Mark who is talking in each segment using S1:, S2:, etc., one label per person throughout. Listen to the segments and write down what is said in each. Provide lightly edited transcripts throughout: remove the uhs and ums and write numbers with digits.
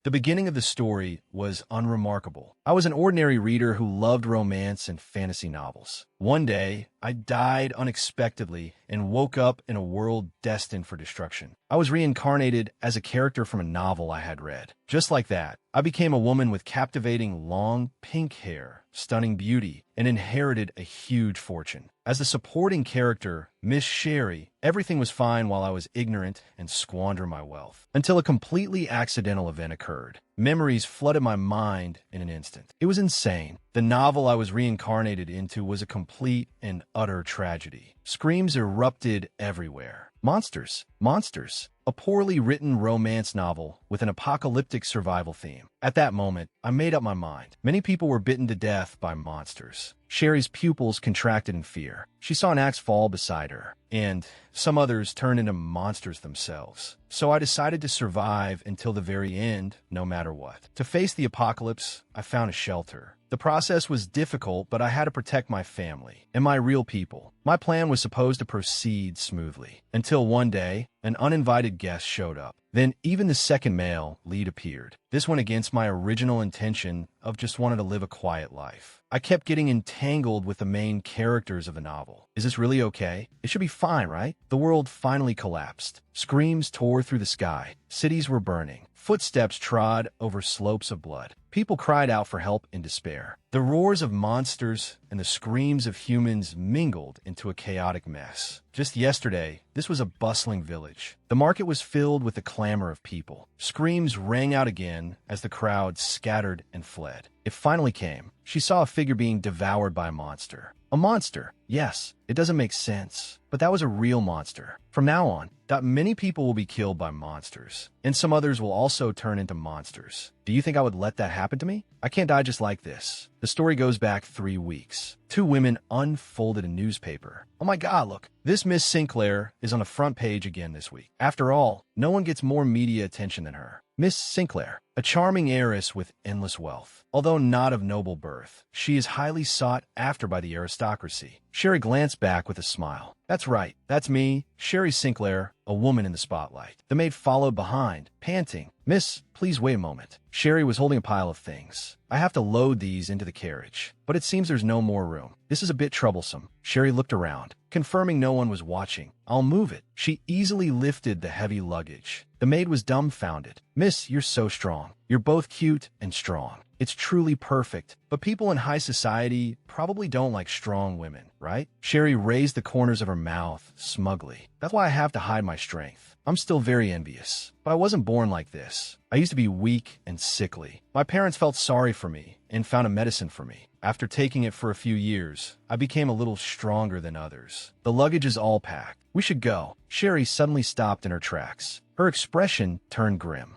S1: The beginning of the story was unremarkable. I was an ordinary reader who loved romance and fantasy novels. One day, I died unexpectedly and woke up in a world destined for destruction. I was reincarnated as a character from a novel I had read. Just like that, I became a woman with captivating long pink hair, stunning beauty, and inherited a huge fortune. As the supporting character, Miss Sherry, everything was fine while I was ignorant and squandered my wealth. Until a completely accidental event occurred. Memories flooded my mind in an instant. It was insane. The novel I was reincarnated into was a complete and utter tragedy. Screams erupted everywhere. Monsters. Monsters. A poorly written romance novel with an apocalyptic survival theme. At that moment, I made up my mind. Many people were bitten to death by monsters. Sherry's pupils contracted in fear. She saw an axe fall beside her, and some others turned into monsters themselves. So I decided to survive until the very end, no matter what. To face the apocalypse, I found a shelter. The process was difficult, but I had to protect my family and my real people. My plan was supposed to proceed smoothly, until one day, an uninvited guest showed up. Then even the second male lead appeared. This went against my original intention of just wanting to live a quiet life. I kept getting entangled with the main characters of the novel. Is this really okay? It should be fine, right? The world finally collapsed. Screams tore through the sky. Cities were burning. Footsteps trod over slopes of blood. People cried out for help in despair. The roars of monsters and the screams of humans mingled into a chaotic mess. Just yesterday, this was a bustling village. The market was filled with the clamor of people. Screams rang out again as the crowd scattered and fled. It finally came. She saw a figure being devoured by a monster. A monster. Yes, it doesn't make sense, but that was a real monster. From now on, many people will be killed by monsters, and some others will also turn into monsters. Do you think I would let that happen to me? I can't die just like this. The story goes back 3 weeks. 2 women unfolded a newspaper. Oh my God, look. This Miss Sinclair is on the front page again this week. After all, no one gets more media attention than her. Miss Sinclair, a charming heiress with endless wealth. Although not of noble birth, she is highly sought after by the aristocracy. Sherry glanced back with a smile. That's right, that's me, Sherry Sinclair, a woman in the spotlight. The maid followed behind, panting. Miss, please wait a moment. Sherry was holding a pile of things. I have to load these into the carriage, but it seems there's no more room. This is a bit troublesome. Sherry looked around, confirming no one was watching. I'll move it. She easily lifted the heavy luggage. The maid was dumbfounded. Miss, you're so strong. You're both cute and strong. It's truly perfect, but people in high society probably don't like strong women, right? Sherry raised the corners of her mouth smugly. That's why I have to hide my strength. I'm still very envious, but I wasn't born like this. I used to be weak and sickly. My parents felt sorry for me and found a medicine for me. After taking it for a few years, I became a little stronger than others. The luggage is all packed. We should go. Sherry suddenly stopped in her tracks. Her expression turned grim.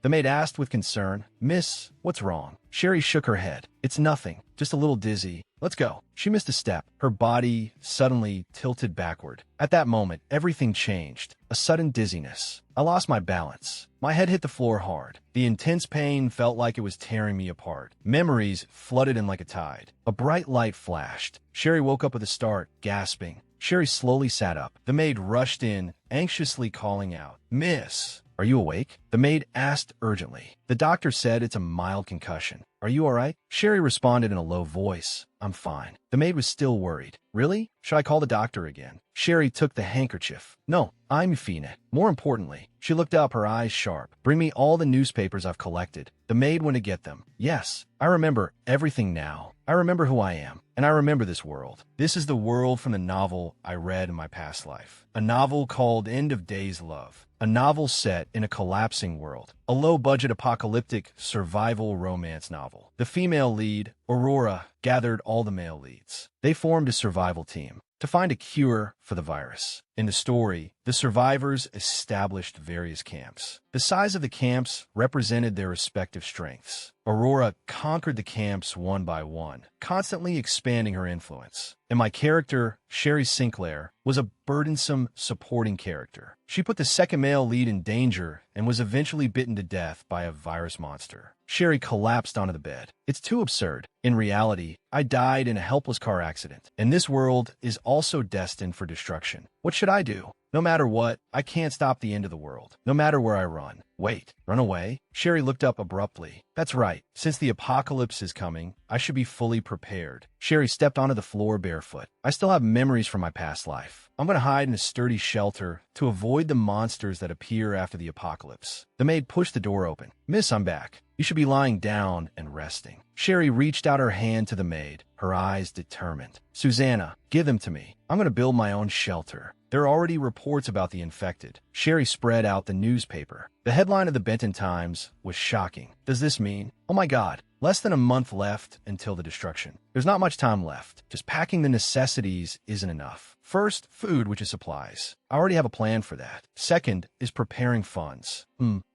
S1: The maid asked with concern, Miss, what's wrong? Sherry shook her head. It's nothing, just a little dizzy. Let's go. She missed a step. Her body suddenly tilted backward. At that moment, everything changed. A sudden dizziness. I lost my balance. My head hit the floor hard. The intense pain felt like it was tearing me apart. Memories flooded in like a tide. A bright light flashed. Sherry woke up with a start, gasping. Sherry slowly sat up. The maid rushed in, anxiously calling out, Miss, are you awake? The maid asked urgently. The doctor said it's a mild concussion. Are you all right? Sherry responded in a low voice. I'm fine. The maid was still worried. Really? Should I call the doctor again? Sherry took the handkerchief. No, I'm fine. More importantly, she looked up, her eyes sharp. Bring me all the newspapers I've collected. The maid went to get them. Yes, I remember everything now. I remember who I am, and I remember this world. This is the world from the novel I read in my past life. A novel called End of Days Love. A novel set in a collapsing world. A low-budget apocalyptic survival romance novel. The female lead, Aurora, gathered all the male leads. They formed a survival team to find a cure for the virus. In the story, the survivors established various camps. The size of the camps represented their respective strengths. Aurora conquered the camps one by one, constantly expanding her influence. And my character, Sherry Sinclair, was a burdensome supporting character. She put the second male lead in danger and was eventually bitten to death by a virus monster. Sherry collapsed onto the bed. It's too absurd. In reality, I died in a helpless car accident, and this world is also destined for destruction. What should should I do? No matter what, I can't stop the end of the world. No matter where I run. Wait, run away? Sherry looked up abruptly. That's right. Since the apocalypse is coming, I should be fully prepared. Sherry stepped onto the floor barefoot. I still have memories from my past life. I'm going to hide in a sturdy shelter to avoid the monsters that appear after the apocalypse. The maid pushed the door open. Miss, I'm back. You should be lying down and resting. Sherry reached out her hand to the maid, her eyes determined. Susanna, give them to me. I'm going to build my own shelter. There are already reports about the infected. Sherry spread out the newspaper. The headline of the Benton Times was shocking. Does this mean, oh my God, less than a month left until the destruction? There's not much time left. Just packing the necessities isn't enough. First, food, which is supplies. I already have a plan for that. Second is preparing funds.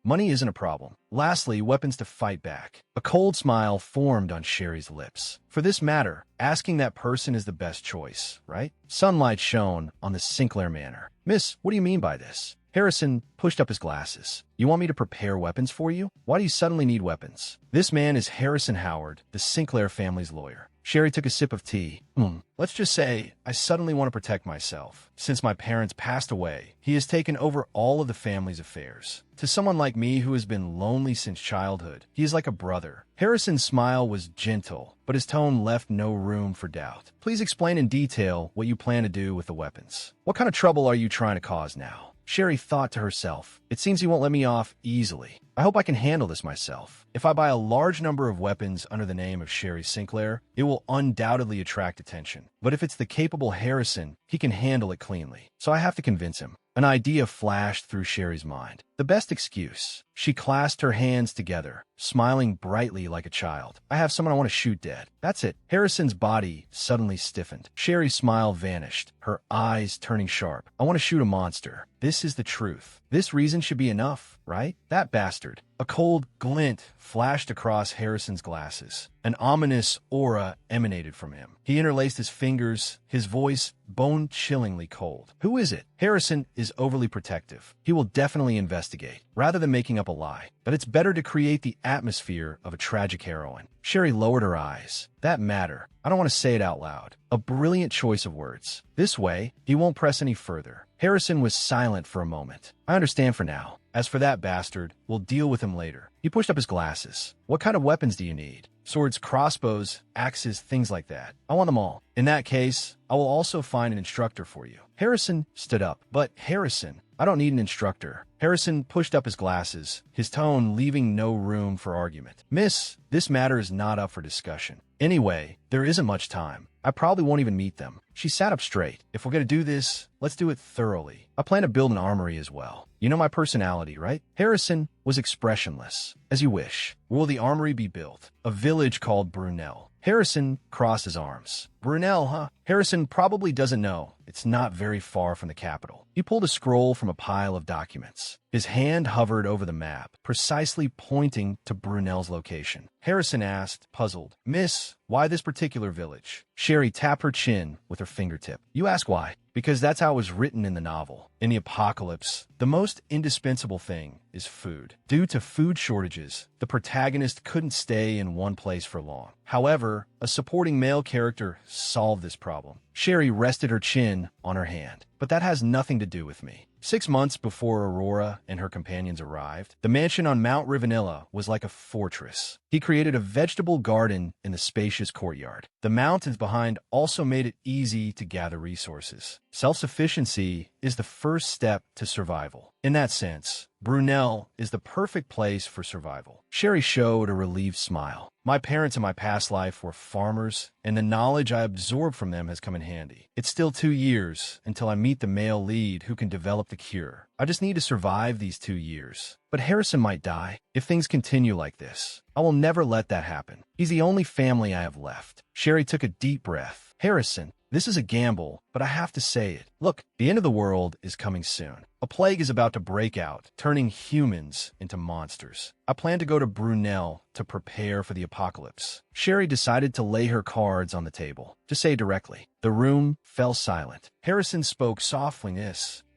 S1: Money isn't a problem. Lastly, weapons to fight back. A cold smile formed on Sherry's lips. For this matter, asking that person is the best choice, right? Sunlight shone on the Sinclair manor. Miss, what do you mean by this? Harrison pushed up his glasses. You want me to prepare weapons for you? Why do you suddenly need weapons? This man is Harrison Howard, the Sinclair family's lawyer. Sherry took a sip of tea. Let's just say I suddenly want to protect myself. Since my parents passed away, he has taken over all of the family's affairs. To someone like me who has been lonely since childhood, he is like a brother. Harrison's smile was gentle, but his tone left no room for doubt. Please explain in detail what you plan to do with the weapons. What kind of trouble are you trying to cause now? Sherry thought to herself, it seems he won't let me off easily. I hope I can handle this myself. If I buy a large number of weapons under the name of Sherry Sinclair, it will undoubtedly attract attention. But if it's the capable Harrison, he can handle it cleanly. So I have to convince him. An idea flashed through Sherry's mind. The best excuse. She clasped her hands together, smiling brightly like a child. I have someone I want to shoot dead. That's it. Harrison's body suddenly stiffened. Sherry's smile vanished, her eyes turning sharp. I want to shoot a monster. This is the truth. This reason should be enough, right? That bastard. A cold glint flashed across Harrison's glasses. An ominous aura emanated from him. He interlaced his fingers, his voice bone-chillingly cold. Who is it? Harrison is overly protective. He will definitely investigate, rather than making up a lie. But it's better to create the atmosphere of a tragic heroine. Sherry lowered her eyes. That matter. I don't want to say it out loud. A brilliant choice of words. This way, he won't press any further. Harrison was silent for a moment. I understand for now. As for that bastard, we'll deal with him later. He pushed up his glasses. What kind of weapons do you need? Swords, crossbows, axes, things like that. I want them all. In that case, I will also find an instructor for you. Harrison stood up. But Harrison, I don't need an instructor. Harrison pushed up his glasses, his tone leaving no room for argument. Miss, this matter is not up for discussion. Anyway, there isn't much time. I probably won't even meet them. She sat up straight. If we're going to do this, let's do it thoroughly. I plan to build an armory as well. You know my personality, right? Harrison was expressionless. As you wish. Where will the armory be built? A village called Brunel. Harrison crossed his arms. Brunel, huh? Harrison probably doesn't know. It's not very far from the capital. He pulled a scroll from a pile of documents. His hand hovered over the map, precisely pointing to Brunel's location. Harrison asked, puzzled, Miss, why this particular village? Sherry tapped her chin with her fingertip. You ask why? Because that's how it was written in the novel. In the apocalypse, the most indispensable thing is food. Due to food shortages, the protagonist couldn't stay in one place for long. However, a supporting male character solved this problem. Sherry rested her chin on her hand. But that has nothing to do with me. 6 months before Aurora and her companions arrived, the mansion on Mount Rivanilla was like a fortress. He created a vegetable garden in the spacious courtyard. The mountains behind also made it easy to gather resources. Self-sufficiency is the first step to survival. In that sense, Brunel is the perfect place for survival. Sherry showed a relieved smile. My parents in my past life were farmers, and the knowledge I absorbed from them has come in handy. It's still 2 years until I meet the male lead who can develop the cure. I just need to survive these 2 years. But Harrison might die if things continue like this. I will never let that happen. He's the only family I have left. Sherry took a deep breath. Harrison, this is a gamble, but I have to say it. Look, the end of the world is coming soon. A plague is about to break out, turning humans into monsters. I plan to go to Brunel to prepare for the apocalypse. Sherry decided to lay her cards on the table, to say directly. The room fell silent. Harrison spoke softly.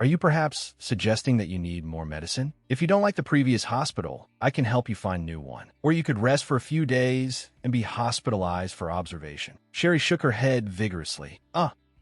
S1: Are you perhaps suggesting that you need more medicine? If you don't like the previous hospital, I can help you find a new one. Or you could rest for a few days and be hospitalized for observation. Sherry shook her head vigorously.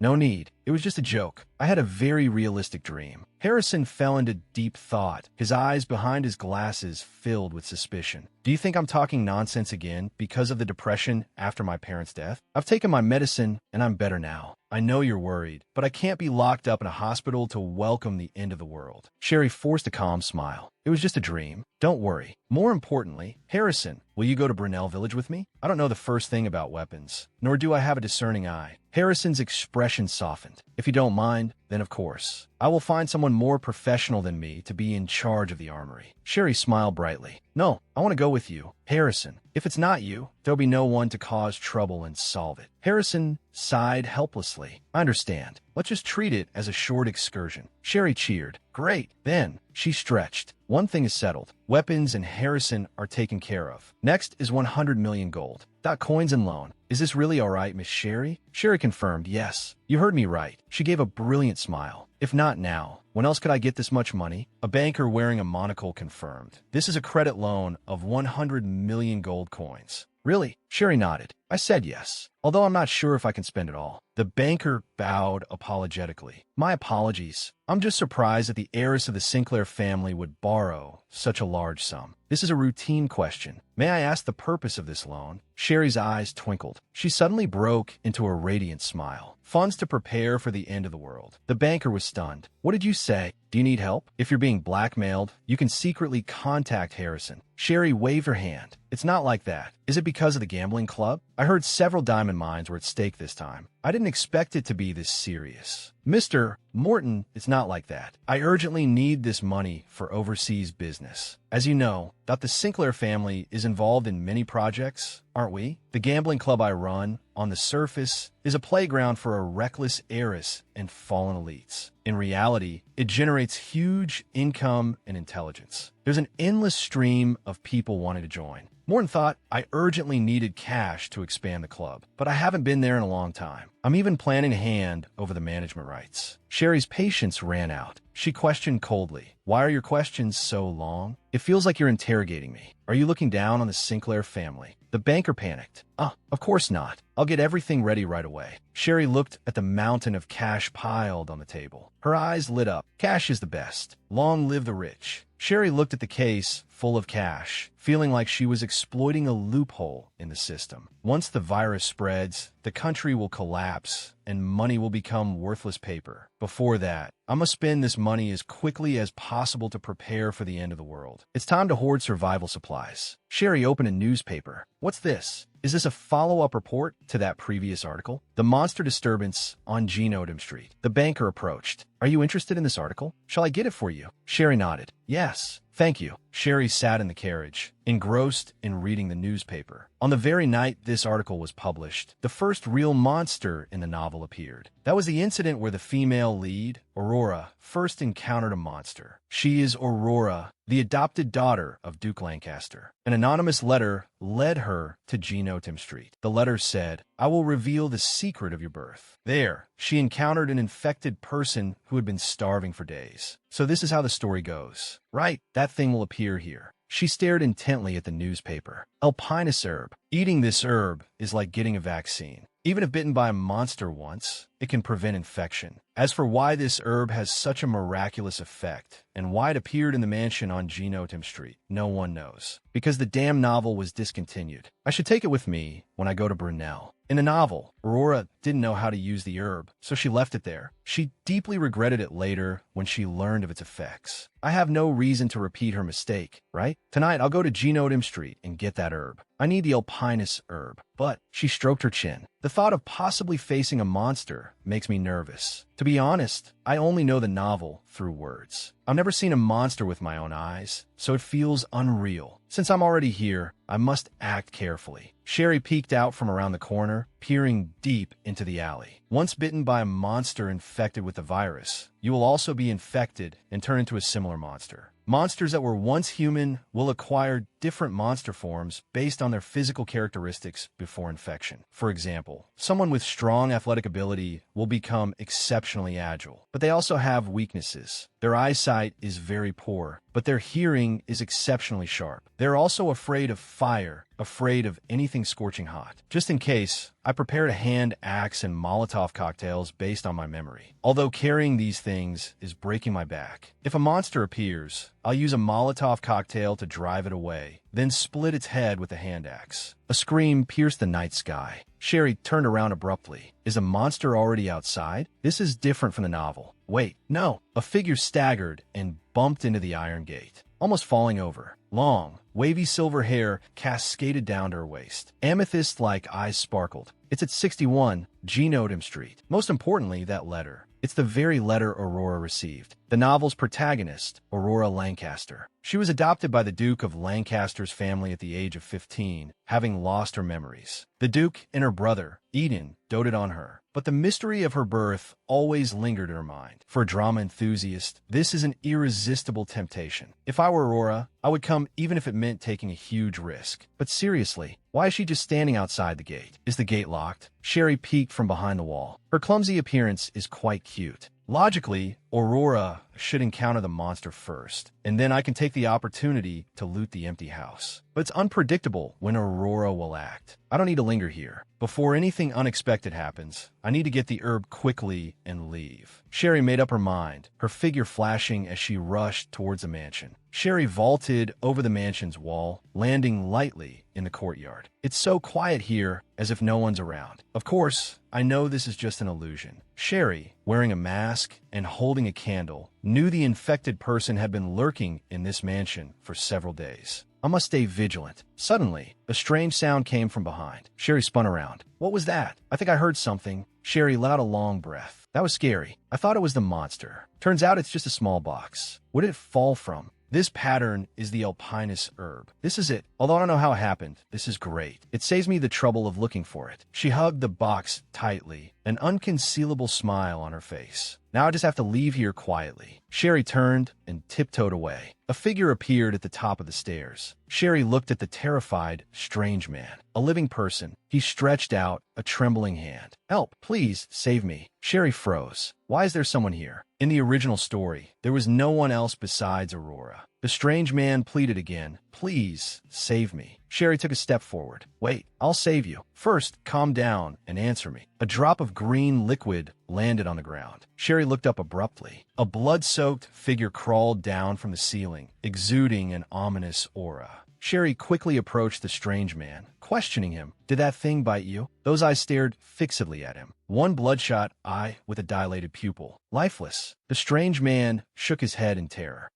S1: No need. It was just a joke. I had a very realistic dream. Harrison fell into deep thought, his eyes behind his glasses filled with suspicion. Do you think I'm talking nonsense again because of the depression after my parents' death? I've taken my medicine and I'm better now. I know you're worried, but I can't be locked up in a hospital to welcome the end of the world. Sherry forced a calm smile. It was just a dream. Don't worry. More importantly, Harrison, will you go to Brunel Village with me? I don't know the first thing about weapons, nor do I have a discerning eye. Harrison's expression softened. If you don't mind, then of course. I will find someone more professional than me to be in charge of the armory. Sherry smiled brightly. No, I want to go with you. Harrison, if it's not you, there'll be no one to cause trouble and solve it. Harrison sighed helplessly. I understand. Let's just treat it as a short excursion. Sherry cheered. Great. Then, she stretched. One thing is settled. Weapons and Harrison are taken care of. Next is 100 million gold. Dot coins and loan. Is this really all right, Miss Sherry? Sherry confirmed, yes. You heard me right. She gave a brilliant smile. If not now, when else could I get this much money? A banker wearing a monocle confirmed. This is a credit loan of 100 million gold coins. Really? Sherry nodded. I said yes, although I'm not sure if I can spend it all. The banker bowed apologetically. My apologies. I'm just surprised that the heiress of the Sinclair family would borrow such a large sum. This is a routine question. May I ask the purpose of this loan? Sherry's eyes twinkled. She suddenly broke into a radiant smile. Funds to prepare for the end of the world. The banker was stunned. What did you say? Do you need help? If you're being blackmailed, you can secretly contact Harrison. Sherry waved her hand. It's not like that. Is it because of the gambling club? I heard several diamond mines were at stake this time. I didn't expect it to be this serious. Mr. Morton, it's not like that. I urgently need this money for overseas business. As you know, the Sinclair family is involved in many projects, aren't we? The gambling club I run, on the surface, is a playground for a reckless heiress and fallen elites. In reality, it generates huge income and intelligence. There's an endless stream of people wanting to join. Morton thought I urgently needed cash to expand the club, but I haven't been there in a long time. I'm even planning a hand over the management rights. Sherry's patience ran out. She questioned coldly. Why are your questions so long? It feels like you're interrogating me. Are you looking down on the Sinclair family? The banker panicked. Of course not. I'll get everything ready right away. Sherry looked at the mountain of cash piled on the table. Her eyes lit up. Cash is the best. Long live the rich. Sherry looked at the case full of cash, feeling like she was exploiting a loophole in the system. Once the virus spreads, the country will collapse and money will become worthless paper. Before that, I must spend this money as quickly as possible to prepare for the end of the world. It's time to hoard survival supplies. Sherry opened a newspaper. What's this? Is this a follow-up report to that previous article? The monster disturbance on Renovating Street. The banker approached. Are you interested in this article? Shall I get it for you? Sherry nodded. Yes, thank you. Sherry sat in the carriage, engrossed in reading the newspaper. On the very night this article was published, the first real monster in the novel appeared. That was the incident where the female lead, Aurora, first encountered a monster. She is Aurora, the adopted daughter of Duke Lancaster. An anonymous letter led her to Renovating Street. The letter said, I will reveal the secret of your birth. There, she encountered an infected person who had been starving for days. So this is how the story goes. Right, that thing will appear here. She stared intently at the newspaper. Alpinus herb. Eating this herb is like getting a vaccine. Even if bitten by a monster once, it can prevent infection. As for why this herb has such a miraculous effect, and why it appeared in the mansion on Renovating Street, no one knows. Because the damn novel was discontinued. I should take it with me when I go to Brunel. In the novel, Aurora didn't know how to use the herb, so she left it there. She deeply regretted it later when she learned of its effects. I have no reason to repeat her mistake, right? Tonight, I'll go to Renovating Street and get that herb. I need the Alpinus herb. But she stroked her chin. The thought of possibly facing a monster makes me nervous. To be honest, I only know the novel through words. I've never seen a monster with my own eyes, so it feels unreal. Since I'm already here, I must act carefully. Sherry peeked out from around the corner, peering deep into the alley. Once bitten by a monster infected with the virus, you will also be infected and turn into a similar monster. Monsters that were once human will acquire different monster forms based on their physical characteristics before infection. For example, someone with strong athletic ability will become exceptionally agile, but they also have weaknesses. Their eyesight is very poor, but their hearing is exceptionally sharp. They're also afraid of fire, afraid of anything scorching hot. Just in case, I prepared a hand axe and Molotov cocktails based on my memory. Although carrying these things is breaking my back. If a monster appears, I'll use a Molotov cocktail to drive it away, then split its head with a hand axe. A scream pierced the night sky. Sherry turned around abruptly. Is a monster already outside? This is different from the novel. Wait, no. A figure staggered and bumped into the iron gate, almost falling over. Long, wavy silver hair cascaded down to her waist. Amethyst-like eyes sparkled. It's at 61 G. Nodham Street. Most importantly, that letter. It's the very letter Aurora received. The novel's protagonist, Aurora Lancaster. She was adopted by the Duke of Lancaster's family at the age of 15, having lost her memories. The Duke and her brother, Eden, doted on her, but the mystery of her birth always lingered in her mind. For a drama enthusiast, this is an irresistible temptation. If I were Aurora, I would come even if it meant taking a huge risk. But seriously, why is she just standing outside the gate? Is the gate locked? Sherry peeked from behind the wall. Her clumsy appearance is quite cute. Logically, Aurora should encounter the monster first, and then I can take the opportunity to loot the empty house. But it's unpredictable when Aurora will act. I don't need to linger here. Before anything unexpected happens, I need to get the herb quickly and leave. Sherry made up her mind, her figure flashing as she rushed towards the mansion. Sherry vaulted over the mansion's wall, landing lightly in the courtyard. It's so quiet here, as if no one's around. Of course, I know this is just an illusion. Sherry, wearing a mask and holding a candle, knew the infected person had been lurking in this mansion for several days. I must stay vigilant. Suddenly, a strange sound came from behind. Sherry spun around. What was that? I think I heard something. Sherry let out a long breath. That was scary. I thought it was the monster. Turns out it's just a small box. What did it fall from? This pattern is the alpinus herb. This is it. Although I don't know how it happened, this is great. It saves me the trouble of looking for it. She hugged the box tightly, an unconcealable smile on her face. Now I just have to leave here quietly. Sherry turned and tiptoed away. A figure appeared at the top of the stairs. Sherry looked at the terrified, strange man. A living person. He stretched out a trembling hand. Help, please, save me. Sherry froze. Why is there someone here? In the original story, there was no one else besides Aurora. The strange man pleaded again. Please, save me. Sherry took a step forward. Wait, I'll save you. First, calm down and answer me. A drop of green liquid landed on the ground. Sherry looked up abruptly. A blood-soaked figure crawled down from the ceiling, exuding an ominous aura. Sherry quickly approached the strange man, questioning him. Did that thing bite you? Those eyes stared fixedly at him. One bloodshot eye with a dilated pupil. Lifeless. The strange man shook his head in terror.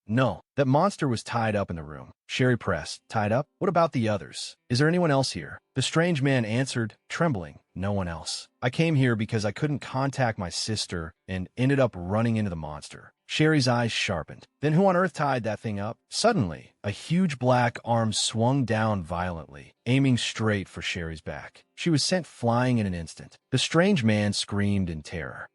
S1: No. That monster was tied up in the room. Sherry pressed. Tied up? What about the others? Is there anyone else here? The strange man answered, trembling. No one else. I came here because I couldn't contact my sister and ended up running into the monster. Sherry's eyes sharpened. Then who on earth tied that thing up? Suddenly, a huge black arm swung down violently, aiming straight for Sherry's back. She was sent flying in an instant. The strange man screamed in terror.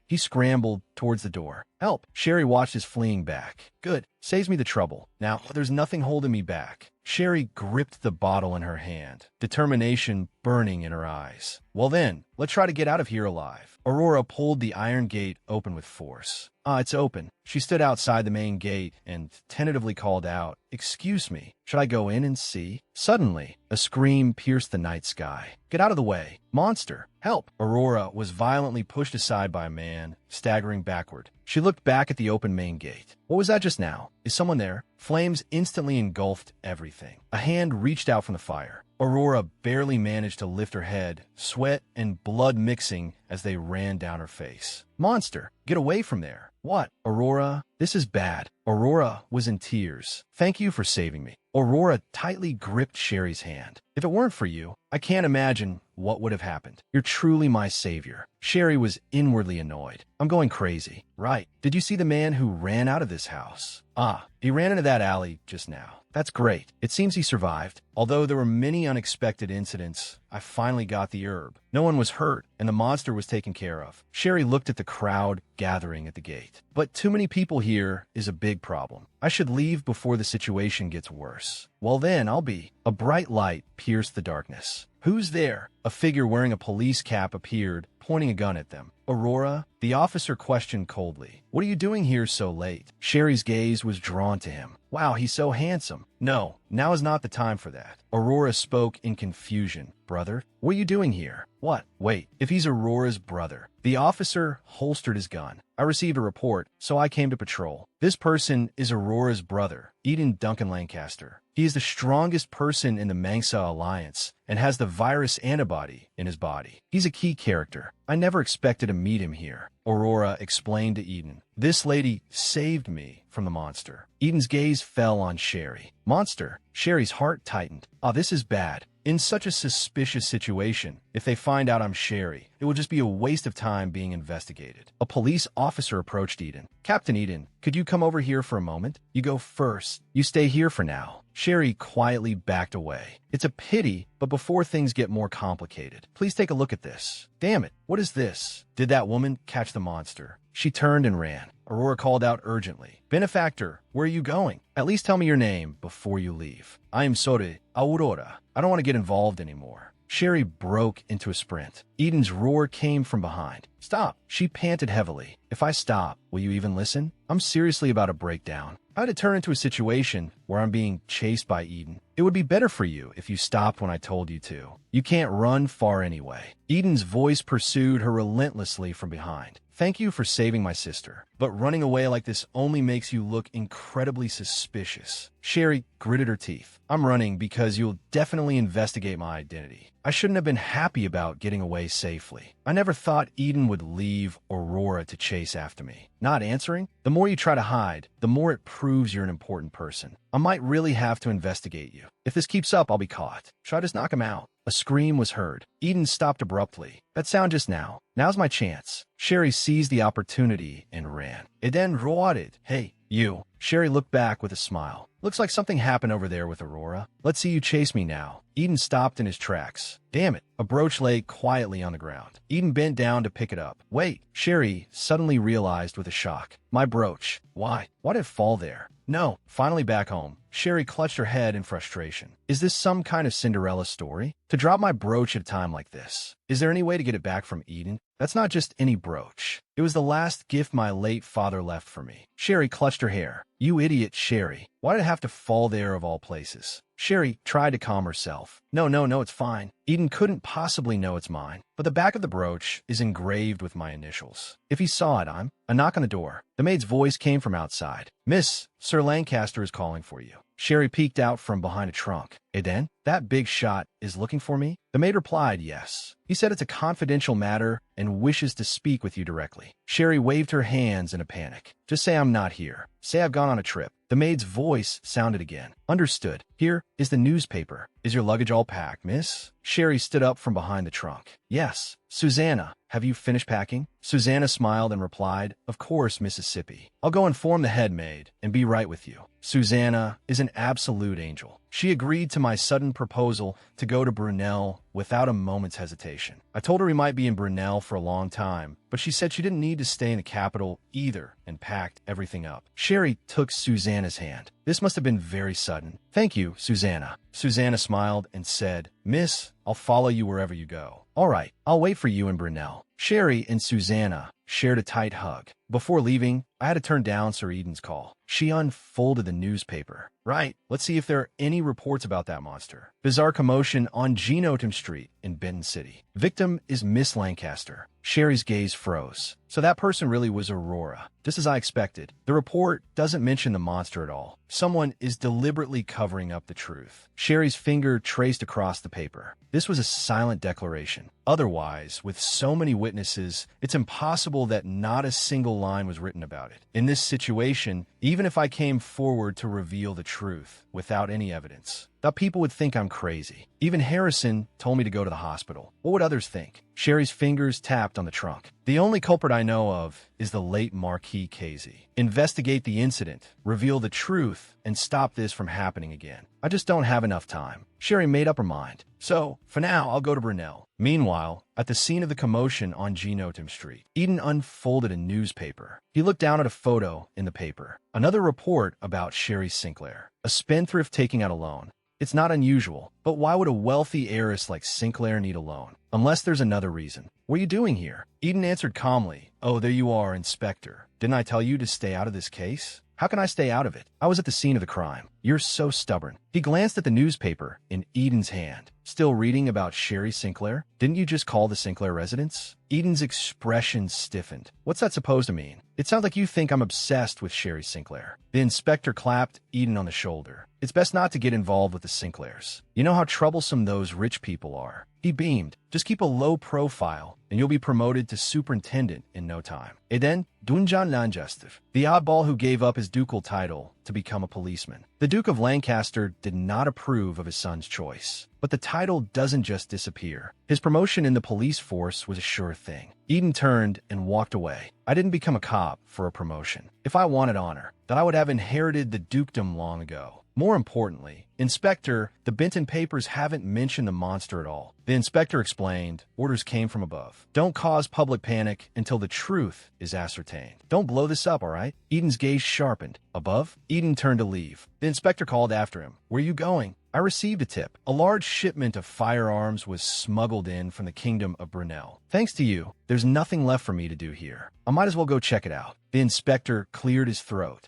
S1: He scrambled towards the door. Help! Sherry watched his fleeing back. Good. Saves me the trouble. Now, there's nothing holding me back. Sherry gripped the bottle in her hand, determination burning in her eyes. Well then, let's try to get out of here alive. Aurora pulled the iron gate open with force. It's open. She stood outside the main gate and tentatively called out, Excuse me, should I go in and see? Suddenly, a scream pierced the night sky. Get out of the way. Monster, help! Aurora was violently pushed aside by a man, staggering backward. She looked back at the open main gate. What was that just now? Is someone there? Flames instantly engulfed everything. A hand reached out from the fire. Aurora barely managed to lift her head, sweat and blood mixing as they ran down her face. Monster, get away from there. What? Aurora, this is bad. Aurora was in tears. Thank you for saving me. Aurora tightly gripped Sherry's hand. If it weren't for you, I can't imagine what would have happened. You're truly my savior. Sherry was inwardly annoyed. I'm going crazy. Right. Did you see the man who ran out of this house? Ah, he ran into that alley just now. That's great. It seems he survived. Although there were many unexpected incidents, I finally got the herb. No one was hurt, and the monster was taken care of. Sherry looked at the crowd gathering at the gate. But too many people here is a big problem. I should leave before the situation gets worse. Well then, I'll be. A bright light pierced the darkness. Who's there? A figure wearing a police cap appeared, pointing a gun at them. Aurora? The officer questioned coldly. What are you doing here so late? Sherry's gaze was drawn to him. Wow, he's so handsome. No, now is not the time for that. Aurora spoke in confusion. Brother, what are you doing here? What? Wait, if he's Aurora's brother. The officer holstered his gun. I received a report, so I came to patrol. This person is Aurora's brother, Eden Duncan Lancaster. He is the strongest person in the Mangsa Alliance and has the virus antibody in his body. He's a key character. I never expected to meet him here. Aurora explained to Eden. This lady saved me from the monster. Eden's gaze fell on Sherry. Monster? Sherry's heart tightened. Ah, this is bad. In such a suspicious situation, if they find out I'm Sherry, it will just be a waste of time being investigated. A police officer approached Eden. Captain Eden, could you come over here for a moment? You go first. You stay here for now. Sherry quietly backed away. It's a pity, but before things get more complicated, please take a look at this. Damn it, what is this? Did that woman catch the monster? She turned and ran. Aurora called out urgently. Benefactor, where are you going? At least tell me your name before you leave. I am Sore Aurora. I don't want to get involved anymore. Sherry broke into a sprint. Eden's roar came from behind. Stop. She panted heavily. If I stop, will you even listen? I'm seriously about to break down. I had to turn into a situation where I'm being chased by Eden. It would be better for you if you stopped when I told you to. You can't run far anyway. Eden's voice pursued her relentlessly from behind. Thank you for saving my sister, but running away like this only makes you look incredibly suspicious. Sherry gritted her teeth. I'm running because you'll definitely investigate my identity. I shouldn't have been happy about getting away safely. I never thought Eden would leave Aurora to chase after me. Not answering? The more you try to hide, the more it proves you're an important person. I might really have to investigate you. If this keeps up, I'll be caught. Should I just knock him out? A scream was heard. Eden stopped abruptly. That sound just now. Now's my chance. Sherry seized the opportunity and ran. Eden roared. Hey, you. Sherry looked back with a smile. Looks like something happened over there with Aurora. Let's see you chase me now. Eden stopped in his tracks. Damn it. A brooch lay quietly on the ground. Eden bent down to pick it up. Wait. Sherry suddenly realized with a shock. My brooch. Why? Why did it fall there? No. Finally back home. Sherry clutched her head in frustration. Is this some kind of Cinderella story? To drop my brooch at a time like this? Is there any way to get it back from Eden? That's not just any brooch. It was the last gift my late father left for me. Sherry clutched her hair. You idiot, Sherry. Why did it have to fall there of all places? Sherry tried to calm herself. No, it's fine. Eden couldn't possibly know it's mine. But the back of the brooch is engraved with my initials. If he saw it, A knock on the door. The maid's voice came from outside. Miss, Sir Lancaster is calling for you. Sherry peeked out from behind a trunk. Eden, that big shot is looking for me? The maid replied, yes. He said it's a confidential matter and wishes to speak with you directly. Sherry waved her hands in a panic. Just say I'm not here. Say I've gone on a trip. The maid's voice sounded again. Understood. Here is the newspaper. Is your luggage all packed, miss? Sherry stood up from behind the trunk. Yes. Susanna, have you finished packing? Susanna smiled and replied, of course, Mississippi. I'll go inform the head maid and be right with you. Susanna is an absolute angel. She agreed to my sudden proposal to go to Brunel without a moment's hesitation. I told her we might be in Brunel for a long time, but she said she didn't need to stay in the capital either and packed everything up. Sherry took Susanna's hand. This must have been very sudden. Thank you, Susanna. Susanna smiled and said, Miss, I'll follow you wherever you go. All right, I'll wait for you in Brunel. Sherry and Susanna shared a tight hug. Before leaving, I had to turn down Sir Eden's call. She unfolded the newspaper. Right, let's see if there are any reports about that monster. Bizarre commotion on Genotum Street in Benton City. Victim is Miss Lancaster. Sherry's gaze froze. So that person really was Aurora, just as I expected. The report doesn't mention the monster at all. Someone is deliberately covering up the truth. Sherry's finger traced across the paper. This was a silent declaration. Otherwise, with so many witnesses, it's impossible that not a single line was written about it. In this situation, even if I came forward to reveal the truth without any evidence, Thought people would think I'm crazy. Even Harrison told me to go to the hospital. What would others think? Sherry's fingers tapped on the trunk. The only culprit I know of is the late Marquis Casey. Investigate the incident, reveal the truth, and stop this from happening again. I just don't have enough time. Sherry made up her mind. So, for now, I'll go to Brunel. Meanwhile, at the scene of the commotion on Genotim Street, Eden unfolded a newspaper. He looked down at a photo in the paper. Another report about Sherry Sinclair, a spendthrift taking out a loan. It's not unusual, but why would a wealthy heiress like Sinclair need a loan? Unless there's another reason. What are you doing here? Eden answered calmly. Oh, there you are, Inspector. Didn't I tell you to stay out of this case? How can I stay out of it? I was at the scene of the crime. You're so stubborn. He glanced at the newspaper in Eden's hand. Still reading about Sherry Sinclair? Didn't you just call the Sinclair residence? Eden's expression stiffened. What's that supposed to mean? It sounds like you think I'm obsessed with Sherry Sinclair. The inspector clapped Eden on the shoulder. It's best not to get involved with the Sinclairs. You know how troublesome those rich people are. He beamed. Just keep a low profile, and you'll be promoted to superintendent in no time. Eden Dunjan Lanjestev, the oddball who gave up his ducal title to become a policeman. The Duke of Lancaster did not approve of his son's choice. But the title doesn't just disappear. His promotion in the police force was a sure thing. Eden turned and walked away. I didn't become a cop for a promotion. If I wanted honor, then I would have inherited the dukedom long ago. More importantly, Inspector, the Benton papers haven't mentioned the monster at all. The inspector explained, orders came from above. Don't cause public panic until the truth is ascertained. Don't blow this up, all right? Eden's gaze sharpened. Above? Eden turned to leave. The inspector called after him. Where are you going? I received a tip. A large shipment of firearms was smuggled in from the kingdom of Brunel. Thanks to you, there's nothing left for me to do here. I might as well go check it out. The inspector cleared his throat.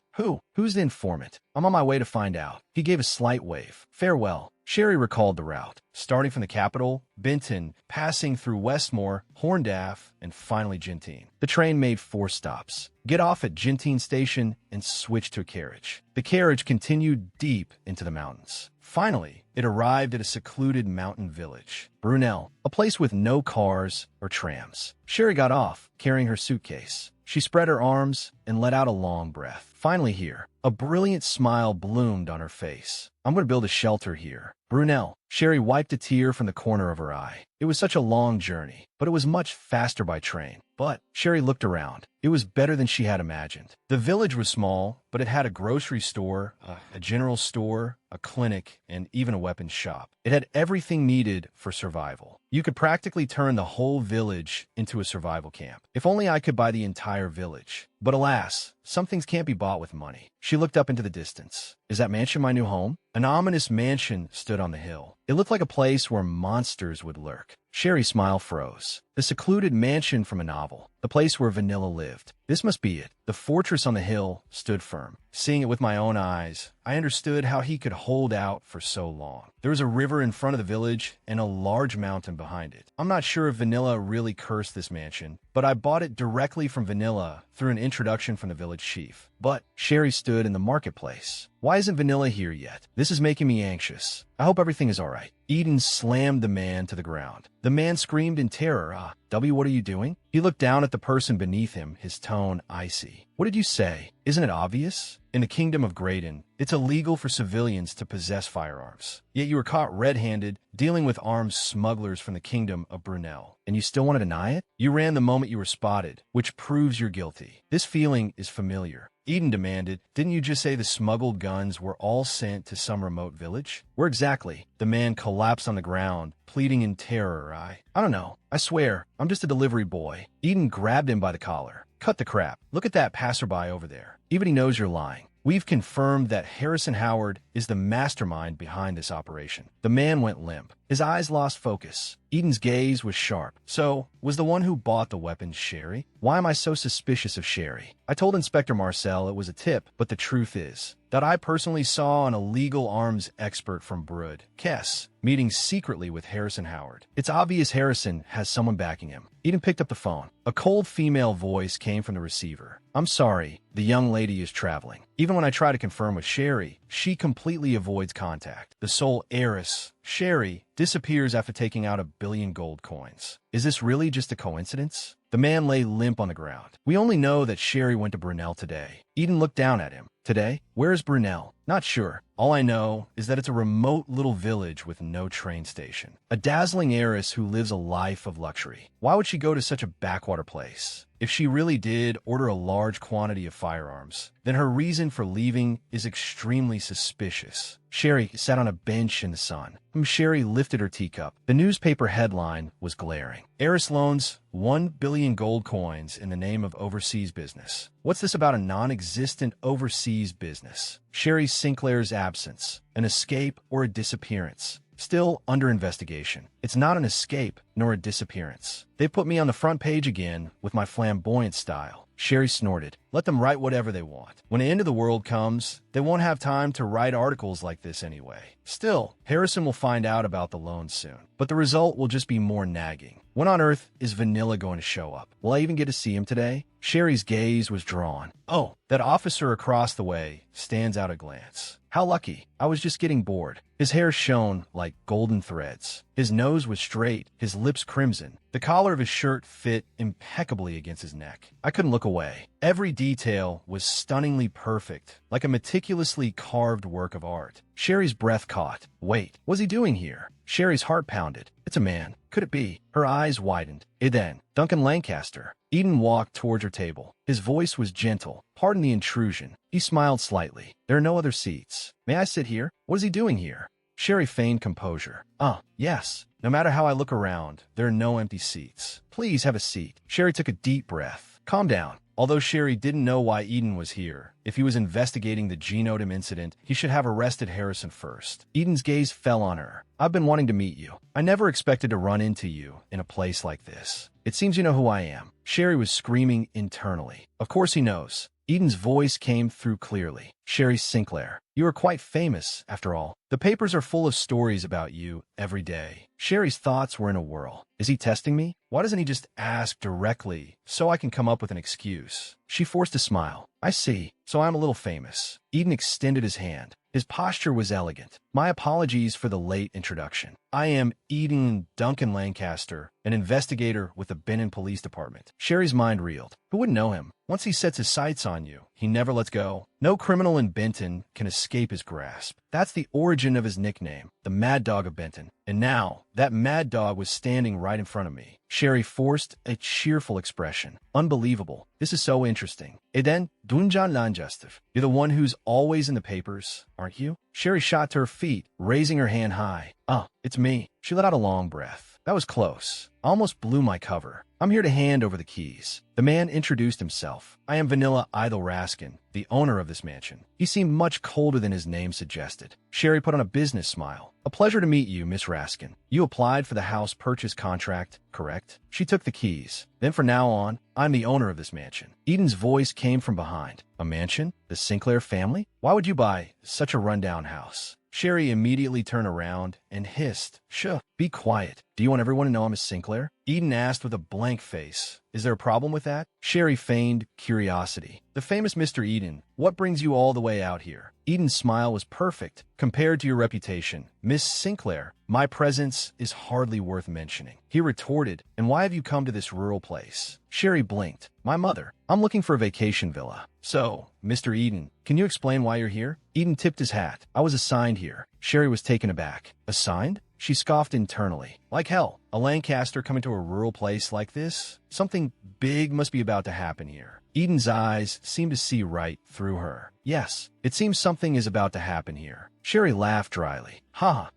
S1: Who's the informant? I'm on my way to find out. He gave a slight wave. Farewell. Sherry recalled the route, starting from the capital, Benton, passing through Westmore, Horndaff, and finally Gentine. The train made 4 stops. Get off at Gentine Station and switch to a carriage. The carriage continued deep into the mountains. Finally, it arrived at a secluded mountain village, Brunel, a place with no cars or trams. Sherry got off, carrying her suitcase. She spread her arms and let out a long breath. Finally here, a brilliant smile bloomed on her face. I'm going to build a shelter here. Brunel. Sherry wiped a tear from the corner of her eye. It was such a long journey, but it was much faster by train. But Sherry looked around. It was better than she had imagined. The village was small, but it had a grocery store, a general store, a clinic, and even a weapons shop. It had everything needed for survival. You could practically turn the whole village into a survival camp. If only I could buy the entire village. But alas, some things can't be bought with money. She looked up into the distance. Is that mansion my new home? An ominous mansion stood on the hill. It looked like a place where monsters would lurk. Sherry's smile froze. The secluded mansion from a novel. The place where Vanilla lived. This must be it. The fortress on the hill stood firm. Seeing it with my own eyes, I understood how he could hold out for so long. There was a river in front of the village and a large mountain behind it. I'm not sure if Vanilla really cursed this mansion, but I bought it directly from Vanilla through an introduction from the village chief. But Sherry stood in the marketplace. Why isn't Vanilla here yet? This is making me anxious. I hope everything is all right. Eden slammed the man to the ground. The man screamed in terror. W, what are you doing? He looked down at the person beneath him, his tone icy. What did you say? Isn't it obvious? In the kingdom of Graydon, it's illegal for civilians to possess firearms. Yet you were caught red-handed dealing with armed smugglers from the kingdom of Brunel. And you still want to deny it? You ran the moment you were spotted, which proves you're guilty. This feeling is familiar. Eden demanded, didn't you just say the smuggled guns were all sent to some remote village? Where exactly? The man collapsed on the ground, pleading in terror. I don't know. I swear, I'm just a delivery boy. Eden grabbed him by the collar. Cut the crap. Look at that passerby over there. Even he knows you're lying. We've confirmed that Harrison Howard is the mastermind behind this operation. The man went limp. His eyes lost focus. Eden's gaze was sharp. So, was the one who bought the weapons Sherry? Why am I so suspicious of Sherry? I told Inspector Marcel it was a tip, but the truth is that I personally saw an illegal arms expert from Brud, Kess, meeting secretly with Harrison Howard. It's obvious Harrison has someone backing him. Eden picked up the phone. A cold female voice came from the receiver. I'm sorry, the young lady is traveling. Even when I try to confirm with Sherry, she completely avoids contact. The sole heiress Sherry disappears after taking out 1 billion gold coins. Is this really just a coincidence? The man lay limp on the ground. We only know that Sherry went to Brunel today. Eden looked down at him. Today? Where is Brunel? Not sure. All I know is that it's a remote little village with no train station. A dazzling heiress who lives a life of luxury. Why would she go to such a backwater place? If she really did order a large quantity of firearms, then her reason for leaving is extremely suspicious. Sherry sat on a bench in the sun. Sherry lifted her teacup. The newspaper headline was glaring. Heiress loans 1 billion gold coins in the name of overseas business. What's this about a non-existent overseas business? Sherry Sinclair's absence, an escape or a disappearance. Still under investigation. It's not an escape nor a disappearance. They put me on the front page again with my flamboyant style. Sherry snorted. Let them write whatever they want. When the end of the world comes, they won't have time to write articles like this anyway. Still, Harrison will find out about the loan soon. But the result will just be more nagging. When on earth is Vanilla going to show up? Will I even get to see him today? Sherry's gaze was drawn. Oh, that officer across the way stands out a glance. How lucky. I was just getting bored. His hair shone like golden threads. His nose was straight, his lips crimson. The collar of his shirt fit impeccably against his neck. I couldn't look away. Every detail was stunningly perfect, like a meticulously carved work of art. Sherry's breath caught. Wait, what's he doing here? Sherry's heart pounded. It's a man. Could it be? Her eyes widened. Then, Duncan Lancaster. Eden walked towards her table. His voice was gentle. Pardon the intrusion. He smiled slightly. There are no other seats. May I sit here? What is he doing here? Sherry feigned composure. Yes. No matter how I look around, there are no empty seats. Please have a seat. Sherry took a deep breath. Calm down. Although Sherry didn't know why Eden was here, if he was investigating the Genodem incident, he should have arrested Harrison first. Eden's gaze fell on her. I've been wanting to meet you. I never expected to run into you in a place like this. It seems you know who I am. Sherry was screaming internally. Of course he knows. Eden's voice came through clearly. Sherry Sinclair. You are quite famous, after all. The papers are full of stories about you every day. Sherry's thoughts were in a whirl. Is he testing me? Why doesn't he just ask directly so I can come up with an excuse? She forced a smile. I see. So I'm a little famous. Eden extended his hand. His posture was elegant. My apologies for the late introduction. I am Eden Duncan Lancaster, an investigator with the Benton Police Department. Sherry's mind reeled. Who wouldn't know him? Once he sets his sights on you, he never lets go. No criminal in Benton can escape his grasp. That's the origin of his nickname, the Mad Dog of Benton. And now, that Mad Dog was standing right in front of me. Sherry forced a cheerful expression. Unbelievable. This is so interesting. Eden, Dunjan Lanjastov. You're the one who's always in the papers, aren't you? Sherry shot to her feet, raising her hand high. It's me. She let out a long breath. That was close. I almost blew my cover. I'm here to hand over the keys. The man introduced himself. I am Vanilla Idol Raskin, the owner of this mansion. He seemed much colder than his name suggested. Sherry put on a business smile. A pleasure to meet you, Miss Raskin. You applied for the house purchase contract, correct? She took the keys. Then from now on, I'm the owner of this mansion. Eden's voice came from behind. A mansion? The Sinclair family? Why would you buy such a rundown house? Sherry immediately turned around and hissed. Shh, be quiet. Do you want everyone to know I'm a Sinclair? Eden asked with a blank face. Is there a problem with that? Sherry feigned curiosity. The famous Mr. Eden, what brings you all the way out here? Eden's smile was perfect compared to your reputation. Miss Sinclair, my presence is hardly worth mentioning. He retorted, and why have you come to this rural place? Sherry blinked. My mother. I'm looking for a vacation villa. So, Mr. Eden, can you explain why you're here? Eden tipped his hat. I was assigned here. Sherry was taken aback. Assigned? She scoffed internally. Like hell, a Lancaster coming to a rural place like this? Something big must be about to happen here. Eden's eyes seemed to see right through her. Yes, it seems something is about to happen here. Sherry laughed dryly.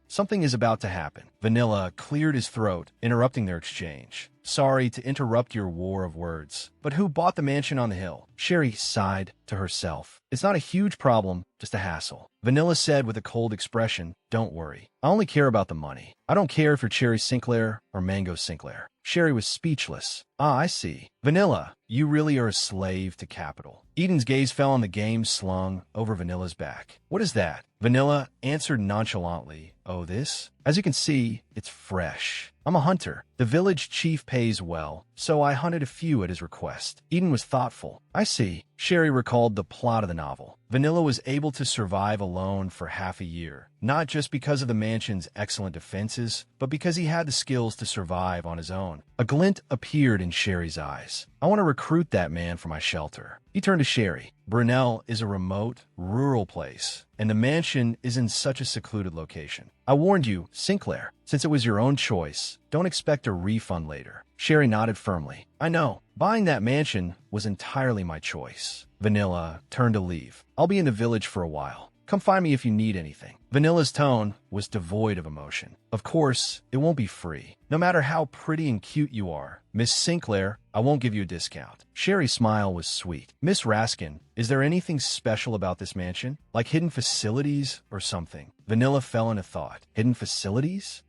S1: Something is about to happen. Vanilla cleared his throat, interrupting their exchange. Sorry to interrupt your war of words, but who bought the mansion on the hill? Sherry sighed to herself. It's not a huge problem, just a hassle. Vanilla said with a cold expression, don't worry. I only care about the money. I don't care if you're Cherry Sinclair or Mango Sinclair. Sherry was speechless. I see. Vanilla, you really are a slave to capital. Eden's gaze fell on the game slung over Vanilla's back. What is that? Vanilla answered nonchalantly, "Oh, this? As you can see, it's fresh. I'm a hunter. The village chief pays well, so I hunted a few at his request." Eden was thoughtful. "I see." Sherry recalled the plot of the novel. Vanilla was able to survive alone for half a year, not just because of the mansion's excellent defenses, but because he had the skills to survive on his own. A glint appeared in Sherry's eyes. "I want to recruit that man for my shelter." He turned to Sherry. "Brunel is a remote, rural place, and the mansion is in such a secluded location. I warned you, Sinclair, since it was your own choice, don't expect a refund later." Sherry nodded firmly. "I know. Buying that mansion was entirely my choice." Vanilla turned to leave. "I'll be in the village for a while. Come find me if you need anything." Vanilla's tone was devoid of emotion. "Of course, it won't be free. No matter how pretty and cute you are, Miss Sinclair, I won't give you a discount." Sherry's smile was sweet. "Miss Raskin, is there anything special about this mansion? Like hidden facilities or something?" Vanilla fell into thought. Hidden facilities?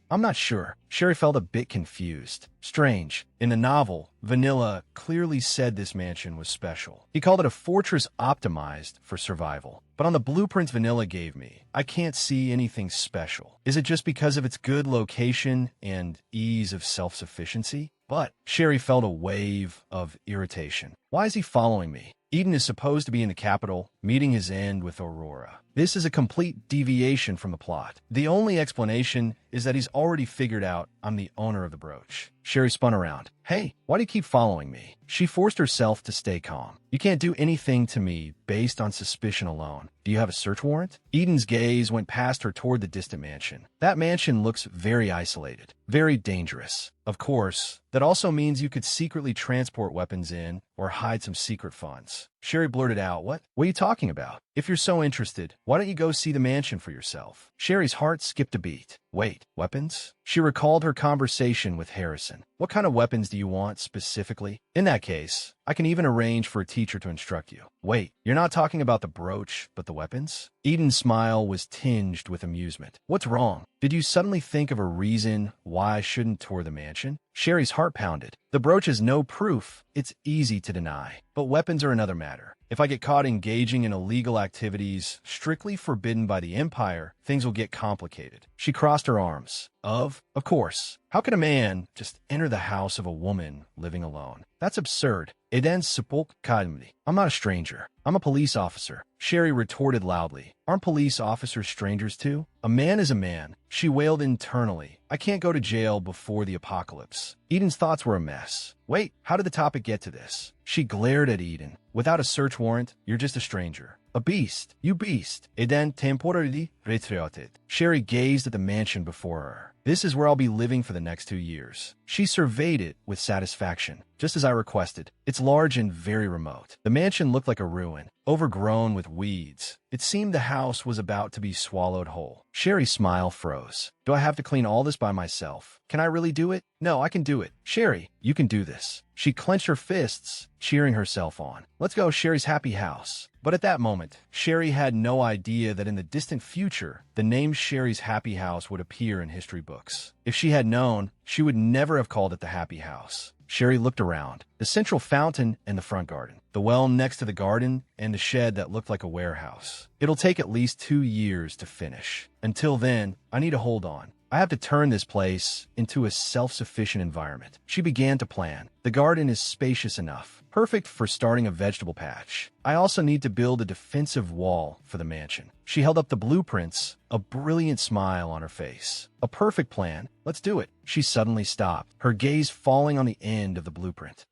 S1: I'm not sure. Sherry felt a bit confused. Strange. In the novel, Vanilla clearly said this mansion was special. He called it a fortress optimized for survival. But on the blueprints Vanilla gave me, I can't see anything special. Is it just because of its good location and ease of self-sufficiency? But Sherry felt a wave of irritation. Why is he following me? Eden is supposed to be in the capital, meeting his end with Aurora. This is a complete deviation from the plot. The only explanation is that he's already figured out I'm the owner of the brooch. Sherry spun around. "Hey, why do you keep following me?" She forced herself to stay calm. "You can't do anything to me based on suspicion alone. Do you have a search warrant?" Eden's gaze went past her toward the distant mansion. "That mansion looks very isolated, very dangerous. Of course, that also means you could secretly transport weapons in or hide some secret funds." Sherry blurted out, What are you talking about? If you're so interested, why don't you go see the mansion for yourself?" Sherry's heart skipped a beat. Wait, weapons? She recalled her conversation with Harrison. "What kind of weapons do you want specifically? In that case, I can even arrange for a teacher to instruct you." "Wait, you're not talking about the brooch, but the weapons?" Eden's smile was tinged with amusement. "What's wrong? Did you suddenly think of a reason why I shouldn't tour the mansion?" Sherry's heart pounded. "The brooch is no proof. It's easy to deny. But weapons are another matter. If I get caught engaging in illegal activities strictly forbidden by the Empire, things will get complicated." She crossed her arms. Of course. How can a man just enter the house of a woman living alone? That's absurd. Eden sepulk kadmdi. I'm not a stranger. I'm a police officer." Sherry retorted loudly. "Aren't police officers strangers too? A man is a man." She wailed internally. "I can't go to jail before the apocalypse." Eden's thoughts were a mess. "Wait, how did the topic get to this?" She glared at Eden. "Without a search warrant, you're just a stranger. A beast. You beast. Eden temporarily retrioted." Sherry gazed at the mansion before her. "This is where I'll be living for the next 2 years." She surveyed it with satisfaction. "Just as I requested. It's large and very remote." The mansion looked like a ruin, overgrown with weeds. It seemed the house was about to be swallowed whole. Sherry's smile froze. "Do I have to clean all this by myself? Can I really do it?" "No, I can do it. Sherry, you can do this." She clenched her fists, cheering herself on. "Let's go Sherry's happy house." But at that moment, Sherry had no idea that in the distant future, the name Sherry's happy house would appear in history books. If she had known, she would never have called it the happy house. Sherry looked around. The central fountain and the front garden. The well next to the garden and the shed that looked like a warehouse. It'll take at least 2 years to finish. Until then, I need to hold on. I have to turn this place into a self-sufficient environment. She began to plan. The garden is spacious enough, perfect for starting a vegetable patch. I also need to build a defensive wall for the mansion. She held up the blueprints, a brilliant smile on her face. "A perfect plan. Let's do it." She suddenly stopped, her gaze falling on the end of the blueprint.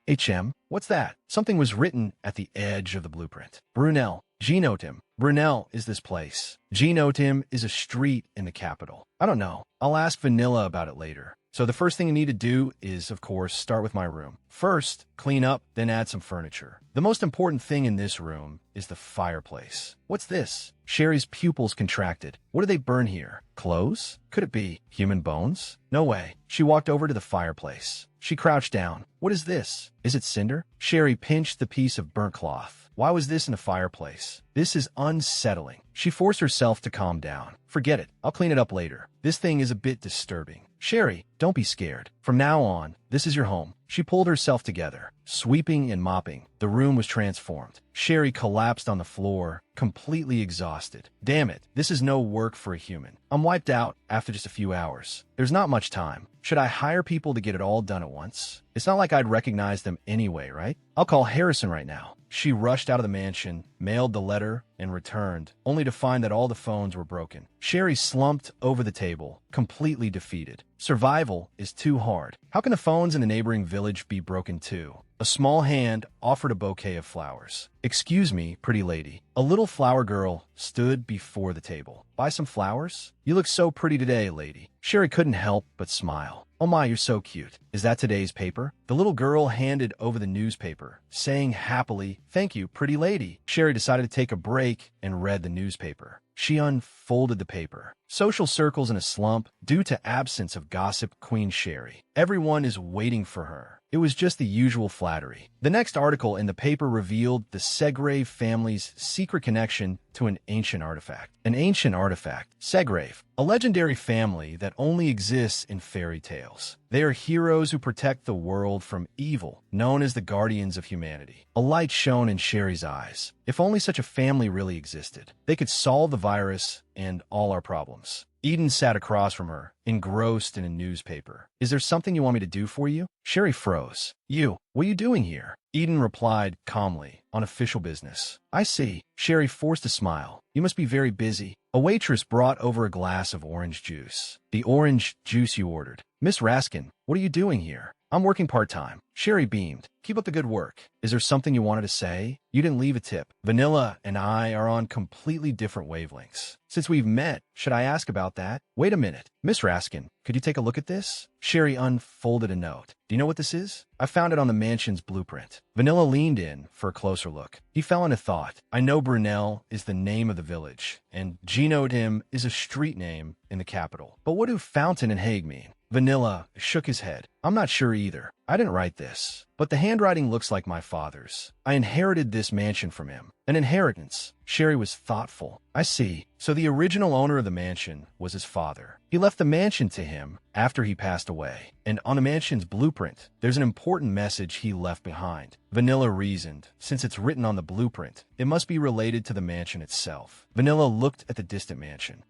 S1: What's that?" Something was written at the edge of the blueprint. "Brunel. Genotim. Brunel is this place. Genotim is a street in the capital." "I don't know. I'll ask Vanilla about it later." So the first thing you need to do is, of course, start with my room. First, clean up, then add some furniture. The most important thing in this room is the fireplace. "What's this?" Sherry's pupils contracted. "What do they burn here? Clothes? Could it be human bones? No way." She walked over to the fireplace. She crouched down. "What is this? Is it cinder?" Sherry pinched the piece of burnt cloth. Why was this in a fireplace? This is unsettling. She forced herself to calm down. Forget it. I'll clean it up later. This thing is a bit disturbing. Sherry, don't be scared. From now on, this is your home. She pulled herself together. Sweeping and mopping, the room was transformed. Sherry collapsed on the floor, completely exhausted. Damn it, this is no work for a human. I'm wiped out after just a few hours. There's not much time. Should I hire people to get it all done at once? It's not like I'd recognize them anyway, right? I'll call Harrison right now. She rushed out of the mansion, mailed the letter, and returned, only to find that all the phones were broken. Sherry slumped over the table, completely defeated. Survival is too hard. How can the phones in the neighboring village be broken too? A small hand offered a bouquet of flowers. Excuse me, pretty lady. A little flower girl stood before the table. Buy some flowers? You look so pretty today, lady. Sherry couldn't help but smile. Oh my, you're so cute. Is that today's paper? The little girl handed over the newspaper, saying happily, "Thank you, pretty lady." Sherry decided to take a break and read the newspaper. She unfolded the paper. Social circles in a slump due to absence of gossip Queen Sherry. Everyone is waiting for her. It was just the usual flattery. The next article in the paper revealed the Segrave family's secret connection to an ancient artifact. An ancient artifact, Segrave, a legendary family that only exists in fairy tales. They are heroes who protect the world from evil, known as the guardians of humanity. A light shone in Sherry's eyes. If only such a family really existed, they could solve the virus and all our problems. Eden sat across from her, engrossed in a newspaper. Is there something you want me to do for you? Sherry froze. What are you doing here? Eden replied calmly, on official business. I see. Sherry forced a smile. You must be very busy. A waitress brought over a glass of orange juice. The orange juice you ordered. Miss Raskin, what are you doing here? I'm working part-time. Sherry beamed. Keep up the good work. Is there something you wanted to say? You didn't leave a tip. Vanilla and I are on completely different wavelengths. Since we've met, should I ask about that? Wait a minute. Miss Raskin, could you take a look at this? Sherry unfolded a note. Do you know what this is? I found it on the mansion's blueprint. Vanilla leaned in for a closer look. He fell into thought. I know Brunel is the name of the village, and Genotim is a street name in the capital. But what do Fountain and Hague mean? Vanilla shook his head. I'm not sure either. I didn't write this, but the handwriting looks like my father's. I inherited this mansion from him. An inheritance. Sherry was thoughtful. I see. So the original owner of the mansion was his father. He left the mansion to him after he passed away. And on the mansion's blueprint, there's an important message he left behind. Vanilla reasoned. Since it's written on the blueprint, it must be related to the mansion itself. Vanilla looked at the distant mansion.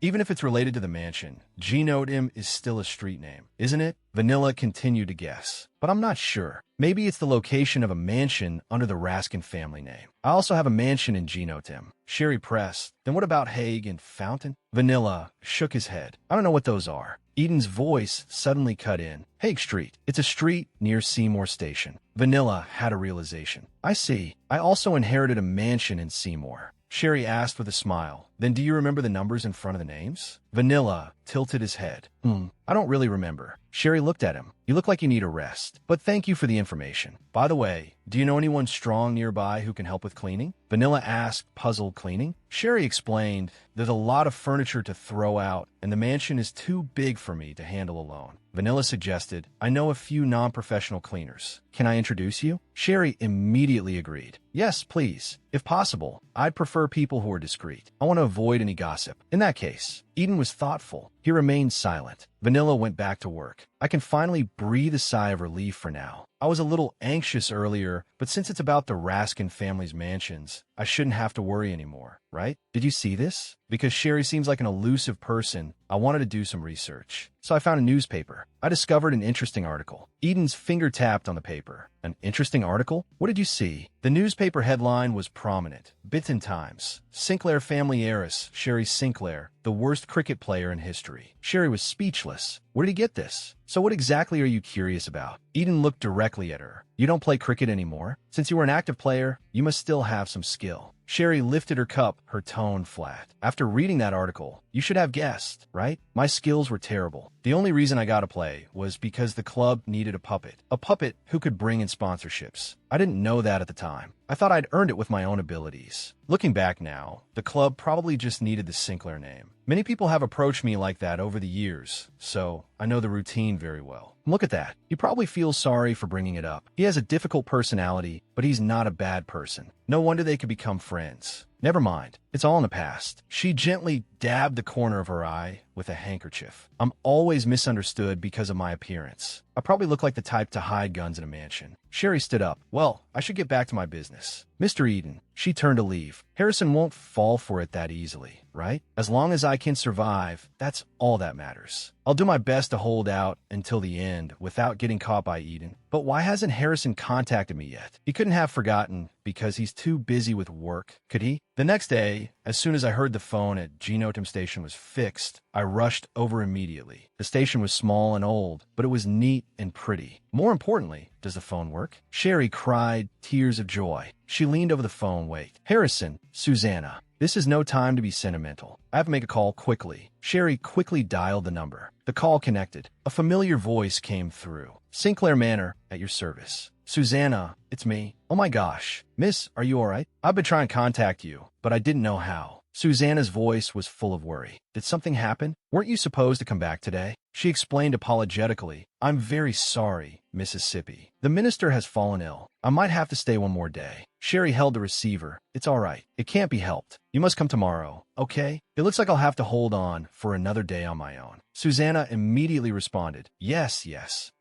S1: Even if it's related to the mansion, Genotim is still a street name, isn't it? Vanilla continued to guess. But I'm not sure. Maybe it's the location of a mansion under the Raskin family name. I also have a mansion in Genotim. Sherry pressed. Then what about Hague and Fountain? Vanilla shook his head. I don't know what those are. Eden's voice suddenly cut in. Hague Street. It's a street near Seymour Station. Vanilla had a realization. I see. I also inherited a mansion in Seymour. Sherry asked with a smile. Then do you remember the numbers in front of the names? Vanilla tilted his head. I don't really remember. Sherry looked at him. You look like you need a rest. But thank you for the information. By the way, do you know anyone strong nearby who can help with cleaning? Vanilla asked, puzzled. Cleaning? Sherry explained, there's a lot of furniture to throw out, and the mansion is too big for me to handle alone. Vanilla suggested, I know a few non-professional cleaners. Can I introduce you? Sherry immediately agreed. Yes, please. If possible, I'd prefer people who are discreet. I want to avoid any gossip. In that case, Eden was thoughtful. He remained silent. Vanilla went back to work. I can finally breathe a sigh of relief for now. I was a little anxious earlier, but since it's about the Raskin family's mansions, I shouldn't have to worry anymore, right? Did you see this? Because Sherry seems like an elusive person, I wanted to do some research. So I found a newspaper. I discovered an interesting article. Eden's finger tapped on the paper. An interesting article? What did you see? The newspaper headline was prominent. Bitten Times. Sinclair family heiress, Sherry Sinclair, the worst cricket player in history. Sherry was speechless. Where did he get this? So what exactly are you curious about? Eden looked directly at her. You don't play cricket anymore? Since you were an active player, you must still have some skill. Sherry lifted her cup, her tone flat. After reading that article, you should have guessed, right? My skills were terrible. The only reason I got to play was because the club needed a puppet. A puppet who could bring in sponsorships. I didn't know that at the time. I thought I'd earned it with my own abilities. Looking back now, the club probably just needed the Sinclair name. Many people have approached me like that over the years, so I know the routine very well. Look at that. He probably feels sorry for bringing it up. He has a difficult personality, but he's not a bad person. No wonder they could become friends. Never mind. It's all in the past. She gently dabbed the corner of her eye with a handkerchief. I'm always misunderstood because of my appearance. I probably look like the type to hide guns in a mansion. Sherry stood up. Well, I should get back to my business. Mr. Eden, she turned to leave. Harrison won't fall for it that easily, right? As long as I can survive, that's all that matters. I'll do my best to hold out until the end without getting caught by Eden. But why hasn't Harrison contacted me yet? He couldn't have forgotten because he's too busy with work, could he? The next day, as soon as I heard the phone at Genotem Station was fixed, I rushed over immediately. The station was small and old, but it was neat and pretty. More importantly, does the phone work? Sherry cried tears of joy. She leaned over the phone. Wait. Harrison, Susanna. This is no time to be sentimental. I have to make a call quickly. Sherry quickly dialed the number. The call connected. A familiar voice came through. Sinclair Manor, at your service. Susanna, it's me. Oh my gosh. Miss, are you all right? I've been trying to contact you, but I didn't know how. Susanna's voice was full of worry. Did something happen? Weren't you supposed to come back today? She explained apologetically. I'm very sorry, Mississippi. The minister has fallen ill. I might have to stay one more day. Sherry held the receiver. It's all right. It can't be helped. You must come tomorrow, okay? It looks like I'll have to hold on for another day on my own. Susanna immediately responded. Yes.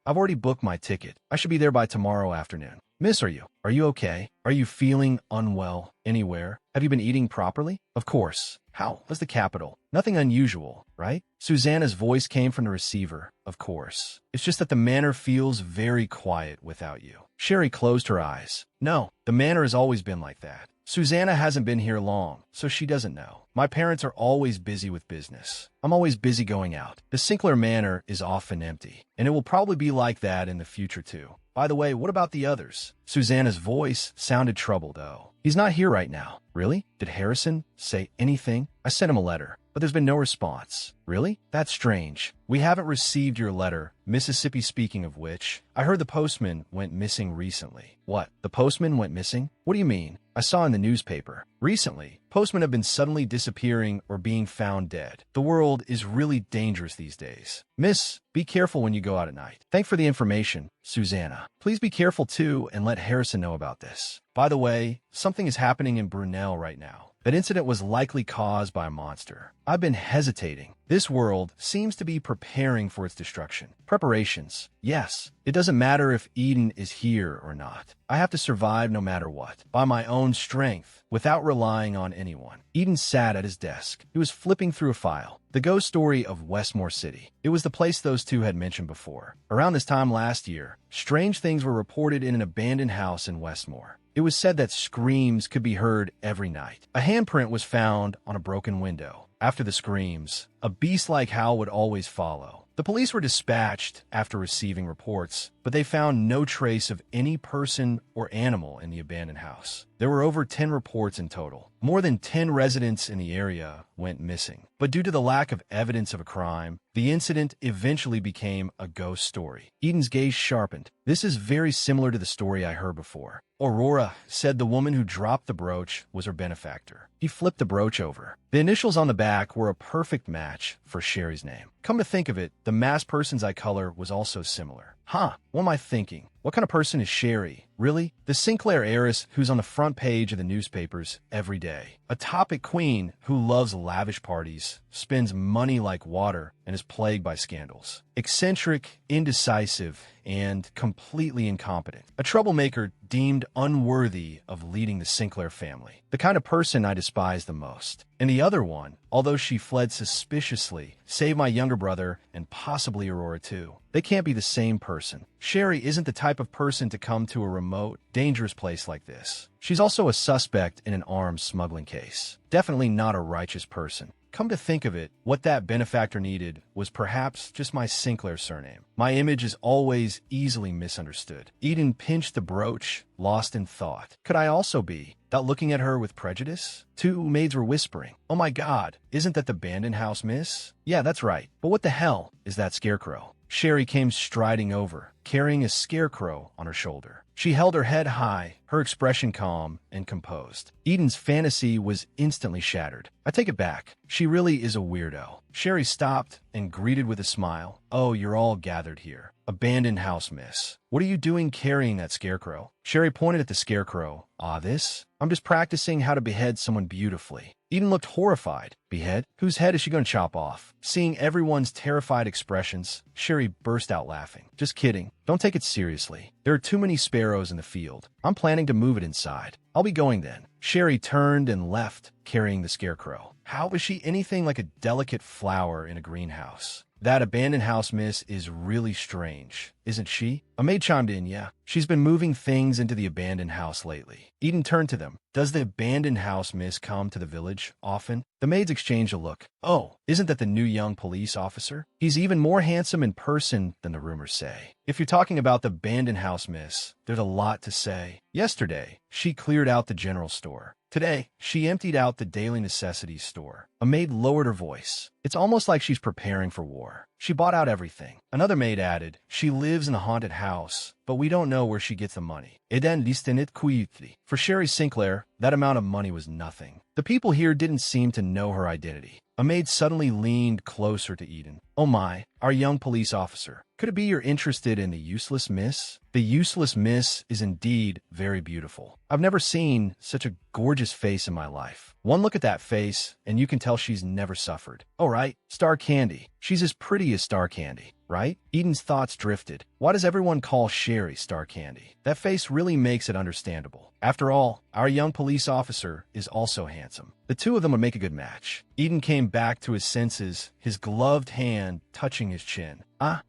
S1: I've already booked my ticket. I should be there by tomorrow afternoon. Miss, are you okay? Are you feeling unwell anywhere? Have you been eating properly? Of course. How was the capital? Nothing unusual, right? Susanna's voice came from the receiver. Of course. It's just that the manor feels very quiet without you. Sherry closed her eyes. No, the manor has always been like that. Susanna hasn't been here long, so she doesn't know. My parents are always busy with business. I'm always busy going out. The Sinclair Manor is often empty, and it will probably be like that in the future too. By the way, what about the others? Susanna's voice sounded troubled, though. He's not here right now. Really? Did Harrison say anything? I sent him a letter, but there's been no response. Really? That's strange. We haven't received your letter. Mississippi, speaking of which, I heard the postman went missing recently. What? The postman went missing? What do you mean? I saw in the newspaper. Recently, postmen have been suddenly disappearing or being found dead. The world is really dangerous these days. Miss, be careful when you go out at night. Thanks for the information, Susanna. Please be careful too and let Harrison know about this. By the way, something is happening in Brunel right now. That incident was likely caused by a monster. I've been hesitating. This world seems to be preparing for its destruction. Preparations. Yes, it doesn't matter if Eden is here or not. I have to survive no matter what, by my own strength, without relying on anyone. Eden sat at his desk. He was flipping through a file. The ghost story of Westmore City. It was the place those two had mentioned before. Around this time last year, strange things were reported in an abandoned house in Westmore. It was said that screams could be heard every night. A handprint was found on a broken window. After the screams, a beast-like howl would always follow. The police were dispatched after receiving reports, but they found no trace of any person or animal in the abandoned house. There were over 10 reports in total. More than 10 residents in the area went missing. But due to the lack of evidence of a crime, the incident eventually became a ghost story. Eden's gaze sharpened. This is very similar to the story I heard before. Aurora said the woman who dropped the brooch was her benefactor. He flipped the brooch over. The initials on the back were a perfect match for Sherry's name. Come to think of it, the masked person's eye color was also similar. Huh, what am I thinking? What kind of person is Sherry? Really? The Sinclair heiress who's on the front page of the newspapers every day. A topic queen who loves lavish parties, spends money like water, and is plagued by scandals. Eccentric, indecisive, and completely incompetent. A troublemaker deemed unworthy of leading the Sinclair family. The kind of person I despise the most. And the other one, although she fled suspiciously, saved my younger brother and possibly Aurora too. They can't be the same person. Sherry isn't the type of person to come to a remote, dangerous place like this. She's also a suspect in an arms smuggling case. Definitely not a righteous person. Come to think of it, what that benefactor needed was perhaps just my Sinclair surname. My image is always easily misunderstood. Eden pinched the brooch, lost in thought. Could I also be? Without looking at her with prejudice? Two maids were whispering. Oh my God, isn't that the abandoned house, miss? Yeah, that's right. But what the hell is that scarecrow? Sherry came striding over, carrying a scarecrow on her shoulder. She held her head high, her expression calm and composed. Eden's fantasy was instantly shattered. I take it back. She really is a weirdo. Sherry stopped and greeted with a smile. Oh, you're all gathered here. Abandoned house, miss. What are you doing carrying that scarecrow? Sherry pointed at the scarecrow. Ah, this? I'm just practicing how to behead someone beautifully. Eden looked horrified. Behead? Whose head is she going to chop off? Seeing everyone's terrified expressions, Sherry burst out laughing. Just kidding. Don't take it seriously. There are too many sparrows in the field. I'm planning to move it inside. I'll be going then. Sherry turned and left, carrying the scarecrow. How was she anything like a delicate flower in a greenhouse? That abandoned house miss is really strange, isn't she? A maid chimed in, yeah. She's been moving things into the abandoned house lately. Eden turned to them. Does the abandoned house miss come to the village often? The maids exchanged a look. Oh, isn't that the new young police officer? He's even more handsome in person than the rumors say. If you're talking about the abandoned house miss, there's a lot to say. Yesterday, she cleared out the general store. Today, she emptied out the daily necessities store. A maid lowered her voice. It's almost like she's preparing for war. She bought out everything. Another maid added, she lives in a haunted house, but we don't know where she gets the money. Eden listinit quietly. For Sherry Sinclair, that amount of money was nothing. The people here didn't seem to know her identity. A maid suddenly leaned closer to Eden. Oh my, our young police officer. Could it be you're interested in the useless miss? The useless miss is indeed very beautiful. I've never seen such a gorgeous face in my life. One look at that face, and you can tell she's never suffered. Oh right, Star Candy. She's as pretty as Star Candy, right? Eden's thoughts drifted. Why does everyone call Sherry Star Candy? That face really makes it understandable. After all, our young police officer is also handsome. The two of them would make a good match. Eden came back to his senses, his gloved hand touching his chin.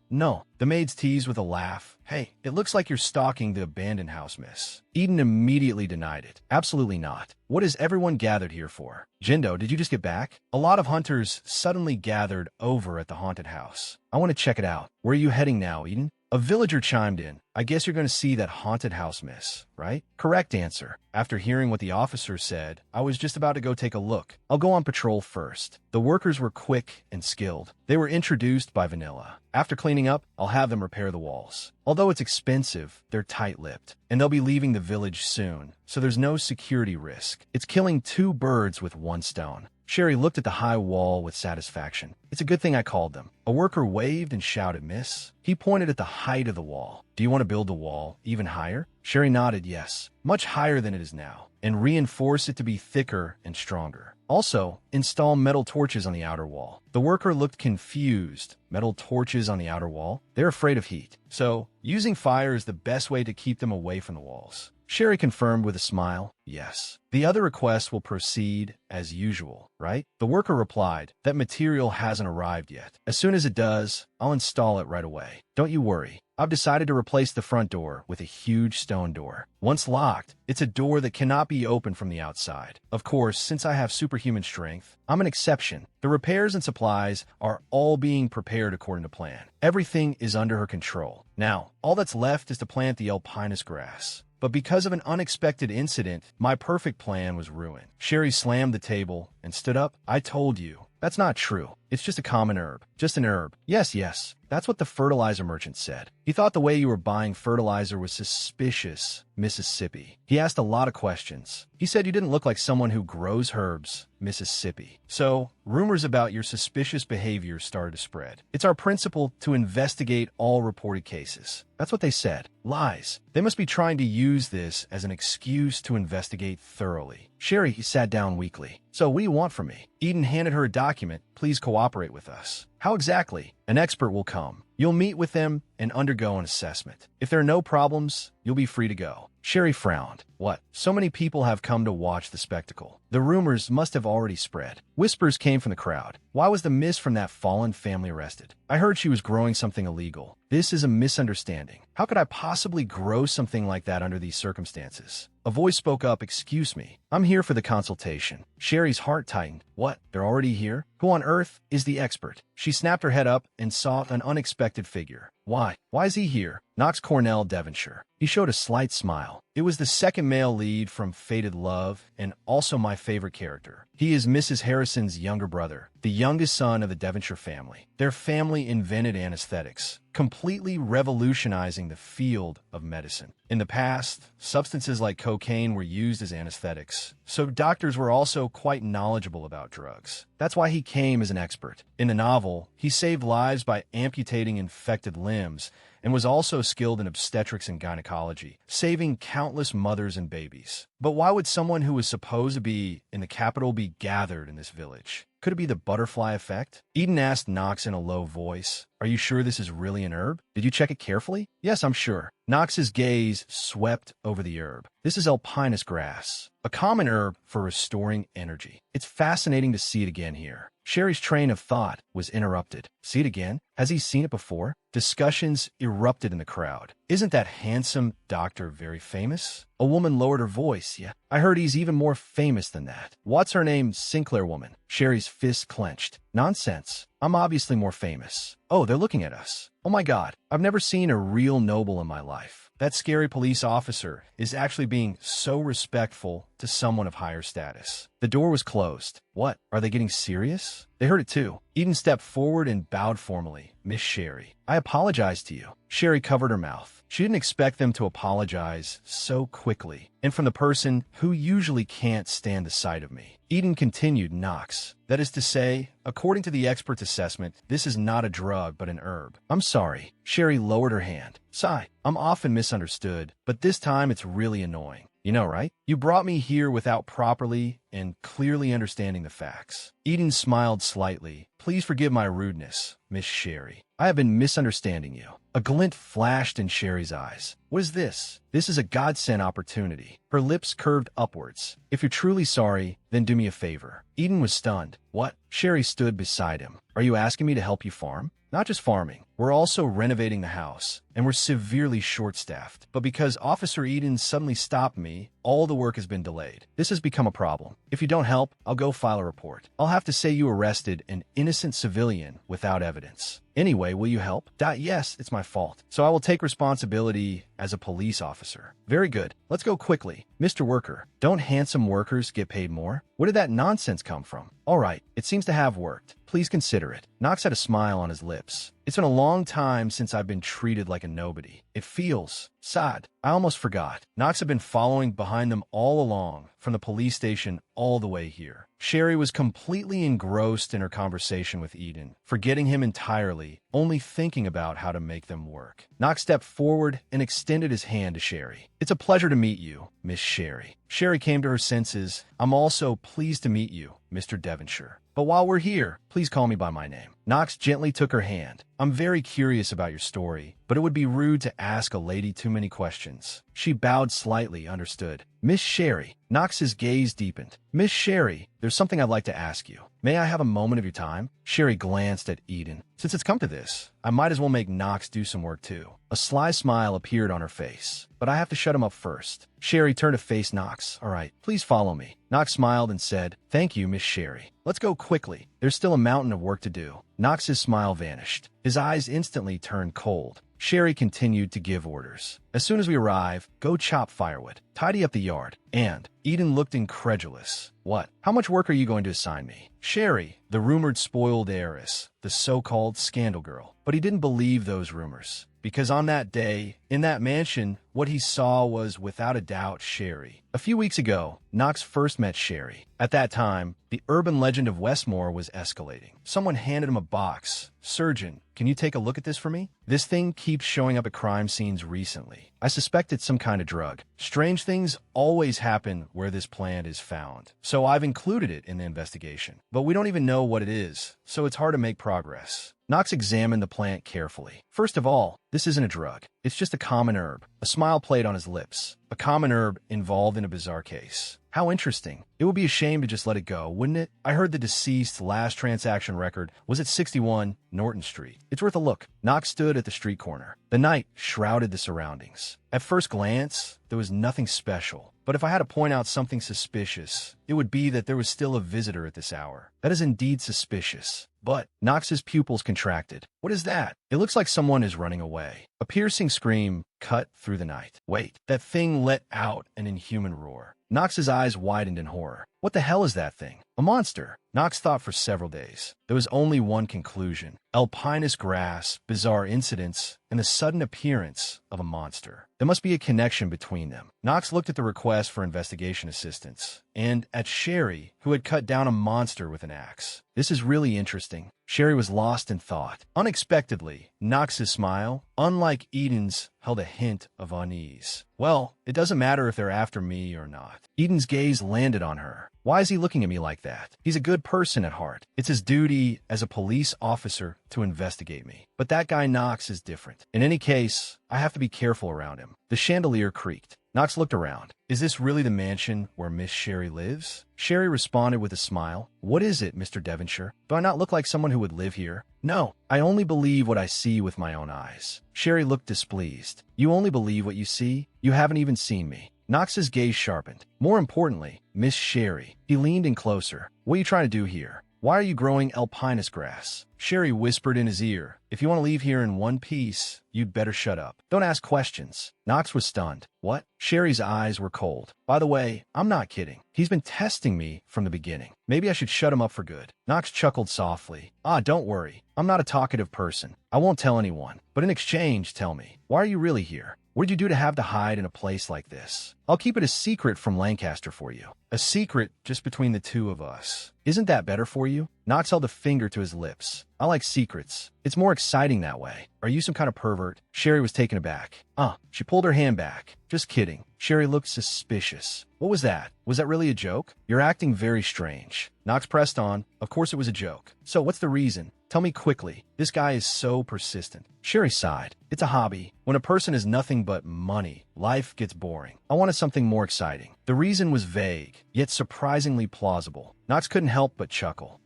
S1: No. The maids teased with a laugh. Hey, it looks like you're stalking the abandoned house, miss. Eden immediately denied it. Absolutely not. What is everyone gathered here for? Jindo, did you just get back? A lot of hunters suddenly gathered over at the haunted house. I want to check it out. Where are you heading now, Eden? A villager chimed in. I guess you're going to see that haunted house, miss, right? Correct answer. After hearing what the officer said, I was just about to go take a look. I'll go on patrol first. The workers were quick and skilled. They were introduced by Vanilla. After cleaning up, I'll have them repair the walls. Although it's expensive, they're tight-lipped, and they'll be leaving the village soon, so there's no security risk. It's killing two birds with one stone. Sherry looked at the high wall with satisfaction. It's a good thing I called them. A worker waved and shouted, miss. He pointed at the height of the wall. Do you want to build the wall even higher? Sherry nodded yes, much higher than it is now, and reinforce it to be thicker and stronger. Also, install metal torches on the outer wall. The worker looked confused. Metal torches on the outer wall? They're afraid of heat. So, using fire is the best way to keep them away from the walls. Sherry confirmed with a smile, yes. The other requests will proceed as usual, right? The worker replied, that material hasn't arrived yet. As soon as it does, I'll install it right away. Don't you worry. I've decided to replace the front door with a huge stone door. Once locked, it's a door that cannot be opened from the outside. Of course, since I have superhuman strength, I'm an exception. The repairs and supplies are all being prepared according to plan. Everything is under her control. Now, all that's left is to plant the alpinus grass. But because of an unexpected incident, my perfect plan was ruined. Sherry slammed the table and stood up. I told you. That's not true. It's just a common herb. Just an herb. Yes. That's what the fertilizer merchant said. He thought the way you were buying fertilizer was suspicious, Mississippi. He asked a lot of questions. He said you didn't look like someone who grows herbs, Mississippi. So, rumors about your suspicious behavior started to spread. It's our principle to investigate all reported cases. That's what they said. Lies. They must be trying to use this as an excuse to investigate thoroughly. Sherry sat down weakly. So what do you want from me? Eden handed her a document. Please cooperate with us. How exactly? An expert will come. You'll meet with them and undergo an assessment. If there are no problems, you'll be free to go. Sherry frowned. What? So many people have come to watch the spectacle. The rumors must have already spread. Whispers came from the crowd. Why was the miss from that fallen family arrested? I heard she was growing something illegal. This is a misunderstanding. How could I possibly grow something like that under these circumstances? A voice spoke up, excuse me. I'm here for the consultation. Sherry's heart tightened. What? They're already here? Who on earth is the expert? She snapped her head up and saw an unexpected figure. Why? Why is he here? Knox Cornell, Devonshire. He showed a slight smile. It was the second male lead from Fated Love and also my favorite character. He is Mrs. Harrison's younger brother, the youngest son of the Devonshire family. Their family invented anesthetics, completely revolutionizing the field of medicine. In the past, substances like cocaine were used as anesthetics, so doctors were also quite knowledgeable about drugs. That's why he came as an expert. In the novel, he saved lives by amputating infected limbs and was also skilled in obstetrics and gynecology, saving countless mothers and babies. But why would someone who was supposed to be in the capital be gathered in this village? Could it be the butterfly effect? Eden asked Knox in a low voice. Are you sure this is really an herb? Did you check it carefully? Yes, I'm sure. Knox's gaze swept over the herb. This is alpinus grass, a common herb for restoring energy. It's fascinating to see it again here. Sherry's train of thought was interrupted. See it again? Has he seen it before? Discussions erupted in the crowd. Isn't that handsome doctor very famous? A woman lowered her voice. Yeah, I heard he's even more famous than that. What's her name? Sinclair woman. Sherry's fist clenched. Nonsense. I'm obviously more famous. Oh, they're looking at us. Oh my God, I've never seen a real noble in my life. That scary police officer is actually being so respectful to someone of higher status. The door was closed. What? Are they getting serious? They heard it too. Eden stepped forward and bowed formally. Miss Sherry, I apologize to you. Sherry covered her mouth. She didn't expect them to apologize so quickly, and from the person who usually can't stand the sight of me. Eden continued, Knox. That is to say, according to the expert's assessment, this is not a drug but an herb. I'm sorry. Sherry lowered her hand. Sigh. I'm often misunderstood, but this time it's really annoying. You know, right? You brought me here without properly and clearly understanding the facts. Eden smiled slightly. Please forgive my rudeness, Miss Sherry. I have been misunderstanding you. A glint flashed in Sherry's eyes. What is this? This is a godsend opportunity. Her lips curved upwards. If you're truly sorry, then do me a favor. Eden was stunned. What? Sherry stood beside him. Are you asking me to help you farm? Not just farming. We're also renovating the house, and we're severely short-staffed. But because Officer Eden suddenly stopped me, all the work has been delayed. This has become a problem. If you don't help, I'll go file a report. I'll have to say you arrested an innocent civilian without evidence. Anyway, will you help? Yes, it's my fault. So I will take responsibility as a police officer. Very good. Let's go quickly. Mr. Worker, don't handsome workers get paid more? Where did that nonsense come from? All right, it seems to have worked. Please consider it. Knox had a smile on his lips. It's been a long time since I've been treated like a nobody. It feels sad. I almost forgot. Knox had been following behind them all along, from the police station all the way here. Sherry was completely engrossed in her conversation with Eden, forgetting him entirely, only thinking about how to make them work. Knox stepped forward and extended his hand to Sherry. It's a pleasure to meet you, Miss Sherry. Sherry came to her senses. I'm also pleased to meet you, Mr. Devonshire. But while we're here, please call me by my name. Knox gently took her hand. I'm very curious about your story, but it would be rude to ask a lady too many questions. She bowed slightly, understood. Miss Sherry. Knox's gaze deepened. Miss Sherry, there's something I'd like to ask you. May I have a moment of your time? Sherry glanced at Eden. Since it's come to this, I might as well make Knox do some work too. A sly smile appeared on her face. But I have to shut him up first. Sherry turned to face Knox. All right, please follow me. Knox smiled and said, Thank you, Miss Sherry. Let's go quickly. There's still a mountain of work to do. Knox's smile vanished. His eyes instantly turned cold. Sherry continued to give orders. As soon as we arrive, go chop firewood, tidy up the yard, and Eden looked incredulous. What? How much work are you going to assign me? Sherry, the rumored spoiled heiress, the so-called scandal girl. But he didn't believe those rumors, because on that day, in that mansion, what he saw was without a doubt Sherry. A few weeks ago, Knox first met Sherry. At that time, the urban legend of Westmore was escalating. Someone handed him a box. Surgeon, can you take a look at this for me? This thing keeps showing up at crime scenes recently. I suspect it's some kind of drug. Strange things always happen where this plant is found. So I've included it in the investigation. But we don't even know what it is, so it's hard to make progress. Knox examined the plant carefully. First of all, this isn't a drug. It's just a common herb. A smile played on his lips. A common herb involved in a bizarre case. How interesting. It would be a shame to just let it go, wouldn't it? I heard the deceased's last transaction record was at 61 Norton Street. It's worth a look. Knox stood at the street corner. The night shrouded the surroundings. At first glance, there was nothing special. But if I had to point out something suspicious, it would be that there was still a visitor at this hour. That is indeed suspicious. But Knox's pupils contracted. What is that? It looks like someone is running away. A piercing scream cut through the night. Wait, that thing let out an inhuman roar. Knox's eyes widened in horror. What the hell is that thing? A monster. Knox thought for several days. There was only one conclusion. Alpinus grass, bizarre incidents, and the sudden appearance of a monster. There must be a connection between them. Knox looked at the request for investigation assistance, and at Sherry, who had cut down a monster with an axe. This is really interesting. Sherry was lost in thought. Unexpectedly, Knox's smile, unlike Eden's, held a hint of unease. Well, it doesn't matter if they're after me or not. Eden's gaze landed on her. Why is he looking at me like that? He's a good person at heart. It's his duty as a police officer to investigate me. But that guy Knox is different. In any case, I have to be careful around him. The chandelier creaked. Knox looked around. Is this really the mansion where Miss Sherry lives? Sherry responded with a smile. What is it, Mr. Devonshire? Do I not look like someone who would live here? No, I only believe what I see with my own eyes. Sherry looked displeased. You only believe what you see? You haven't even seen me. Knox's gaze sharpened. More importantly, Miss Sherry. He leaned in closer. What are you trying to do here? Why are you growing alpinus grass? Sherry whispered in his ear. If you want to leave here in one piece, you'd better shut up. Don't ask questions. Knox was stunned. What? Sherry's eyes were cold. By the way, I'm not kidding. He's been testing me from the beginning. Maybe I should shut him up for good. Knox chuckled softly. Don't worry. I'm not a talkative person. I won't tell anyone. But in exchange, tell me, why are you really here? What did you do to have to hide in a place like this? I'll keep it a secret from Lancaster for you. A secret just between the two of us. Isn't that better for you? Knox held a finger to his lips. I like secrets. It's more exciting that way. Are you some kind of pervert? Sherry was taken aback. She pulled her hand back. Just kidding. Sherry looked suspicious. What was that? Was that really a joke? You're acting very strange. Knox pressed on. Of course it was a joke. So what's the reason? Tell me quickly. This guy is so persistent. Sherry sighed. It's a hobby. When a person is nothing but money, life gets boring. I wanted something more exciting. The reason was vague, yet surprisingly plausible. Knox couldn't help but chuckle.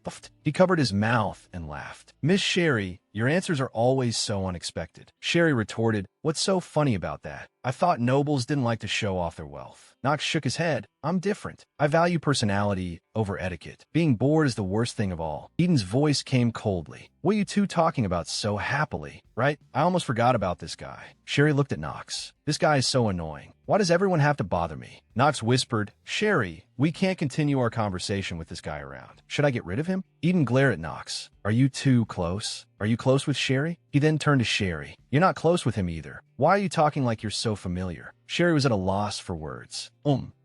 S1: He covered his mouth and laughed. Miss Sherry, your answers are always so unexpected. Sherry retorted, what's so funny about that? I thought nobles didn't like to show off their wealth. Knox shook his head. I'm different. I value personality over etiquette. Being bored is the worst thing of all. Eden's voice came coldly. What are you two talking about so happily, right? I almost forgot about this guy. Sherry looked at Knox. This guy is so annoying. Why does everyone have to bother me? Knox whispered, Sherry, we can't continue our conversation with this guy around. Should I get rid of him? Eden glared at Knox. Are you two close? Are you close with Sherry? He then turned to Sherry. You're not close with him either. Why are you talking like you're so familiar? Sherry was at a loss for words.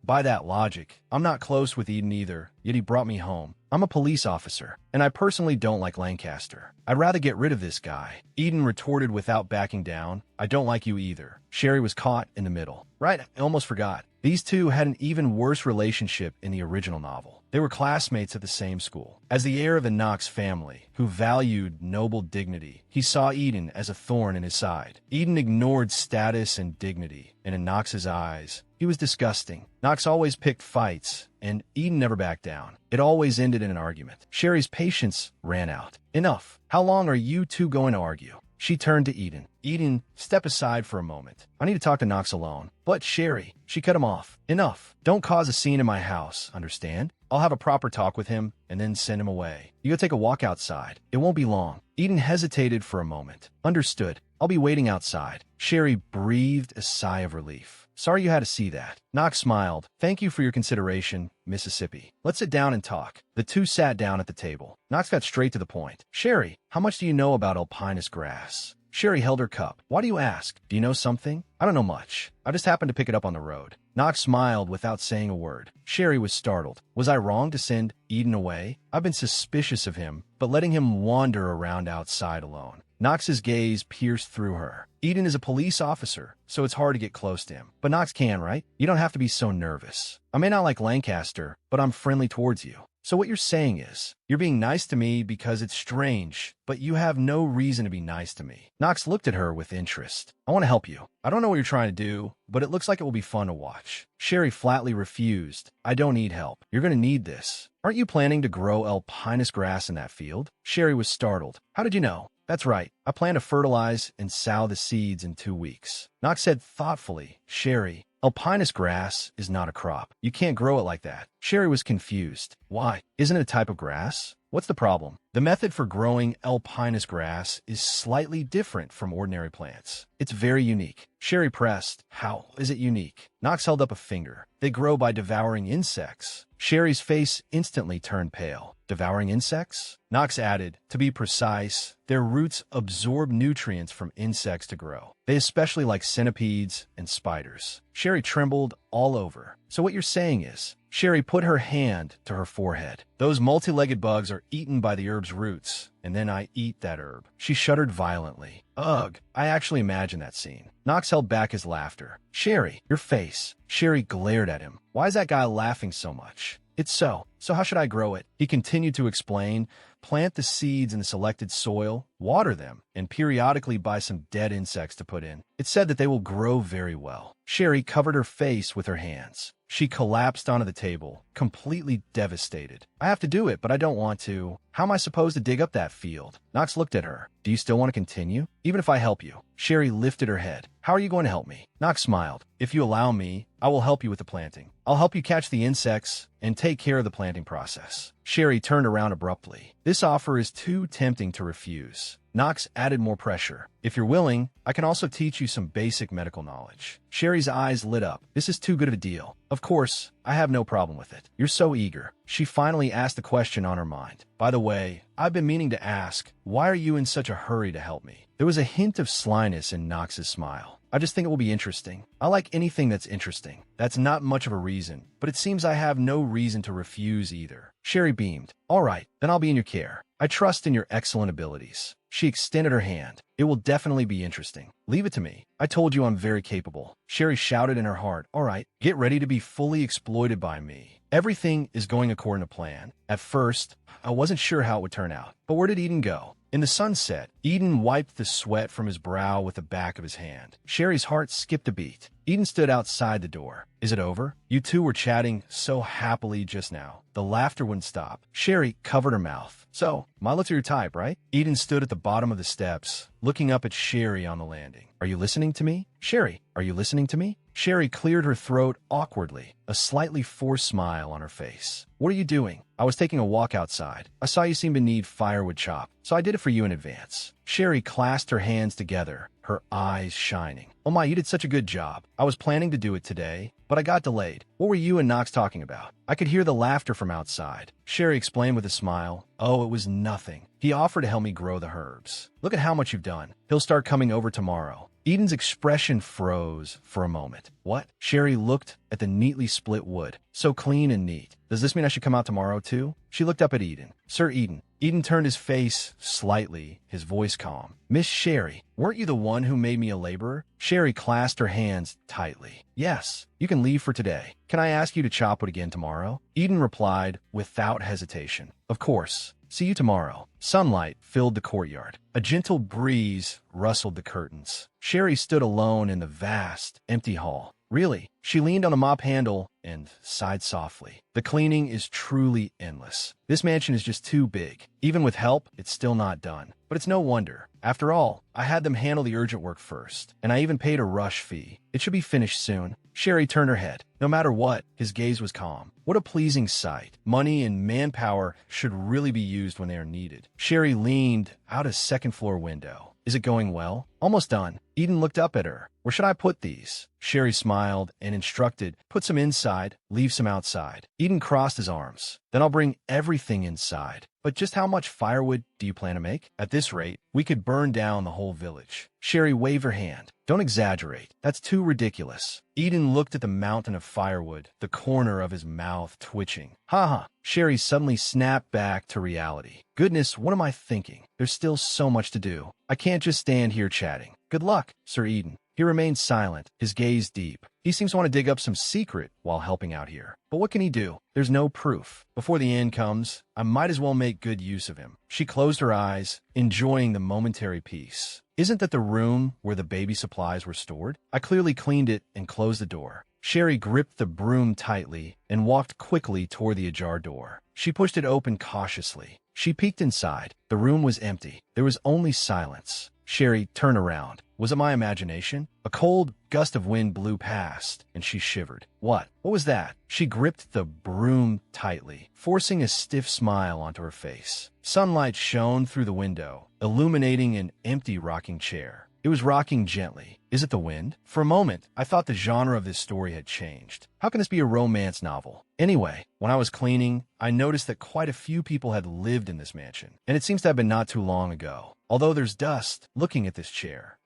S1: By that logic, I'm not close with Eden either, yet he brought me home. I'm a police officer, and I personally don't like Lancaster. I'd rather get rid of this guy. Eden retorted without backing down. I don't like you either. Sherry was caught in the middle. Right, I almost forgot. These two had an even worse relationship in the original novel. They were classmates at the same school. As the heir of the Knox family, who valued noble dignity, he saw Eden as a thorn in his side. Eden ignored status and dignity, and in Knox's eyes, he was disgusting. Knox always picked fights, and Eden never backed down. It always ended in an argument. Sherry's patience ran out. Enough. How long are you two going to argue? She turned to Eden. Eden, step aside for a moment. I need to talk to Knox alone. But Sherry, she cut him off. Enough. Don't cause a scene in my house, understand? I'll have a proper talk with him and then send him away. You go take a walk outside. It won't be long. Eden hesitated for a moment. Understood. I'll be waiting outside. Sherry breathed a sigh of relief. Sorry you had to see that. Knox smiled. Thank you for your consideration, Mississippi. Let's sit down and talk. The two sat down at the table. Knox got straight to the point. Sherry, how much do you know about alpinus grass? Sherry held her cup. Why do you ask? Do you know something? I don't know much. I just happened to pick it up on the road. Knox smiled without saying a word. Sherry was startled. Was I wrong to send Eden away? I've been suspicious of him, but letting him wander around outside alone. Knox's gaze pierced through her. Eden is a police officer, so it's hard to get close to him. But Knox can, right? You don't have to be so nervous. I may not like Lancaster, but I'm friendly towards you. So what you're saying is, you're being nice to me because it's strange, but you have no reason to be nice to me. Knox looked at her with interest. I want to help you. I don't know what you're trying to do, but it looks like it will be fun to watch. Sherry flatly refused. I don't need help. You're going to need this. Aren't you planning to grow alpinus grass in that field? Sherry was startled. How did you know? That's right. I plan to fertilize and sow the seeds in 2 weeks. Knox said thoughtfully, Sherry, alpinus grass is not a crop. You can't grow it like that. Sherry was confused. Why? Isn't it a type of grass? What's the problem? The method for growing alpinus grass is slightly different from ordinary plants. It's very unique. Sherry pressed. How is it unique? Knox held up a finger. They grow by devouring insects. Sherry's face instantly turned pale. devouring insects? Knox added, to be precise, their roots absorb nutrients from insects to grow. They especially like centipedes and spiders. Sherry trembled all over. So what you're saying is, Sherry put her hand to her forehead. Those multi-legged bugs are eaten by the herb's roots, and then I eat that herb. She shuddered violently. Ugh, I actually imagine that scene. Knox held back his laughter. Sherry, your face. Sherry glared at him. Why is that guy laughing so much? It's so. So how should I grow it? He continued to explain. Plant the seeds in the selected soil, water them, and periodically buy some dead insects to put in. It's said that they will grow very well. Sherry covered her face with her hands. She collapsed onto the table, completely devastated. I have to do it, but I don't want to. How am I supposed to dig up that field? Knox looked at her. Do you still want to continue? Even if I help you? Sherry lifted her head. How are you going to help me? Knox smiled. If you allow me, I will help you with the planting. I'll help you catch the insects and take care of the planting process. Sherry turned around abruptly. This offer is too tempting to refuse. Knox added more pressure. If you're willing, I can also teach you some basic medical knowledge. Sherry's eyes lit up. This is too good of a deal. Of course, I have no problem with it. You're so eager. She finally asked the question on her mind. By the way, I've been meaning to ask, why are you in such a hurry to help me? There was a hint of slyness in Knox's smile. I just think it will be interesting. I like anything that's interesting. That's not much of a reason, but it seems I have no reason to refuse either. Sherry beamed. All right, then I'll be in your care. I trust in your excellent abilities. She extended her hand. It will definitely be interesting. Leave it to me. I told you I'm very capable. Sherry shouted in her heart. All right, get ready to be fully exploited by me. Everything is going according to plan. At first, I wasn't sure how it would turn out. But where did Eden go? In the sunset, Eden wiped the sweat from his brow with the back of his hand. Sherry's heart skipped a beat. Eden stood outside the door. Is it over? You two were chatting so happily just now. The laughter wouldn't stop. Sherry covered her mouth. So, my looks are your type, right? Eden stood at the bottom of the steps, looking up at Sherry on the landing. Are you listening to me? Sherry, are you listening to me? Sherry cleared her throat awkwardly, a slightly forced smile on her face. What are you doing? I was taking a walk outside. I saw you seem to need firewood chopped, so I did it for you in advance. Sherry clasped her hands together, her eyes shining. Oh my, you did such a good job. I was planning to do it today, but I got delayed. What were you and Knox talking about? I could hear the laughter from outside. Sherry explained with a smile. Oh, it was nothing. He offered to help me grow the herbs. Look at how much you've done. He'll start coming over tomorrow. Eden's expression froze for a moment. What? Sherry looked at the neatly split wood. So clean and neat. Does this mean I should come out tomorrow too? She looked up at Eden. Sir Eden. Eden turned his face slightly, his voice calm. Miss Sherry, weren't you the one who made me a laborer? Sherry clasped her hands tightly. Yes, you can leave for today. Can I ask you to chop wood again tomorrow? Eden replied without hesitation. Of course. See you tomorrow. Sunlight filled the courtyard. A gentle breeze rustled the curtains. Sherry stood alone in the vast, empty hall. Really? She leaned on the mop handle and sighed softly. The cleaning is truly endless. This mansion is just too big. Even with help, it's still not done. But it's no wonder. After all, I had them handle the urgent work first, and I even paid a rush fee. It should be finished soon. Sherry turned her head. No matter what, his gaze was calm. What a pleasing sight. Money and manpower should really be used when they are needed. Sherry leaned out a second-floor window. Is it going well? Almost done. Eden looked up at her. Where should I put these? Sherry smiled and instructed, put some inside, leave some outside. Eden crossed his arms. Then I'll bring everything inside. But just how much firewood do you plan to make? At this rate, we could burn down the whole village. Sherry waved her hand. Don't exaggerate. That's too ridiculous. Eden looked at the mountain of firewood, the corner of his mouth twitching. Ha. Sherry suddenly snapped back to reality. Goodness, what am I thinking? There's still so much to do. I can't just stand here chatting. Good luck, Sir Eden. He remained silent, his gaze deep. He seems to want to dig up some secret while helping out here. But what can he do? There's no proof. Before the end comes, I might as well make good use of him. She closed her eyes, enjoying the momentary peace. Isn't that the room where the baby supplies were stored? I clearly cleaned it and closed the door. Sherry gripped the broom tightly and walked quickly toward the ajar door. She pushed it open cautiously. She peeked inside. The room was empty. There was only silence. Sherry turned around. Was it my imagination? A cold gust of wind blew past, and she shivered. What? What was that? She gripped the broom tightly, forcing a stiff smile onto her face. Sunlight shone through the window, illuminating an empty rocking chair. It was rocking gently. Is it the wind? For a moment, I thought the genre of this story had changed. How can this be a romance novel? Anyway, when I was cleaning, I noticed that quite a few people had lived in this mansion, and it seems to have been not too long ago. Although there's dust, looking at this chair.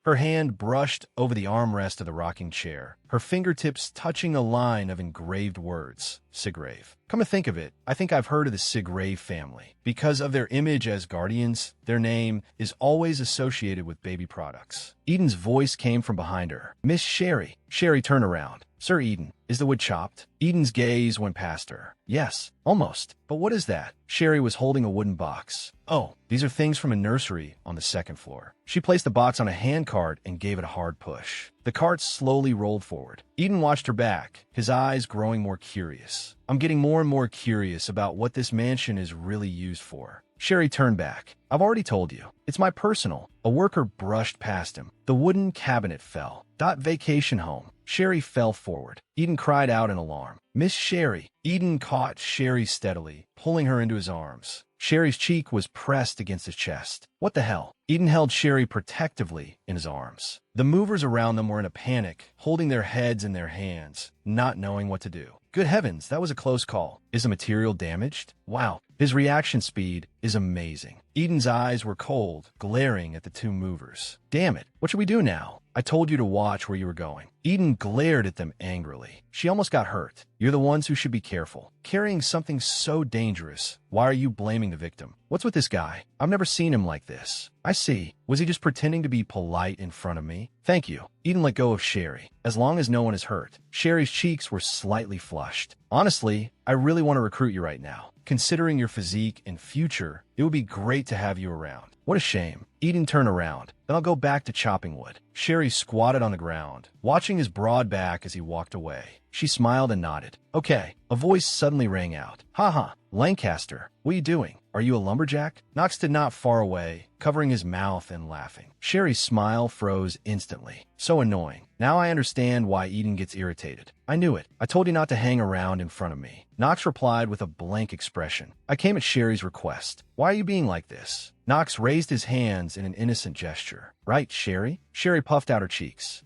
S1: Her hand brushed over the armrest of the rocking chair, her fingertips touching a line of engraved words. Sigrave. Come to think of it, I think I've heard of the Sigrave family. Because of their image as guardians, their name is always associated with baby products. Eden's voice came from behind her. Miss Sherry. Sherry turned around. Sir Eden, is the wood chopped? Eden's gaze went past her. Yes, almost. But what is that? Sherry was holding a wooden box. Oh, these are things from a nursery on the second floor. She placed the box on a handcart and gave it a hard push. The cart slowly rolled forward. Eden watched her back, his eyes growing more curious. I'm getting more and more curious about what this mansion is really used for. Sherry turned back. I've already told you. It's my personal. A worker brushed past him. The wooden cabinet fell. Vacation home. Sherry fell forward. Eden cried out in alarm. Miss Sherry. Eden caught Sherry steadily, pulling her into his arms. Sherry's cheek was pressed against his chest. What the hell? Eden held Sherry protectively in his arms. The movers around them were in a panic, holding their heads in their hands, not knowing what to do. Good heavens, that was a close call. Is the material damaged? Wow, his reaction speed is amazing. Eden's eyes were cold, glaring at the two movers. Damn it, what should we do now? I told you to watch where you were going. Eden glared at them angrily. She almost got hurt. You're the ones who should be careful. Carrying something so dangerous. Why are you blaming the victim? What's with this guy? I've never seen him like this. I see. Was he just pretending to be polite in front of me? Thank you. Eden let go of Sherry. As long as no one is hurt. Sherry's cheeks were slightly flushed. Honestly, I really want to recruit you right now. Considering your physique and future, it would be great to have you around. What a shame. Eden turned around. Then I'll go back to chopping wood. Sherry squatted on the ground, watching his broad back as he walked away. She smiled and nodded. Okay. A voice suddenly rang out. Haha, Lancaster, what are you doing? Are you a lumberjack? Knox stood not far away, covering his mouth and laughing. Sherry's smile froze instantly. So annoying. Now I understand why Eden gets irritated. I knew it. I told you not to hang around in front of me. Knox replied with a blank expression. I came at Sherry's request. Why are you being like this? Knox raised his hands in an innocent gesture. Right, Sherry? Sherry puffed out her cheeks.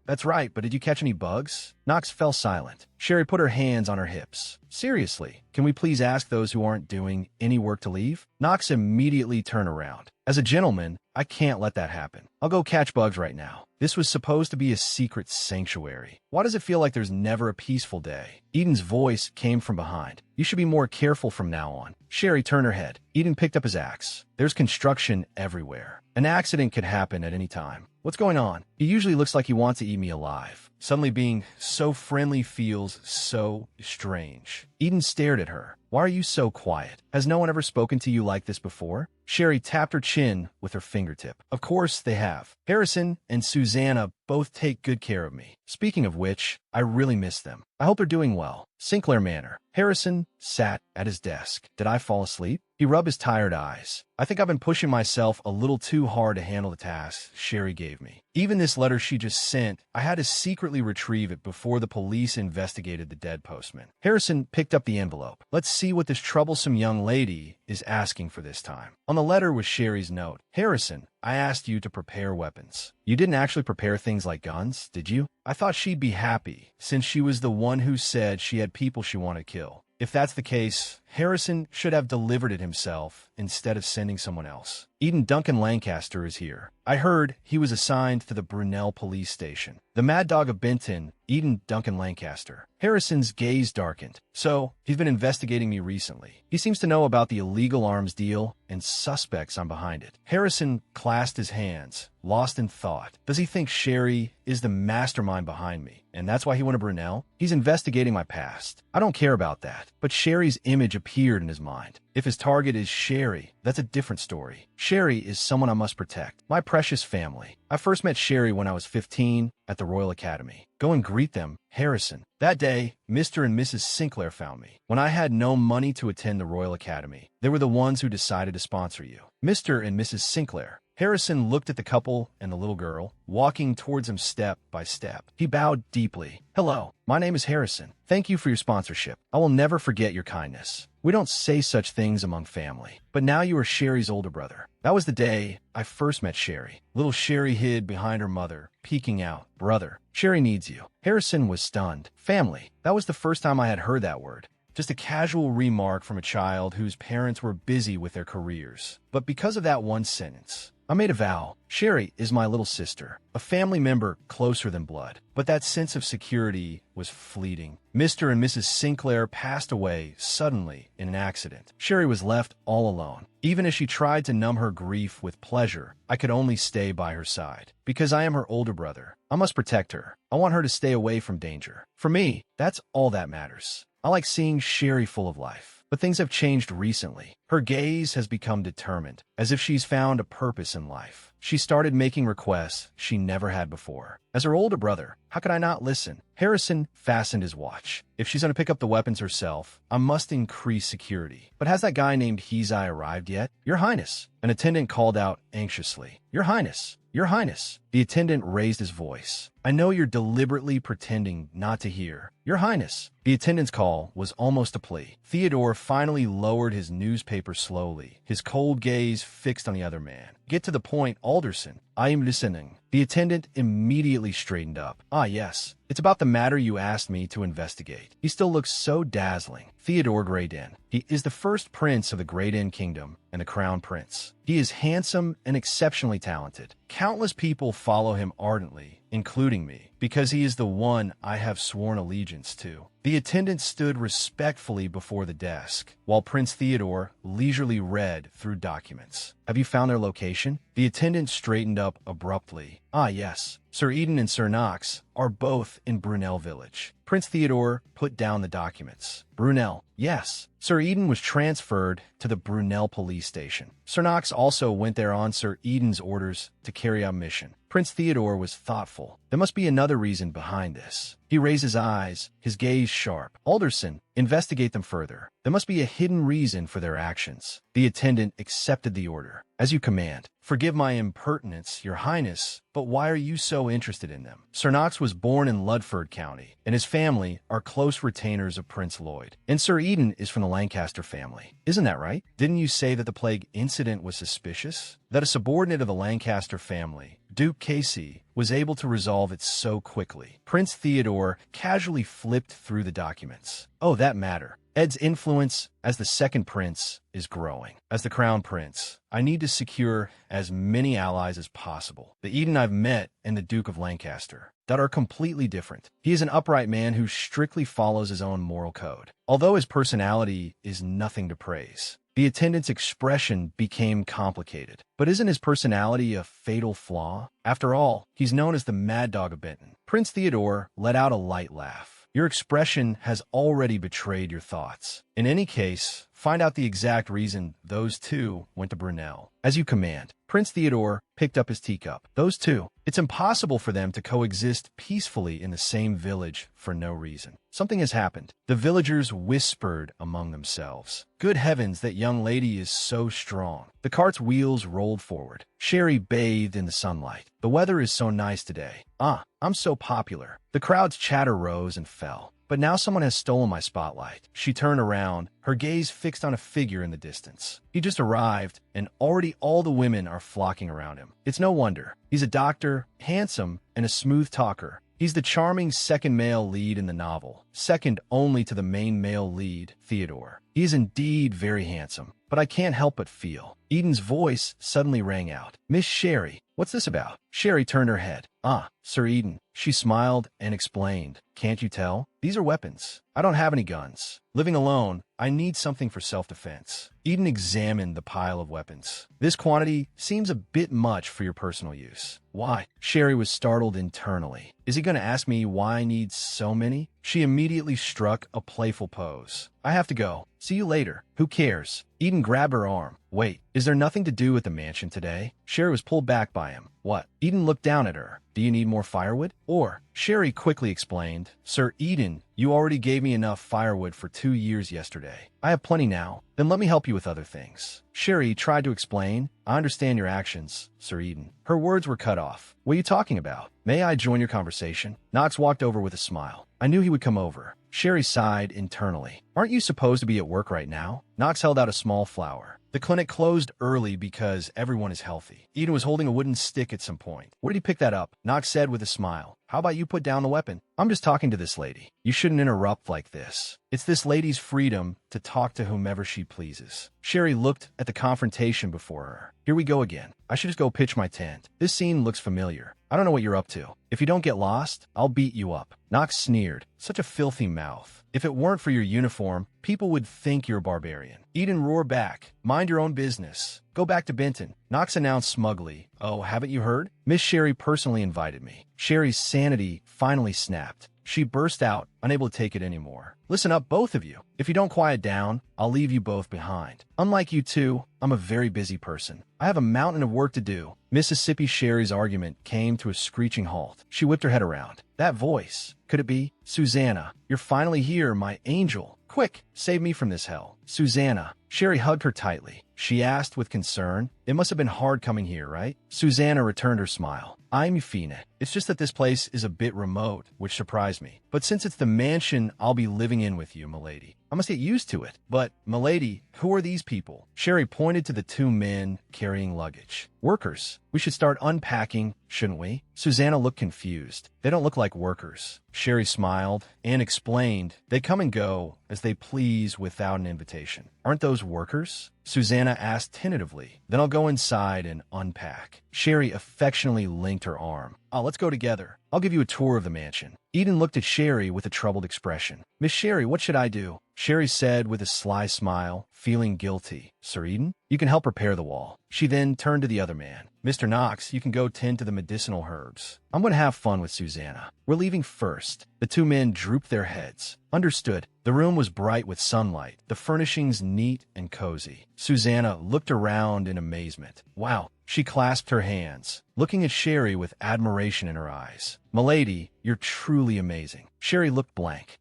S1: That's right, but did you catch any bugs? Knox fell silent. Sherry put her hands on her hips. Seriously, can we please ask those who aren't doing any work to leave? Knox immediately turned around. As a gentleman, I can't let that happen. I'll go catch bugs right now. This was supposed to be a secret sanctuary. Why does it feel like there's never a peaceful day? Eden's voice came from behind. You should be more careful from now on. Sherry turned her head. Eden picked up his axe. There's construction everywhere. An accident could happen at any time. What's going on? He usually looks like he wants to eat me alive. Suddenly being so friendly feels so strange. Eden stared at her. Why are you so quiet? Has no one ever spoken to you like this before? Sherry tapped her chin with her fingertip. Of course they have. Harrison and Susanna both take good care of me. Speaking of which, I really miss them. I hope they're doing well. Sinclair Manor. Harrison sat at his desk. Did I fall asleep? He rubbed his tired eyes. I think I've been pushing myself a little too hard to handle the task Sherry gave me. Even this letter she just sent, I had to secretly retrieve it before the police investigated the dead postman. Harrison picked up the envelope. Let's see what this troublesome young lady is asking for this time. On the letter was Sherry's note. Harrison, I asked you to prepare weapons. You didn't actually prepare things like guns, did you? I thought she'd be happy, since she was the one who said she had people she wanted to kill. If that's the case, Harrison should have delivered it himself instead of sending someone else. Eden Duncan Lancaster is here. I heard he was assigned to the Brunel police station. The Mad Dog of Benton, Eden Duncan Lancaster. Harrison's gaze darkened. So, he's been investigating me recently. He seems to know about the illegal arms deal and suspects I'm behind it. Harrison clasped his hands, lost in thought. Does he think Sherry is the mastermind behind me, and that's why he went to Brunel? He's investigating my past. I don't care about that, but Sherry's image appeared in his mind. If his target is Sherry, that's a different story. Sherry is someone I must protect. My precious family. I first met Sherry when I was 15 at the Royal Academy. Go and greet them, Harrison. That day, Mr. and Mrs. Sinclair found me. When I had no money to attend the Royal Academy, they were the ones who decided to sponsor you. Mr. and Mrs. Sinclair. Harrison looked at the couple and the little girl, walking towards him step by step. He bowed deeply. Hello, my name is Harrison. Thank you for your sponsorship. I will never forget your kindness. We don't say such things among family. But now you are Sherry's older brother. That was the day I first met Sherry. Little Sherry hid behind her mother, peeking out. Brother, Sherry needs you. Harrison was stunned. Family. That was the first time I had heard that word. Just a casual remark from a child whose parents were busy with their careers. But because of that one sentence, I made a vow. Sherry is my little sister, a family member closer than blood. But that sense of security was fleeting. Mr. and Mrs. Sinclair passed away suddenly in an accident. Sherry was left all alone. Even as she tried to numb her grief with pleasure, I could only stay by her side. Because I am her older brother, I must protect her. I want her to stay away from danger. For me, that's all that matters. I like seeing Sherry full of life. But things have changed recently. Her gaze has become determined, as if she's found a purpose in life. She started making requests she never had before. As her older brother, how could I not listen? Harrison fastened his watch. If she's going to pick up the weapons herself, I must increase security. But has that guy named Hizai arrived yet? Your Highness. An attendant called out anxiously. Your Highness. Your Highness. The attendant raised his voice. I know you're deliberately pretending not to hear. Your Highness. The attendant's call was almost a plea. Theodore finally lowered his newspaper slowly, his cold gaze fixed on the other man. Get to the point, Alderson. I am listening. The attendant immediately straightened up. Ah, yes. It's about the matter you asked me to investigate. He still looks so dazzling. Theodore Grayden. He is the first prince of the Grayden Kingdom and the Crown Prince. He is handsome and exceptionally talented. Countless people follow him ardently, including me, because he is the one I have sworn allegiance to. The attendant stood respectfully before the desk, while Prince Theodore leisurely read through documents. Have you found their location? The attendant straightened up abruptly. Ah, yes. Sir Eden and Sir Knox are both in Brunel Village. Prince Theodore put down the documents. Brunel, yes. Sir Eden was transferred to the Brunel police station. Sir Knox also went there on Sir Eden's orders to carry out mission. Prince Theodore was thoughtful. There must be another reason behind this. He raised his eyes, his gaze sharp. Alderson, investigate them further. There must be a hidden reason for their actions. The attendant accepted the order. As you command. Forgive my impertinence, Your Highness, but why are you so interested in them? Sir Knox was born in Ludford County, and his family are close retainers of Prince Lloyd. And Sir Eden is from the Lancaster family. Isn't that right? Didn't you say that the plague incident was suspicious? That a subordinate of the Lancaster family, Duke Casey, was able to resolve it so quickly. Prince Theodore casually flipped through the documents. Oh, that matter. Ed's influence as the second prince is growing. As the crown prince, I need to secure as many allies as possible. The Eden I've met and the Duke of Lancaster that are completely different. He is an upright man who strictly follows his own moral code, although his personality is nothing to praise. The attendant's expression became complicated. But isn't his personality a fatal flaw? After all, he's known as the Mad Dog of Benton. Prince Theodore let out a light laugh. Your expression has already betrayed your thoughts. In any case, find out the exact reason those two went to Brunel. As you command. Prince Theodore picked up his teacup. Those two. It's impossible for them to coexist peacefully in the same village for no reason. Something has happened. The villagers whispered among themselves. Good heavens, that young lady is so strong. The cart's wheels rolled forward. Sherry bathed in the sunlight. The weather is so nice today. Ah, I'm so popular. The crowd's chatter rose and fell. But now someone has stolen my spotlight. She turned around, her gaze fixed on a figure in the distance. He just arrived, and already all the women are flocking around him. It's no wonder. He's a doctor, handsome, and a smooth talker. He's the charming second male lead in the novel, second only to the main male lead, Theodore. He is indeed very handsome, but I can't help but feel. Eden's voice suddenly rang out. Miss Sherry, what's this about? Sherry turned her head. Ah, Sir Eden. She smiled and explained. Can't you tell? These are weapons. I don't have any guns. Living alone, I need something for self-defense. Eden examined the pile of weapons. This quantity seems a bit much for your personal use. Why? Sherry was startled internally. Is he going to ask me why I need so many? She immediately struck a playful pose. I have to go. See you later. Who cares? Eden grabbed her arm. Wait, is there nothing to do at the mansion today? Sherry was pulled back by him. What? Eden looked down at her. Do you need more firewood? Or, Sherry quickly explained, Sir Eden, you already gave me enough firewood for 2 years yesterday. I have plenty now. Then let me help you with other things. Sherry tried to explain, I understand your actions, Sir Eden. Her words were cut off. What are you talking about? May I join your conversation? Knox walked over with a smile. I knew he would come over. Sherry sighed internally. Aren't you supposed to be at work right now? Knox held out a small flower. The clinic closed early because everyone is healthy. Eden was holding a wooden stick at some point. Where did he pick that up? Knox said with a smile. How about you put down the weapon? I'm just talking to this lady. You shouldn't interrupt like this. It's this lady's freedom to talk to whomever she pleases. Sherry looked at the confrontation before her. Here we go again. I should just go pitch my tent. This scene looks familiar. I don't know what you're up to. If you don't get lost, I'll beat you up. Knox sneered. Such a filthy mouth. If it weren't for your uniform, people would think you're a barbarian. Eden roared back. Mind your own business. Go back to Benton. Knox announced smugly. Oh, haven't you heard? Miss Sherry personally invited me. Sherry's sanity finally snapped. She burst out, unable to take it anymore. Listen up, both of you. If you don't quiet down, I'll leave you both behind. Unlike you two, I'm a very busy person. I have a mountain of work to do. Mississippi Sherry's argument came to a screeching halt. She whipped her head around. That voice. Could it be? Susanna, you're finally here, my angel. Quick, save me from this hell. Susanna. Sherry hugged her tightly. She asked with concern. It must have been hard coming here, right? Susanna returned her smile. I'm Euphina. It's just that this place is a bit remote, which surprised me. But since it's the mansion I'll be living in with you, milady, I must get used to it. But, milady, who are these people? Sherry pointed to the 2 men carrying luggage. Workers. We should start unpacking, shouldn't we? Susanna looked confused. They don't look like workers. Sherry smiled and explained they come and go as they please without an invitation. Aren't those workers? Susanna asked tentatively. Then I'll go inside and unpack. Sherry affectionately linked her arm. Oh, let's go together. I'll give you a tour of the mansion. Eden looked at Sherry with a troubled expression. Miss Sherry, what should I do? Sherry said with a sly smile, feeling guilty. Sir Eden, you can help repair the wall. She then turned to the other man. Mr. Knox, you can go tend to the medicinal herbs. I'm going to have fun with Susanna. We're leaving first. The 2 men drooped their heads. Understood. The room was bright with sunlight, the furnishings neat and cozy. Susanna looked around in amazement. Wow. She clasped her hands, looking at Sherry with admiration in her eyes. Milady, you're truly amazing. Sherry looked blank.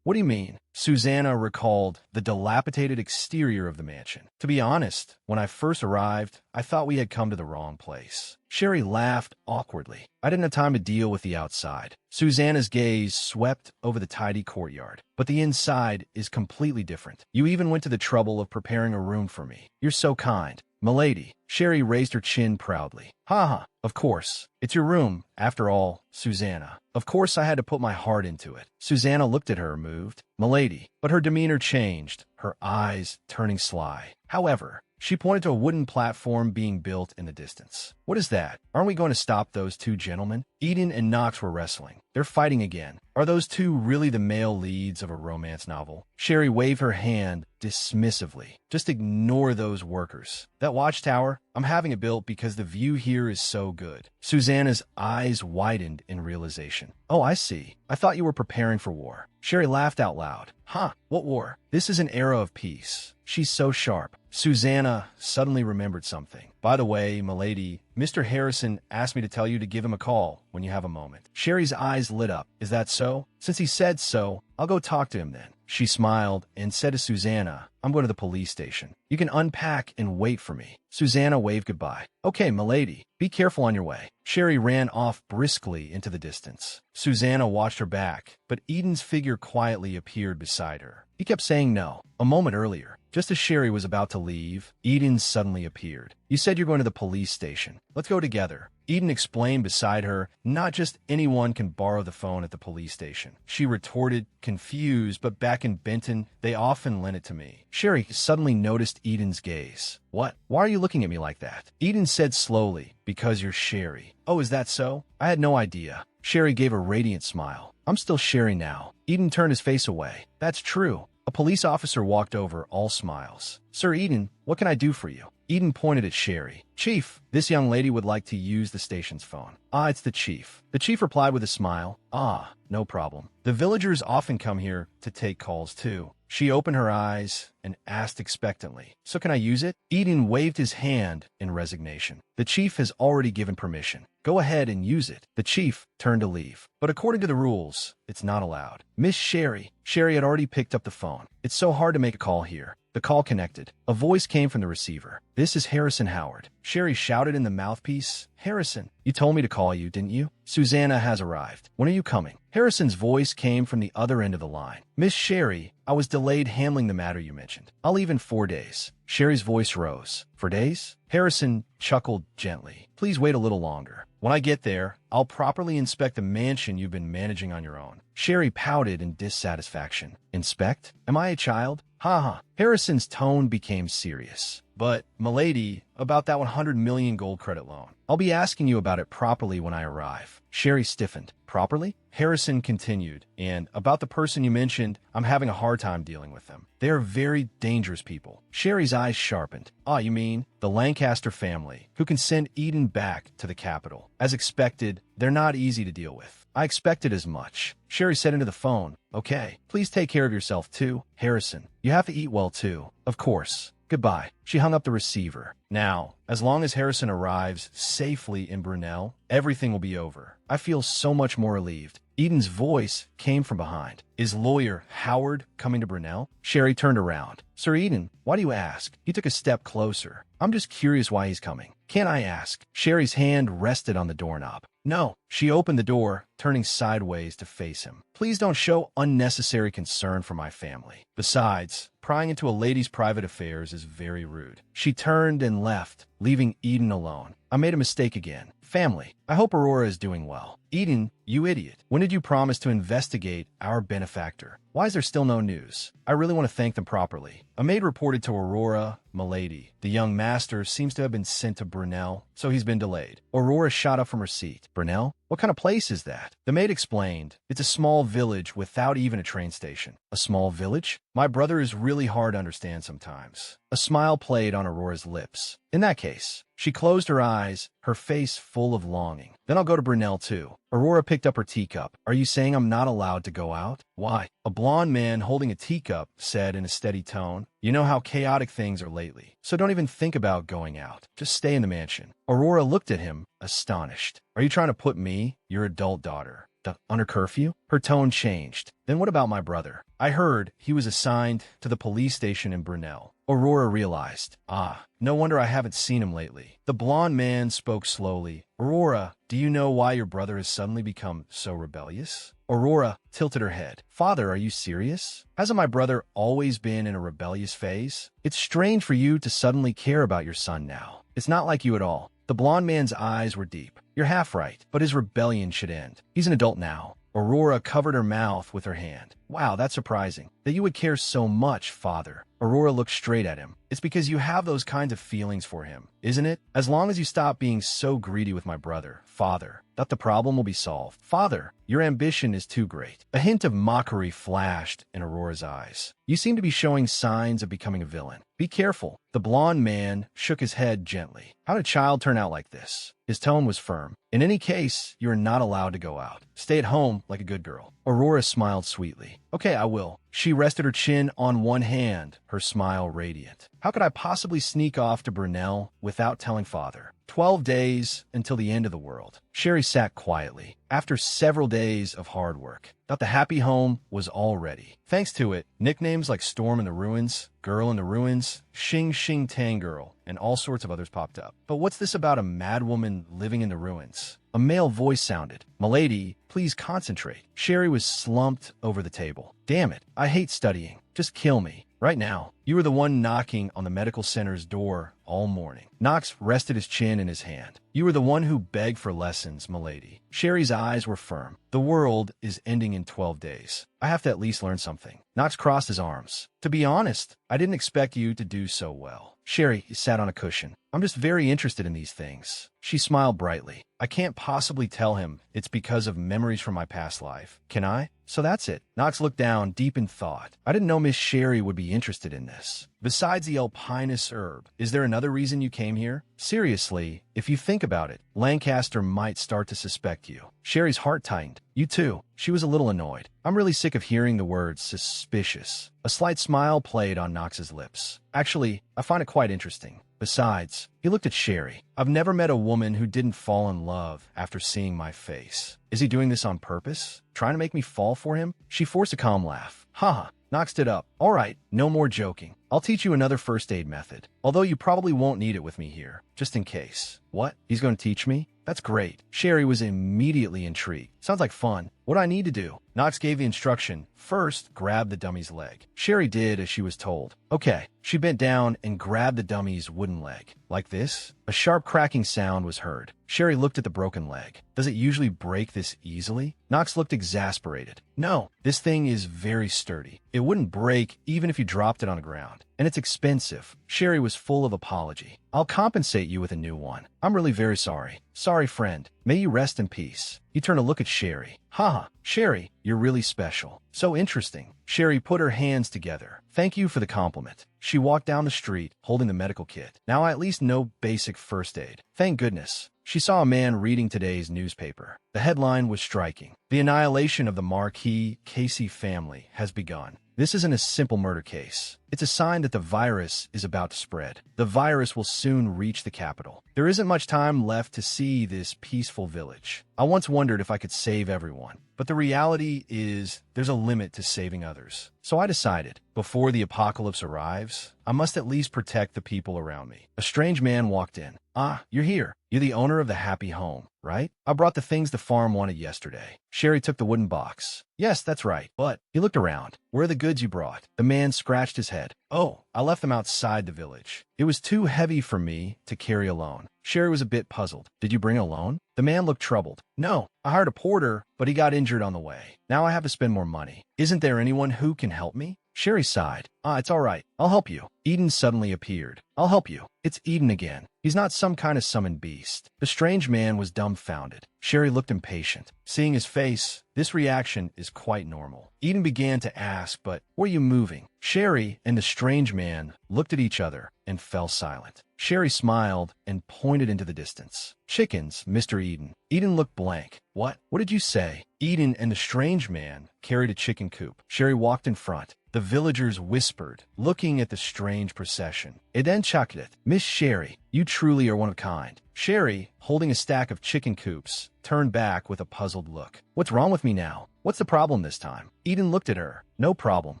S1: What do you mean? Susanna recalled the dilapidated exterior of the mansion. To be honest, when I first arrived, I thought we had come to the wrong place. Sherry laughed awkwardly. I didn't have time to deal with the outside. Susanna's gaze swept over the tidy courtyard. But the inside is completely different. You even went to the trouble of preparing a room for me. You're so kind. Milady. Sherry raised her chin proudly. Ha, of course. It's your room, after all, Susanna. Of course I had to put my heart into it. Susanna looked at her, moved. Milady. But her demeanor changed, her eyes turning sly. However, she pointed to a wooden platform being built in the distance. What is that? Aren't we going to stop those 2 gentlemen? Eden and Knox were wrestling. They're fighting again. Are those 2 really the male leads of a romance novel? Sherry waved her hand dismissively. Just ignore those workers. That watchtower, I'm having it built because the view here is so good. Susanna's eyes widened in realization. Oh, I see. I thought you were preparing for war. Sherry laughed out loud. Huh, what war? This is an era of peace. She's so sharp. Susanna suddenly remembered something. By the way, milady, Mr. Harrison asked me to tell you to give him a call when you have a moment. Sherry's eyes lit up. Is that so? Since he said so, I'll go talk to him then. She smiled and said to Susanna, I'm going to the police station. You can unpack and wait for me. Susanna waved goodbye. Okay, milady, be careful on your way. Sherry ran off briskly into the distance. Susanna watched her back, but Eden's figure quietly appeared beside her. He kept saying no. A moment earlier, just as Sherry was about to leave, Eden suddenly appeared. You said you're going to the police station. Let's go together. Eden explained beside her, not just anyone can borrow the phone at the police station. She retorted, confused, but back in Benton, they often lent it to me. Sherry suddenly noticed Eden's gaze. What? Why are you looking at me like that? Eden said slowly, because you're Sherry. Oh, is that so? I had no idea. Sherry gave a radiant smile. I'm still Sherry now. Eden turned his face away. That's true. A police officer walked over, all smiles. Sir Eden, what can I do for you? Eden pointed at Sherry. Chief, this young lady would like to use the station's phone. Ah, it's the chief. The chief replied with a smile. Ah, no problem. The villagers often come here to take calls too. She opened her eyes and asked expectantly, so can I use it? Eden waved his hand in resignation. The chief has already given permission. Go ahead and use it. The chief turned to leave. But according to the rules, it's not allowed. Miss Sherry. Sherry had already picked up the phone. It's so hard to make a call here. The call connected. A voice came from the receiver. This is Harrison Howard. Sherry shouted in the mouthpiece. Harrison, you told me to call you, didn't you? Susanna has arrived. When are you coming? Harrison's voice came from the other end of the line. Miss Sherry, I was delayed handling the matter you mentioned. I'll leave in 4 days. Sherry's voice rose. 4 days? Harrison chuckled gently. Please wait a little longer. When I get there, I'll properly inspect the mansion you've been managing on your own. Sherry pouted in dissatisfaction. Inspect? Am I a child? Ha ha. Harrison's tone became serious. But, milady, about that 100 million gold credit loan. I'll be asking you about it properly when I arrive. Sherry stiffened. Properly? Harrison continued. And about the person you mentioned, I'm having a hard time dealing with them. They are very dangerous people. Sherry's eyes sharpened. Ah, you mean the Lancaster family, who can send Eden back to the capital. As expected, they're not easy to deal with. I expected as much. Sherry said into the phone, okay, please take care of yourself too. Harrison, you have to eat well too. Of course. Goodbye. She hung up the receiver. Now, as long as Harrison arrives safely in Brunel, everything will be over. I feel so much more relieved. Eden's voice came from behind. Is lawyer Howard coming to Brunel? Sherry turned around. Sir Eden, why do you ask? He took a step closer. I'm just curious why he's coming. Can't I ask? Sherry's hand rested on the doorknob. No. She opened the door, turning sideways to face him. Please don't show unnecessary concern for my family. Besides, prying into a lady's private affairs is very rude. She turned and left, leaving Eden alone. I made a mistake again. Family. I hope Aurora is doing well. Eden, you idiot. When did you promise to investigate our benefactor? Why is there still no news? I really want to thank them properly. A maid reported to Aurora, milady. The young master seems to have been sent to Brunel, so he's been delayed. Aurora shot up from her seat. Brunel? What kind of place is that? The maid explained. It's a small village without even a train station. A small village? My brother is really hard to understand sometimes. A smile played on Aurora's lips. In that case, she closed her eyes, her face full of longing. Then I'll go to Brunel too. Aurora picked up her teacup. Are you saying I'm not allowed to go out? Why? A blond man holding a teacup said in a steady tone. You know how chaotic things are lately, so don't even think about going out. Just stay in the mansion. Aurora looked at him, astonished. Are you trying to put me, your adult daughter, under curfew? Her tone changed. Then what about my brother? I heard he was assigned to the police station in Brunel. Aurora realized. Ah, no wonder I haven't seen him lately. The blond man spoke slowly. Aurora, do you know why your brother has suddenly become so rebellious? Aurora tilted her head. Father, are you serious? Hasn't my brother always been in a rebellious phase? It's strange for you to suddenly care about your son now. It's not like you at all. The blond man's eyes were deep. You're half right, but his rebellion should end. He's an adult now. Aurora covered her mouth with her hand. Wow, that's surprising. That you would care so much, Father. Aurora looked straight at him. It's because you have those kinds of feelings for him, isn't it? As long as you stop being so greedy with my brother, Father, that the problem will be solved. Father, your ambition is too great. A hint of mockery flashed in Aurora's eyes. You seem to be showing signs of becoming a villain. Be careful. The blond man shook his head gently. How did a child turn out like this? His tone was firm. In any case, you are not allowed to go out. Stay at home like a good girl. Aurora smiled sweetly. Okay, I will. She rested her chin on one hand, her smile radiant. How could I possibly sneak off to Brunel without telling Father? 12 days until the end of the world. Sherry sat quietly. After several days of hard work, thought the happy home was all ready. Thanks to it, nicknames like Storm in the Ruins, Girl in the Ruins, Xing Xing Tang Girl, and all sorts of others popped up. But what's this about a madwoman living in the ruins? A male voice sounded. Milady, please concentrate. Sherry was slumped over the table. Damn it, I hate studying. Just kill me. Right now, you were the one knocking on the medical center's door all morning. Knox rested his chin in his hand. You were the one who begged for lessons, milady. Sherry's eyes were firm. The world is ending in 12 days. I have to at least learn something. Knox crossed his arms. To be honest, I didn't expect you to do so well. Sherry sat on a cushion. I'm just very interested in these things. She smiled brightly. I can't possibly tell him it's because of memories from my past life. Can I? So that's it. Knox looked down, deep in thought. I didn't know Miss Sherry would be interested in this. Besides the alpinus herb, is there another reason you came here? Seriously, if you think about it, Lancaster might start to suspect you. Sherry's heart tightened. You too. She was a little annoyed. I'm really sick of hearing the word suspicious. A slight smile played on Knox's lips. Actually, I find it quite interesting. Besides, he looked at Sherry. I've never met a woman who didn't fall in love after seeing my face. Is he doing this on purpose? Trying to make me fall for him? She forced a calm laugh. Haha. Knox stood up. All right, no more joking. I'll teach you another first aid method. Although you probably won't need it with me here, just in case. What? He's going to teach me? That's great. Sherry was immediately intrigued. Sounds like fun. What do I need to do? Knox gave the instruction. First, grab the dummy's leg. Sherry did as she was told. Okay. She bent down and grabbed the dummy's wooden leg. Like this? A sharp cracking sound was heard. Sherry looked at the broken leg. Does it usually break this easily? Knox looked exasperated. No, this thing is very sturdy. It wouldn't break even if you dropped it on the ground. And it's expensive. Sherry was full of apology. I'll compensate you with a new one. I'm really very sorry. Sorry, friend. May you rest in peace. He turned to look at Sherry. Haha, Sherry, you're really special. So interesting. Sherry put her hands together. Thank you for the compliment. She walked down the street, holding the medical kit. Now I at least know basic first aid. Thank goodness. She saw a man reading today's newspaper. The headline was striking. The annihilation of the Marquis Casey family has begun. This isn't a simple murder case. It's a sign that the virus is about to spread. The virus will soon reach the capital. There isn't much time left to see this peaceful village. I once wondered if I could save everyone, but the reality is there's a limit to saving others. So I decided, before the apocalypse arrives, I must at least protect the people around me. A strange man walked in. Ah, you're here. You're the owner of the happy home, right? I brought the things the farm wanted yesterday. Sherry took the wooden box. Yes, that's right. But he looked around. Where are the goods you brought? The man scratched his head. Oh, I left them outside the village. It was too heavy for me to carry alone. Sherry was a bit puzzled. Did you bring alone? The man looked troubled. No, I hired a porter, but he got injured on the way. Now I have to spend more money. Isn't there anyone who can help me? Sherry sighed. It's all right. I'll help you. Eden suddenly appeared. I'll help you. It's Eden again. He's not some kind of summoned beast. The strange man was dumbfounded. Sherry looked impatient. Seeing his face, this reaction is quite normal. Eden began to ask, but where are you moving? Sherry and the strange man looked at each other and fell silent. Sherry smiled and pointed into the distance. Chickens, Mr. Eden. Eden looked blank. What? What did you say? Eden and the strange man carried a chicken coop. Sherry walked in front. The villagers whispered, looking at the strange procession. Eden chuckled. Miss Sherry, you truly are one of a kind. Sherry, holding a stack of chicken coops, turned back with a puzzled look. What's wrong with me now? What's the problem this time? Eden looked at her. No problem.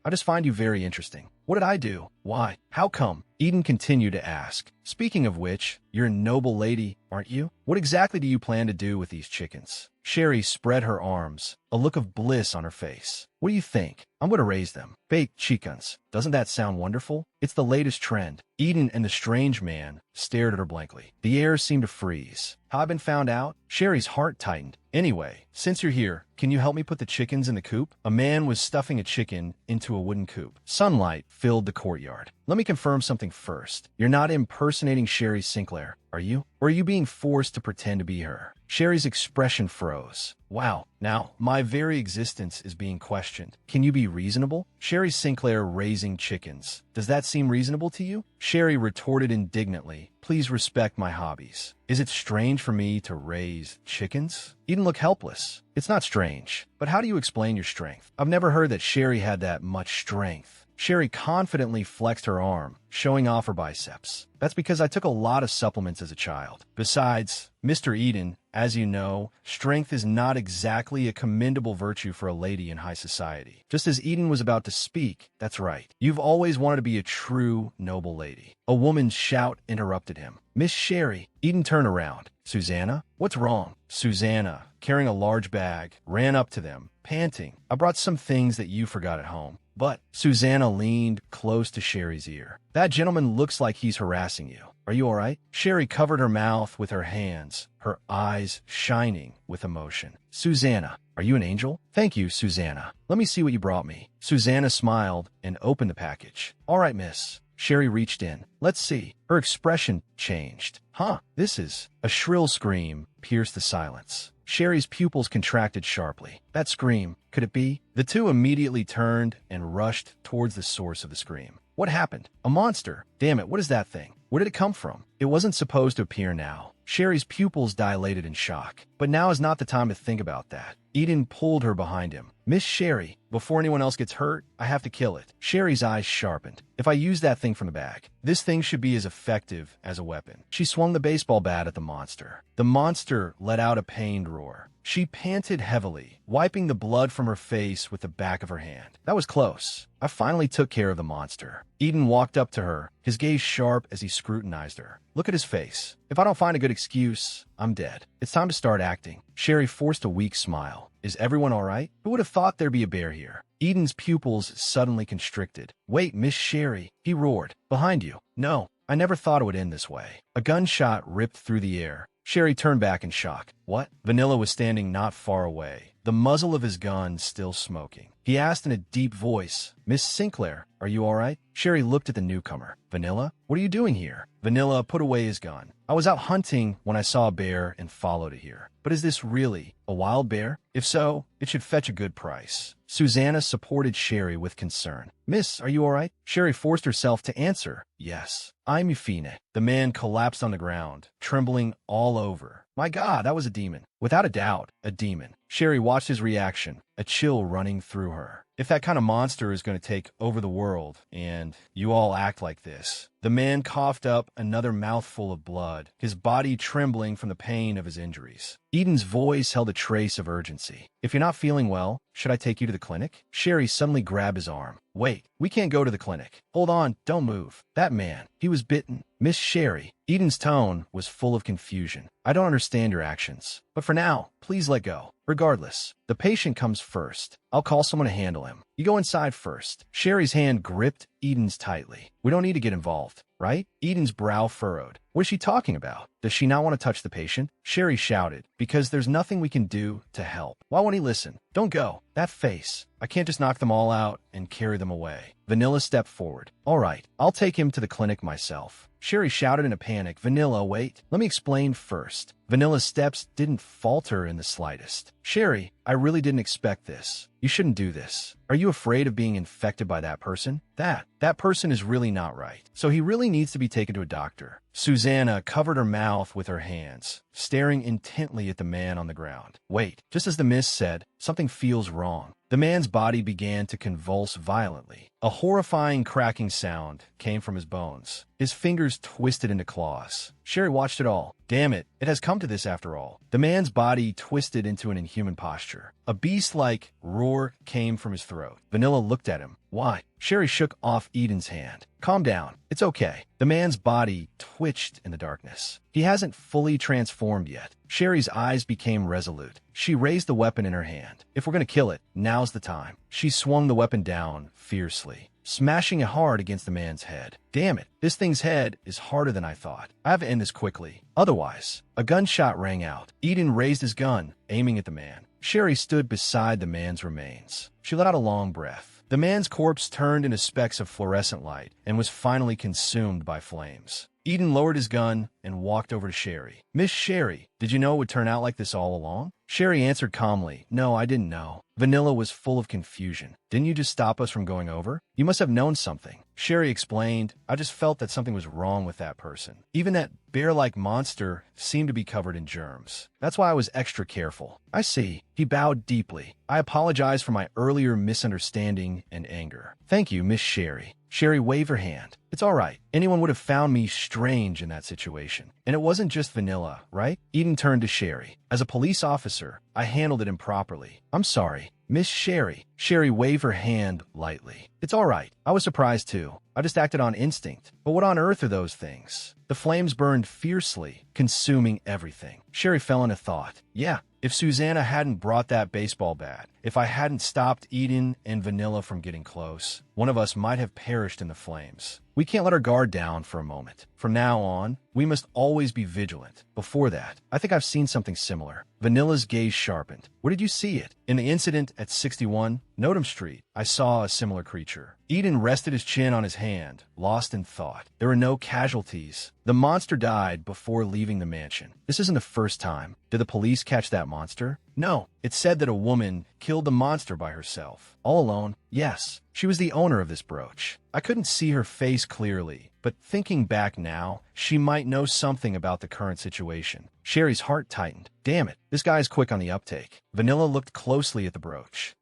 S1: I just find you very interesting. What did I do? Why? How come? Eden continued to ask. Speaking of which, you're a noble lady, aren't you? What exactly do you plan to do with these chickens? Sherry spread her arms, a look of bliss on her face. What do you think? I'm going to raise them. Baked chickens. Doesn't that sound wonderful? It's the latest trend. Eden and the strange man stared at her blankly. The air seemed to freeze. How I've been found out? Sherry's heart tightened. Anyway, since you're here, can you help me put the chickens in the coop? A man was stuffing a chicken into a wooden coop. Sunlight filled the courtyard. Let me confirm something first. You're not impersonating Sherry Sinclair, are you? Or are you being forced to pretend to be her? Sherry's expression froze. Wow. Now, my very existence is being questioned. Can you be reasonable? Sherry Sinclair raising chickens. Does that seem reasonable to you? Sherry retorted indignantly. Please respect my hobbies. Is it strange for me to raise chickens? Eden looked helpless. It's not strange. But how do you explain your strength? I've never heard that Sherry had that much strength. Sherry confidently flexed her arm, showing off her biceps. That's because I took a lot of supplements as a child. Besides, Mr. Eden, as you know, strength is not exactly a commendable virtue for a lady in high society. Just as Eden was about to speak, that's right. You've always wanted to be a true, noble lady. A woman's shout interrupted him. Miss Sherry. Eden turned around. Susanna? What's wrong? Susanna, carrying a large bag, ran up to them, panting. I brought some things that you forgot at home. But Susanna leaned close to Sherry's ear. That gentleman looks like he's harassing you. Are you all right? Sherry covered her mouth with her hands, her eyes shining with emotion. Susanna, are you an angel? Thank you, Susanna. Let me see what you brought me. Susanna smiled and opened the package. All right, miss. Sherry reached in. Let's see. Her expression changed. Huh, this is... A shrill scream pierced the silence. Sherry's pupils contracted sharply. That scream, could it be? The two immediately turned and rushed towards the source of the scream. What happened? A monster. Damn it, what is that thing? Where did it come from? It wasn't supposed to appear now. Sherry's pupils dilated in shock. But now is not the time to think about that. Eden pulled her behind him. Miss Sherry, before anyone else gets hurt, I have to kill it. Sherry's eyes sharpened. If I use that thing from the bag, this thing should be as effective as a weapon. She swung the baseball bat at the monster. The monster let out a pained roar. She panted heavily, wiping the blood from her face with the back of her hand. That was close. I finally took care of the monster. Eden walked up to her, his gaze sharp as he scrutinized her. Look at his face. If I don't find a good excuse, I'm dead. It's time to start acting. Sherry forced a weak smile. Is everyone all right? Who would have thought there'd be a bear here? Eden's pupils suddenly constricted. Wait, Miss Sherry, he roared. Behind you. No, I never thought it would end this way. A gunshot ripped through the air. Sherry turned back in shock. What? Vanilla was standing not far away, the muzzle of his gun still smoking. He asked in a deep voice, Miss Sinclair, are you all right? Sherry looked at the newcomer. Vanilla, what are you doing here? Vanilla put away his gun. I was out hunting when I saw a bear and followed it here. But is this really a wild bear? If so, it should fetch a good price. Susanna supported Sherry with concern. Miss, are you all right? Sherry forced herself to answer. Yes, I'm Euphine. The man collapsed on the ground, trembling all over. My God, that was a demon. Without a doubt, a demon. Sherry watched his reaction, a chill running through her. If that kind of monster is going to take over the world, and you all act like this. The man coughed up another mouthful of blood, his body trembling from the pain of his injuries. Eden's voice held a trace of urgency. If you're not feeling well, should I take you to the clinic? Sherry suddenly grabbed his arm. Wait, we can't go to the clinic. Hold on, don't move. That man, he was bitten. Miss Sherry. Eden's tone was full of confusion. I don't understand your actions. But for now, please let go. Regardless, the patient comes first. I'll call someone to handle him. You go inside first. Sherry's hand gripped Eden's tightly. We don't need to get involved, right? Eden's brow furrowed. What is she talking about? Does she not want to touch the patient? Sherry shouted, because there's nothing we can do to help. Why won't he listen? Don't go. That face. I can't just knock them all out and carry them away. Vanilla stepped forward. All right, I'll take him to the clinic myself. Sherry shouted in a panic. Vanilla, wait. Let me explain first. Vanilla's steps didn't falter in the slightest. Sherry, I really didn't expect this. You shouldn't do this. Are you afraid of being infected by that person? That person is really not right. So he really needs to be taken to a doctor. Susanna covered her mouth with her hands, staring intently at the man on the ground. Wait, just as the miss said, something feels wrong. The man's body began to convulse violently. A horrifying cracking sound came from his bones. His fingers twisted into claws. Sherry watched it all. Damn it, it has come to this after all. The man's body twisted into an inhuman posture. A beast-like roar came from his throat. Vanilla looked at him. Why? Sherry shook off Eden's hand. Calm down. It's okay. The man's body twitched in the darkness. He hasn't fully transformed yet. Sherry's eyes became resolute. She raised the weapon in her hand. If we're going to kill it, now's the time. She swung the weapon down fiercely, smashing it hard against the man's head. Damn it, this thing's head is harder than I thought. I have to end this quickly. Otherwise, a gunshot rang out. Eden raised his gun, aiming at the man. Sherry stood beside the man's remains. She let out a long breath. The man's corpse turned into specks of fluorescent light and was finally consumed by flames. Eden lowered his gun and walked over to Sherry. Miss Sherry, did you know it would turn out like this all along? Sherry answered calmly, No, I didn't know. Vanilla was full of confusion. Didn't you just stop us from going over? You must have known something. Sherry explained, I just felt that something was wrong with that person. Even that bear-like monster seemed to be covered in germs. That's why I was extra careful. I see. He bowed deeply. I apologize for my earlier misunderstanding and anger. Thank you, Miss Sherry. Sherry waved her hand. It's all right. Anyone would have found me strange in that situation. And it wasn't just Vanilla, right? Eden turned to Sherry. As a police officer, I handled it improperly. I'm sorry. Miss Sherry. Sherry waved her hand lightly. It's all right. I was surprised too. I just acted on instinct. But what on earth are those things? The flames burned fiercely, consuming everything. Sherry fell into thought. Yeah, if Susanna hadn't brought that baseball bat, if I hadn't stopped Eden and Vanilla from getting close, one of us might have perished in the flames. We can't let our guard down for a moment. From now on, we must always be vigilant. Before that, I think I've seen something similar. Vanilla's gaze sharpened. Where did you see it? In the incident at 61 Nottingham Street, I saw a similar creature. Eden rested his chin on his hand, lost in thought. There were no casualties. The monster died before leaving the mansion. This isn't the first time. Did the police catch that monster? No. It said that a woman killed the monster by herself. All alone? Yes. She was the owner of this brooch. I couldn't see her face clearly, but thinking back now, she might know something about the current situation. Sherry's heart tightened. Damn it, this guy's quick on the uptake. Vanilla looked closely at the brooch.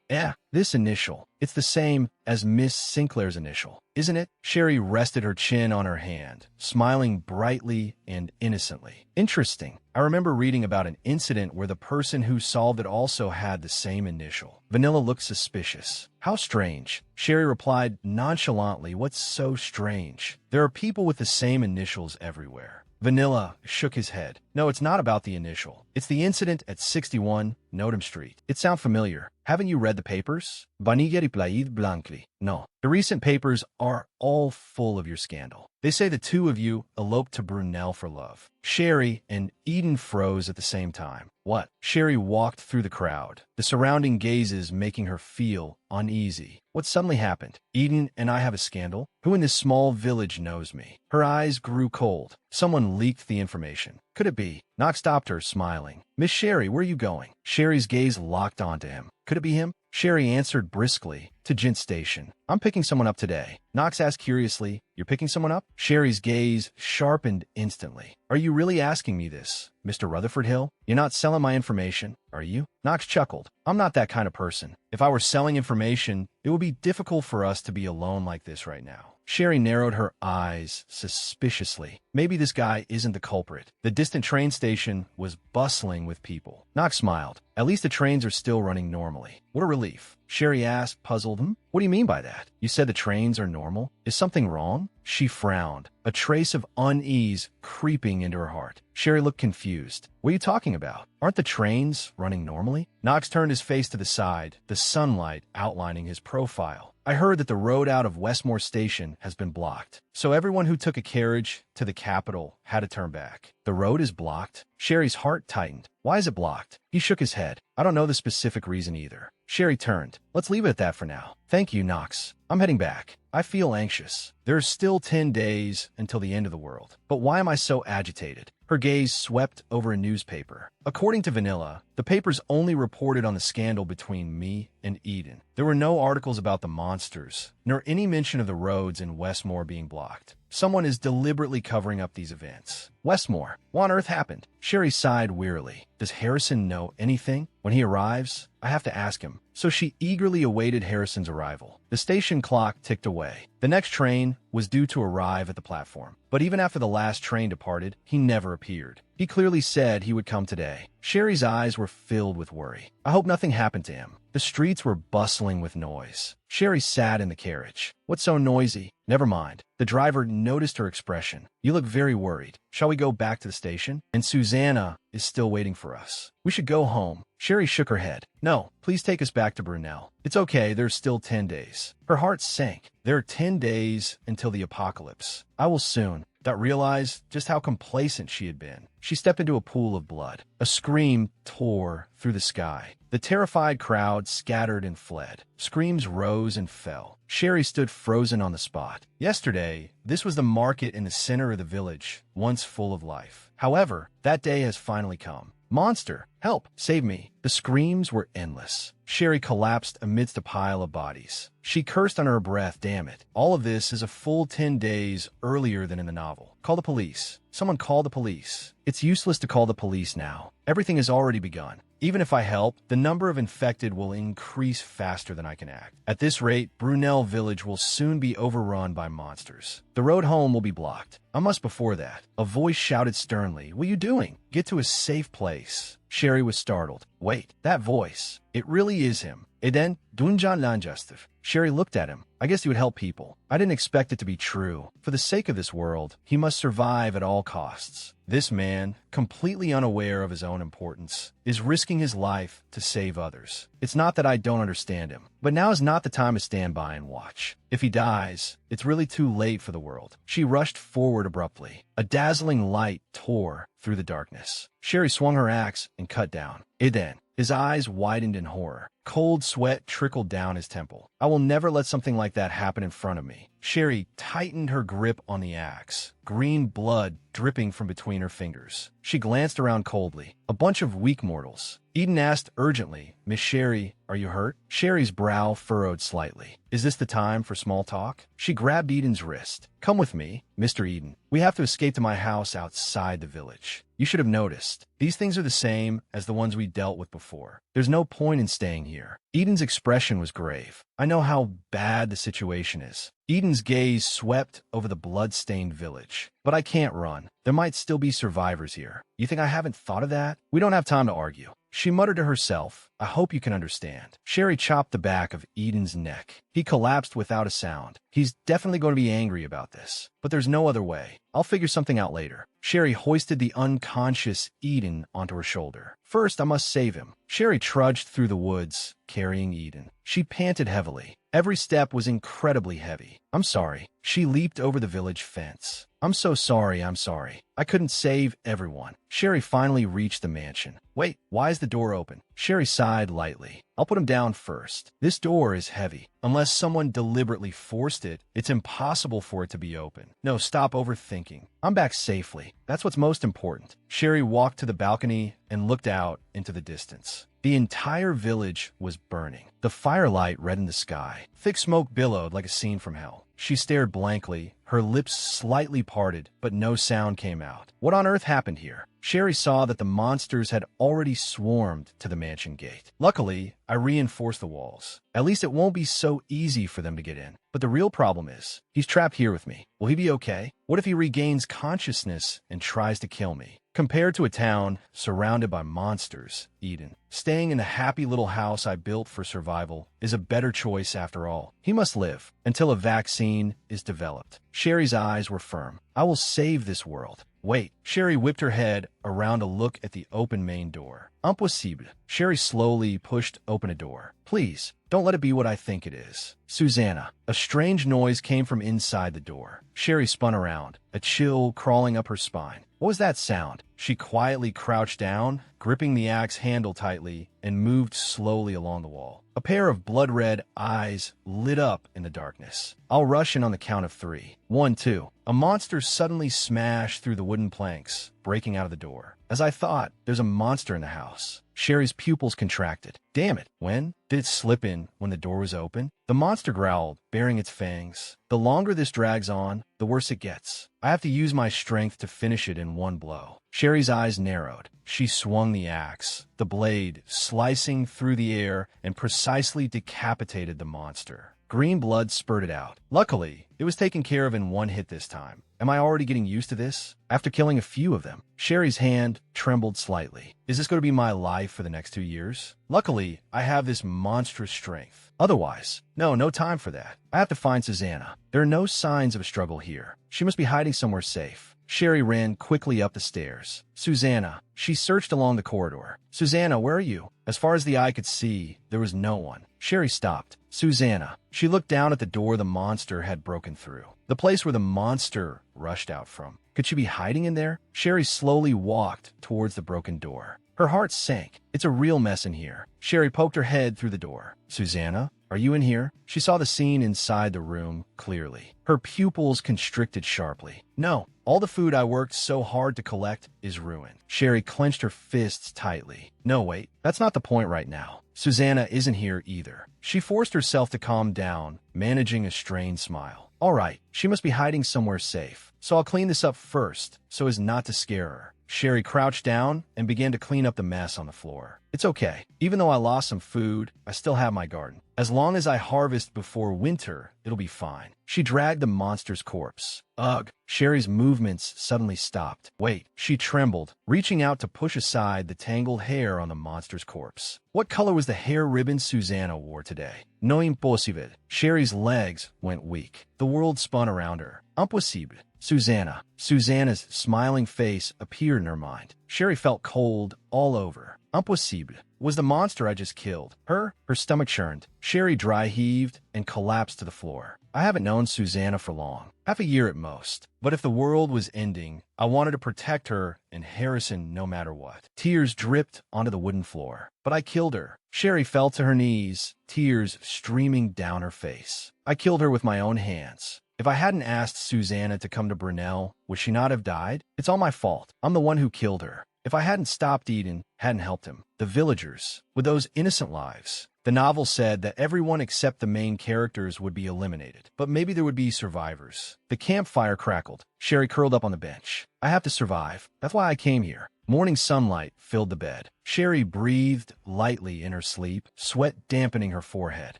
S1: Yeah, this initial. It's the same as Miss Sinclair's initial, isn't it? Sherry rested her chin on her hand, smiling brightly and innocently. Interesting. I remember reading about an incident where the person who solved it also had the same initial. Vanilla looked suspicious. How strange. Sherry replied nonchalantly, what's so strange? There are people with the same initials everywhere. Vanilla shook his head. No, it's not about the initial. It's the incident at 61 Nottingham Street. It sounds familiar. Haven't you read the papers? Banigeri plaid blankly. No. The recent papers are all full of your scandal. They say the two of you eloped to Brunel for love. Sherry and Eden froze at the same time. What? Sherry walked through the crowd, the surrounding gazes making her feel uneasy. What suddenly happened? Eden and I have a scandal? Who in this small village knows me? Her eyes grew cold. Someone leaked the information. Could it be? Knox stopped her, smiling. Miss Sherry, where are you going? Sherry's gaze locked onto him. Could it be him? Sherry answered briskly. To Gint Station. I'm picking someone up today. Knox asked curiously, you're picking someone up? Sherry's gaze sharpened instantly. Are you really asking me this, Mr. Rutherford Hill? You're not selling my information, are you? Knox chuckled. I'm not that kind of person. If I were selling information, it would be difficult for us to be alone like this right now. Sherry narrowed her eyes suspiciously. Maybe this guy isn't the culprit. The distant train station was bustling with people. Knox smiled. At least the trains are still running normally. What a relief. Sherry asked, puzzled. What do you mean by that? You said the trains are normal? Is something wrong? She frowned, a trace of unease creeping into her heart. Sherry looked confused. What are you talking about? Aren't the trains running normally? Knox turned his face to the side, the sunlight outlining his profile. I heard that the road out of Westmore Station has been blocked, so everyone who took a carriage to the capital had to turn back. The road is blocked? Sherry's heart tightened. Why is it blocked? He shook his head. I don't know the specific reason either. Sherry turned. Let's leave it at that for now. Thank you, Knox. I'm heading back. I feel anxious. There's still 10 days until the end of the world. But why am I so agitated? Her gaze swept over a newspaper. According to Vanilla, the papers only reported on the scandal between me and Eden. There were no articles about the monsters, nor any mention of the roads in Westmore being blocked. Someone is deliberately covering up these events. Westmore. What on earth happened? Sherry sighed wearily. Does Harrison know anything? When he arrives, I have to ask him. So she eagerly awaited Harrison's arrival. The station clock ticked away. The next train was due to arrive at the platform. But even after the last train departed, he never appeared. He clearly said he would come today. Sherry's eyes were filled with worry. I hope nothing happened to him. The streets were bustling with noise. Sherry sat in the carriage. What's so noisy? Never mind. The driver noticed her expression. You look very worried. Shall we go back to the station? And Susanna is still waiting for us. We should go home. Sherry shook her head. No, please take us back to Brunel. It's okay, there's still 10 days. Her heart sank. There are 10 days until the apocalypse. I will soon. Dot realized just how complacent she had been. She stepped into a pool of blood. A scream tore through the sky. The terrified crowd scattered and fled. Screams rose and fell. Sherry stood frozen on the spot. Yesterday, this was the market in the center of the village, once full of life. However, that day has finally come. Monster, help, save me. The screams were endless. Sherry collapsed amidst a pile of bodies. She cursed under her breath, damn it. All of this is a full 10 days earlier than in the novel. Call the police. Someone call the police. It's useless to call the police now. Everything has already begun. Even if I help, the number of infected will increase faster than I can act. At this rate, Brunel Village will soon be overrun by monsters. The road home will be blocked. I must before that. A voice shouted sternly, what are you doing? Get to a safe place. Sherry was startled. Wait, that voice. It really is him. Eden, Dunjan Nanjustif. Sherry looked at him. I guess he would help people. I didn't expect it to be true. For the sake of this world, he must survive at all costs. This man, completely unaware of his own importance, is risking his life to save others. It's not that I don't understand him, but now is not the time to stand by and watch. If he dies, it's really too late for the world. She rushed forward abruptly. A dazzling light tore through the darkness. Sherry swung her axe and cut down. Eden. His eyes widened in horror. Cold sweat trickled down his temple. I will never let something like that happen in front of me. Sherry tightened her grip on the axe, green blood dripping from between her fingers. She glanced around coldly. A bunch of weak mortals. Eden asked urgently, Miss Sherry, are you hurt? Sherry's brow furrowed slightly. Is this the time for small talk? She grabbed Eden's wrist. Come with me, Mr. Eden. We have to escape to my house outside the village. You should have noticed. These things are the same as the ones we dealt with before. There's no point in staying here. Eden's expression was grave. I know how bad the situation is. Eden's gaze swept over the blood-stained village. But I can't run. There might still be survivors here. You think I haven't thought of that? We don't have time to argue. She muttered to herself, I hope you can understand. Sherry chopped the back of Eden's neck. He collapsed without a sound. He's definitely going to be angry about this. But there's no other way. I'll figure something out later. Sherry hoisted the unconscious Eden onto her shoulder. First, I must save him. Sherry trudged through the woods, carrying Eden. She panted heavily. Every step was incredibly heavy. I'm sorry. She leaped over the village fence. I'm so sorry, I'm sorry. I couldn't save everyone. Sherry finally reached the mansion. Wait, why is the door open? Sherry sighed lightly. I'll put him down first. This door is heavy. Unless someone deliberately forced it, it's impossible for it to be open. No, stop overthinking. I'm back safely. That's what's most important. Sherry walked to the balcony and looked out into the distance. The entire village was burning. The firelight reddened the sky. Thick smoke billowed like a scene from hell. She stared blankly, her lips slightly parted, but no sound came out. What on earth happened here? Sherry saw that the monsters had already swarmed to the mansion gate. Luckily, I reinforced the walls. At least it won't be so easy for them to get in. But the real problem is, he's trapped here with me. Will he be okay? What if he regains consciousness and tries to kill me? Compared to a town surrounded by monsters, Eden, staying in the happy little house I built for survival is a better choice after all. He must live until a vaccine is developed. Sherry's eyes were firm. I will save this world. Wait. Sherry whipped her head around to look at the open main door. Impossible. Sherry slowly pushed open a door. Please, don't let it be what I think it is. Susanna. A strange noise came from inside the door. Sherry spun around, a chill crawling up her spine. What was that sound? She quietly crouched down, gripping the axe handle tightly, and moved slowly along the wall. A pair of blood-red eyes lit up in the darkness. I'll rush in on the count of 3. 1, 2. A monster suddenly smashed through the wooden planks, breaking out of the door. As I thought, there's a monster in the house. Sherry's pupils contracted. Damn it. When? Did it slip in when the door was open? The monster growled, baring its fangs. The longer this drags on, the worse it gets. I have to use my strength to finish it in one blow. Sherry's eyes narrowed. She swung the axe, the blade slicing through the air and precisely decapitated the monster. Green blood spurted out. Luckily, it was taken care of in one hit this time. Am I already getting used to this? After killing a few of them, Sherry's hand trembled slightly. Is this going to be my life for the next 2 years? Luckily, I have this monstrous strength. Otherwise, no time for that. I have to find Susanna. There are no signs of a struggle here. She must be hiding somewhere safe. Sherry ran quickly up the stairs. Susanna. She searched along the corridor. Susanna, where are you? As far as the eye could see, there was no one. Sherry stopped. Susanna. She looked down at the door the monster had broken through. The place where the monster rushed out from. Could she be hiding in there? Sherry slowly walked towards the broken door. Her heart sank. It's a real mess in here. Sherry poked her head through the door. Susanna, are you in here? She saw the scene inside the room clearly. Her pupils constricted sharply. No, all the food I worked so hard to collect is ruined. Sherry clenched her fists tightly. No, wait, that's not the point right now. Susanna isn't here either. She forced herself to calm down, managing a strained smile. All right, she must be hiding somewhere safe. So I'll clean this up first, so as not to scare her. Sherry crouched down and began to clean up the mess on the floor. It's okay. Even though I lost some food, I still have my garden. As long as I harvest before winter, it'll be fine. She dragged the monster's corpse. Ugh. Sherry's movements suddenly stopped. Wait. She trembled, reaching out to push aside the tangled hair on the monster's corpse. What color was the hair ribbon Susanna wore today? No impossible. Sherry's legs went weak. The world spun around her. Impossible. Susanna. Susanna's smiling face appeared in her mind. Sherry felt cold all over. Impossible. Was the monster I just killed. Her stomach churned. Sherry dry heaved and collapsed to the floor. I haven't known Susanna for long. Half a year at most. But if the world was ending, I wanted to protect her and Harrison no matter what. Tears dripped onto the wooden floor. But I killed her. Sherry fell to her knees, tears streaming down her face. I killed her with my own hands. If I hadn't asked Susanna to come to Brunel, would she not have died? It's all my fault. I'm the one who killed her. If I hadn't stopped Eden, hadn't helped him, the villagers, with those innocent lives. The novel said that everyone except the main characters would be eliminated, but maybe there would be survivors. The campfire crackled. Sherry curled up on the bench. I have to survive. That's why I came here. Morning sunlight filled the bed. Sherry breathed lightly in her sleep, sweat dampening her forehead.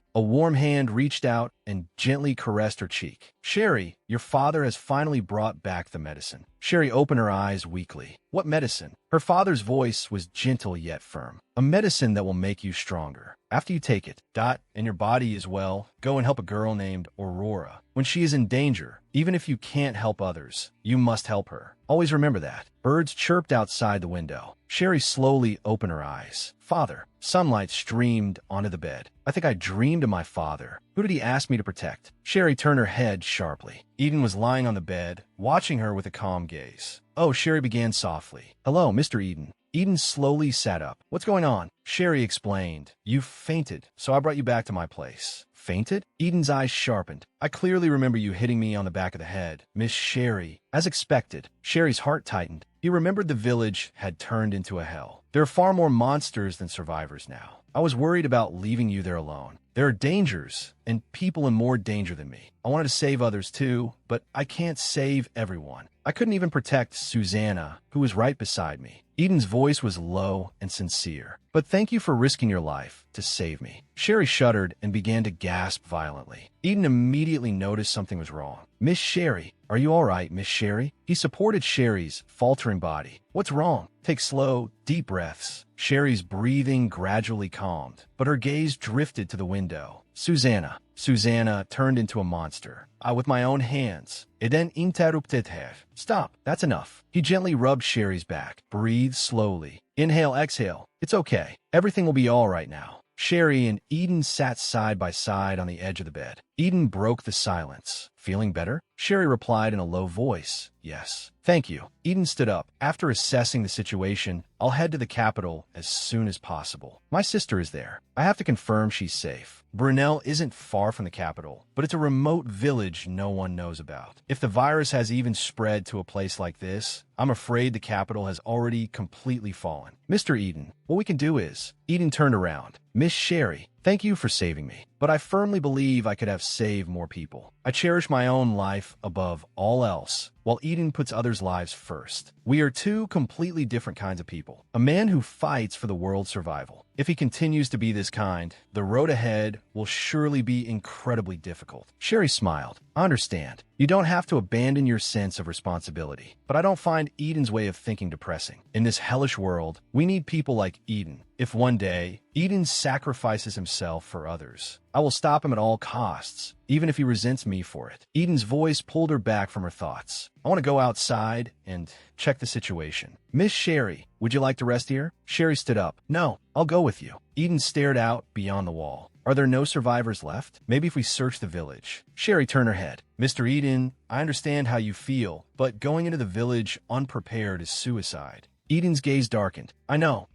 S1: A warm hand reached out and gently caressed her cheek. Sherry, your father has finally brought back the medicine. Sherry opened her eyes weakly. What medicine? Her father's voice was gentle yet firm. A medicine that will make you stronger. After you take it, and your body as well, go and help a girl named Aurora. When she is in danger, even if you can't help others, you must help her. Always remember that. Birds chirped outside the window. Sherry slowly opened her eyes. Father. Sunlight streamed onto the bed. I think I dreamed of my father. Who did he ask me to protect? Sherry turned her head sharply. Eden was lying on the bed, watching her with a calm gaze. Oh, Sherry began softly. Hello, Mr. Eden. Eden slowly sat up. What's going on? Sherry explained. You fainted, so I brought you back to my place. Fainted? Eden's eyes sharpened. I clearly remember you hitting me on the back of the head. Miss Sherry. As expected, Sherry's heart tightened. He remembered the village had turned into a hell. There are far more monsters than survivors now. I was worried about leaving you there alone. There are dangers, and people in more danger than me. I wanted to save others too, but I can't save everyone. I couldn't even protect Susanna, who was right beside me. Eden's voice was low and sincere. But thank you for risking your life to save me. Sherry shuddered and began to gasp violently. Eden immediately noticed something was wrong. Miss Sherry, are you all right, Miss Sherry? He supported Sherry's faltering body. What's wrong? Take slow, deep breaths. Sherry's breathing gradually calmed, but her gaze drifted to the window. Susanna. Susanna turned into a monster. With my own hands. Eden interrupted her. Stop. That's enough. He gently rubbed Sherry's back. Breathe slowly. Inhale, exhale. It's okay. Everything will be all right now. Sherry and Eden sat side by side on the edge of the bed. Eden broke the silence. Feeling better? Sherry replied in a low voice. Yes. Thank you. Eden stood up. After assessing the situation, I'll head to the capital as soon as possible. My sister is there. I have to confirm she's safe. Brunel isn't far from the capital, but it's a remote village no one knows about. If the virus has even spread to a place like this, I'm afraid the capital has already completely fallen. Mr. Eden, what we can do is... Eden turned around. Miss Sherry, thank you for saving me, but I firmly believe I could have saved more people. I cherish my own life above all else, while Eden puts others' lives first. We are two completely different kinds of people. A man who fights for the world's survival. If he continues to be this kind, the road ahead will surely be incredibly difficult. Sherry smiled. I understand. You don't have to abandon your sense of responsibility, but I don't find Eden's way of thinking depressing. In this hellish world, we need people like Eden. If one day, Eden sacrifices himself for others, I will stop him at all costs, even if he resents me for it. Eden's voice pulled her back from her thoughts. I want to go outside and check the situation. Miss Sherry, would you like to rest here? Sherry stood up. No, I'll go with you. Eden stared out beyond the wall. Are there no survivors left? Maybe if we search the village. Sherry turned her head. Mr. Eden, I understand how you feel, but going into the village unprepared is suicide. Eden's gaze darkened. I know,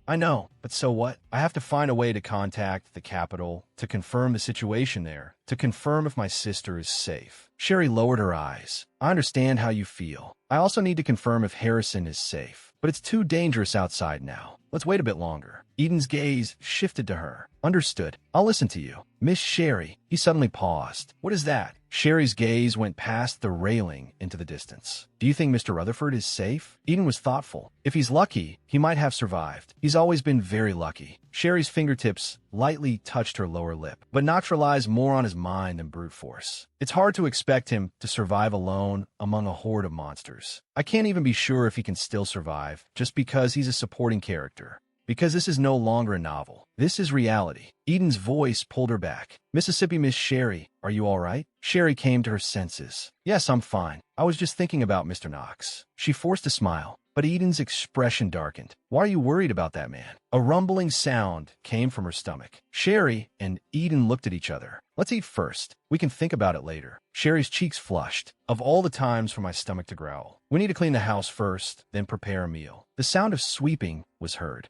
S1: but so what? I have to find a way to contact the capital, to confirm the situation there, to confirm if my sister is safe. Sherry lowered her eyes. I understand how you feel. I also need to confirm if Harrison is safe, but it's too dangerous outside now. Let's wait a bit longer. Eden's gaze shifted to her. Understood. I'll listen to you. Miss Sherry. He suddenly paused. What is that? Sherry's gaze went past the railing into the distance. Do you think Mr. Rutherford is safe? Eden was thoughtful. If he's lucky, he might have survived. He's always been very lucky. Sherry's fingertips lightly touched her lower lip, but Knox relies more on his mind than brute force. It's hard to expect him to survive alone among a horde of monsters. I can't even be sure if he can still survive, just because he's a supporting character. Because this is no longer a novel. This is reality. Eden's voice pulled her back. Mississippi Miss Sherry, are you all right? Sherry came to her senses. Yes, I'm fine. I was just thinking about Mr. Knox. She forced a smile, but Eden's expression darkened. Why are you worried about that man? A rumbling sound came from her stomach. Sherry and Eden looked at each other. Let's eat first. We can think about it later. Sherry's cheeks flushed. Of all the times for my stomach to growl. We need to clean the house first, then prepare a meal. The sound of sweeping was heard.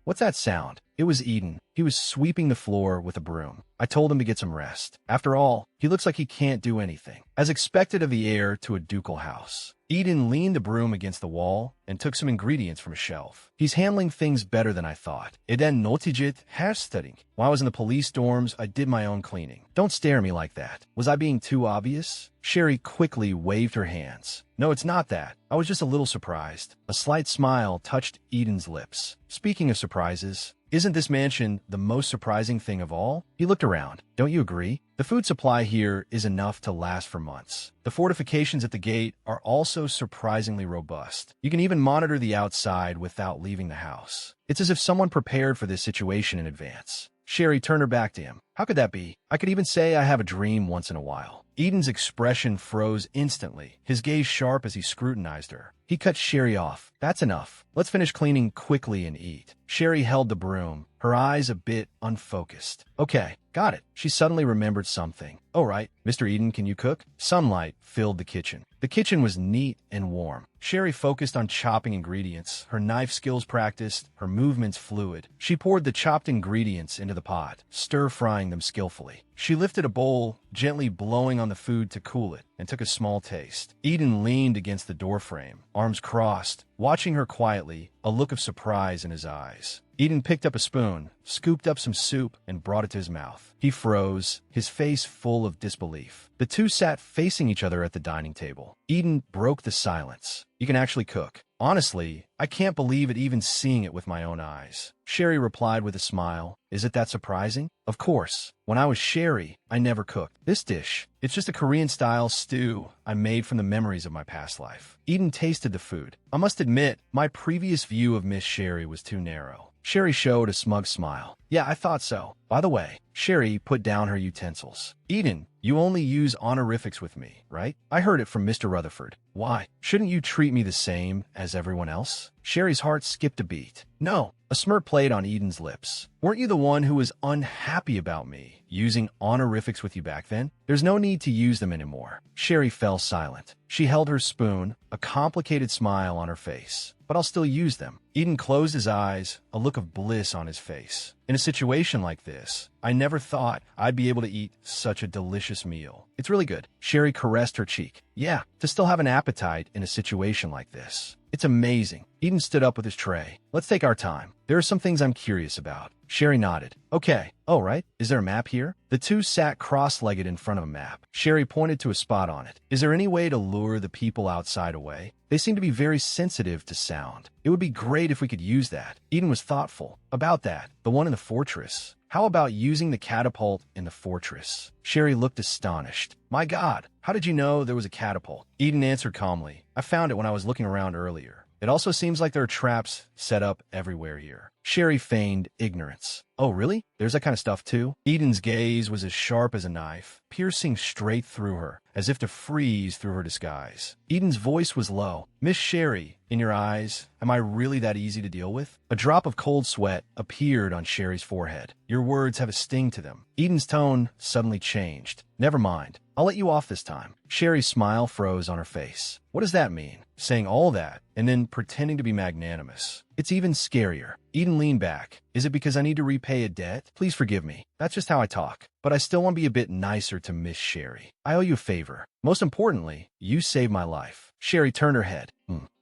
S1: What's that sound? It was Eden. He was sweeping the floor with a broom. I told him to get some rest. After all, he looks like he can't do anything. As expected of the heir to a ducal house. Eden leaned the broom against the wall and took some ingredients from a shelf. He's handling things better than I thought. Eden notiget herstelling. While I was in the police dorms, I did my own cleaning. Don't stare at me like that. Was I being too obvious? Sherry quickly waved her hands. No, it's not that. I was just a little surprised. A slight smile touched Eden's lips. Speaking of surprises, isn't this mansion the most surprising thing of all? He looked around. Don't you agree? The food supply here is enough to last for months. The fortifications at the gate are also surprisingly robust. You can even monitor the outside without leaving the house. It's as if someone prepared for this situation in advance. Sherry turned her back to him. How could that be? I could even say I have a dream once in a while. Eden's expression froze instantly, his gaze sharp as he scrutinized her. He cut Sherry off. That's enough. Let's finish cleaning quickly and eat. Sherry held the broom, her eyes a bit unfocused. Okay, got it. She suddenly remembered something. Oh, right. Mr. Eden, can you cook? Sunlight filled the kitchen. The kitchen was neat and warm. Sherry focused on chopping ingredients, her knife skills practiced, her movements fluid. She poured the chopped ingredients into the pot, stir-frying them skillfully. She lifted a bowl, gently blowing on the food to cool it, and took a small taste. Eden leaned against the doorframe, arms crossed, watching her quietly, a look of surprise in his eyes. Eden picked up a spoon, scooped up some soup, and brought it to his mouth. He froze, his face full of disbelief. The two sat facing each other at the dining table. Eden broke the silence. You can actually cook. Honestly, I can't believe it even seeing it with my own eyes. Sherry replied with a smile. Is it that surprising? Of course. When I was Sherry, I never cooked. This dish, it's just a Korean-style stew I made from the memories of my past life. Eden tasted the food. I must admit, my previous view of Miss Sherry was too narrow. Sherry showed a smug smile. Yeah, I thought so. By the way, Sherry put down her utensils. Eden, you only use honorifics with me, right? I heard it from Mr. Rutherford. Why? Shouldn't you treat me the same as everyone else? Sherry's heart skipped a beat. No. A smirk played on Eden's lips. Weren't you the one who was unhappy about me using honorifics with you back then? There's no need to use them anymore. Sherry fell silent. She held her spoon, a complicated smile on her face. But I'll still use them. Eden closed his eyes, a look of bliss on his face. In a situation like this, I never thought I'd be able to eat such a delicious meal. It's really good. Sherry caressed her cheek. Yeah, to still have an appetite in a situation like this. It's amazing. Eden stood up with his tray. Let's take our time. There are some things I'm curious about. Sherry nodded. Okay. Oh, right. Is there a map here? The two sat cross-legged in front of a map. Sherry pointed to a spot on it. Is there any way to lure the people outside away? They seem to be very sensitive to sound. It would be great if we could use that. Eden was thoughtful. About that, the one in the fortress. How about using the catapult in the fortress? Sherry looked astonished. My God, how did you know there was a catapult? Eden answered calmly. I found it when I was looking around earlier. It also seems like there are traps set up everywhere here. Sherry feigned ignorance. Oh, really? There's that kind of stuff too? Eden's gaze was as sharp as a knife, piercing straight through her, as if to freeze through her disguise. Eden's voice was low. Miss Sherry, in your eyes, am I really that easy to deal with? A drop of cold sweat appeared on Sherry's forehead. Your words have a sting to them. Eden's tone suddenly changed. Never mind. I'll let you off this time. Sherry's smile froze on her face. What does that mean? Saying all that, and then pretending to be magnanimous. It's even scarier. Eden leaned back. Is it because I need to repay a debt? Please forgive me. That's just how I talk. But I still want to be a bit nicer to Miss Sherry. I owe you a favor. Most importantly, you saved my life. Sherry turned her head.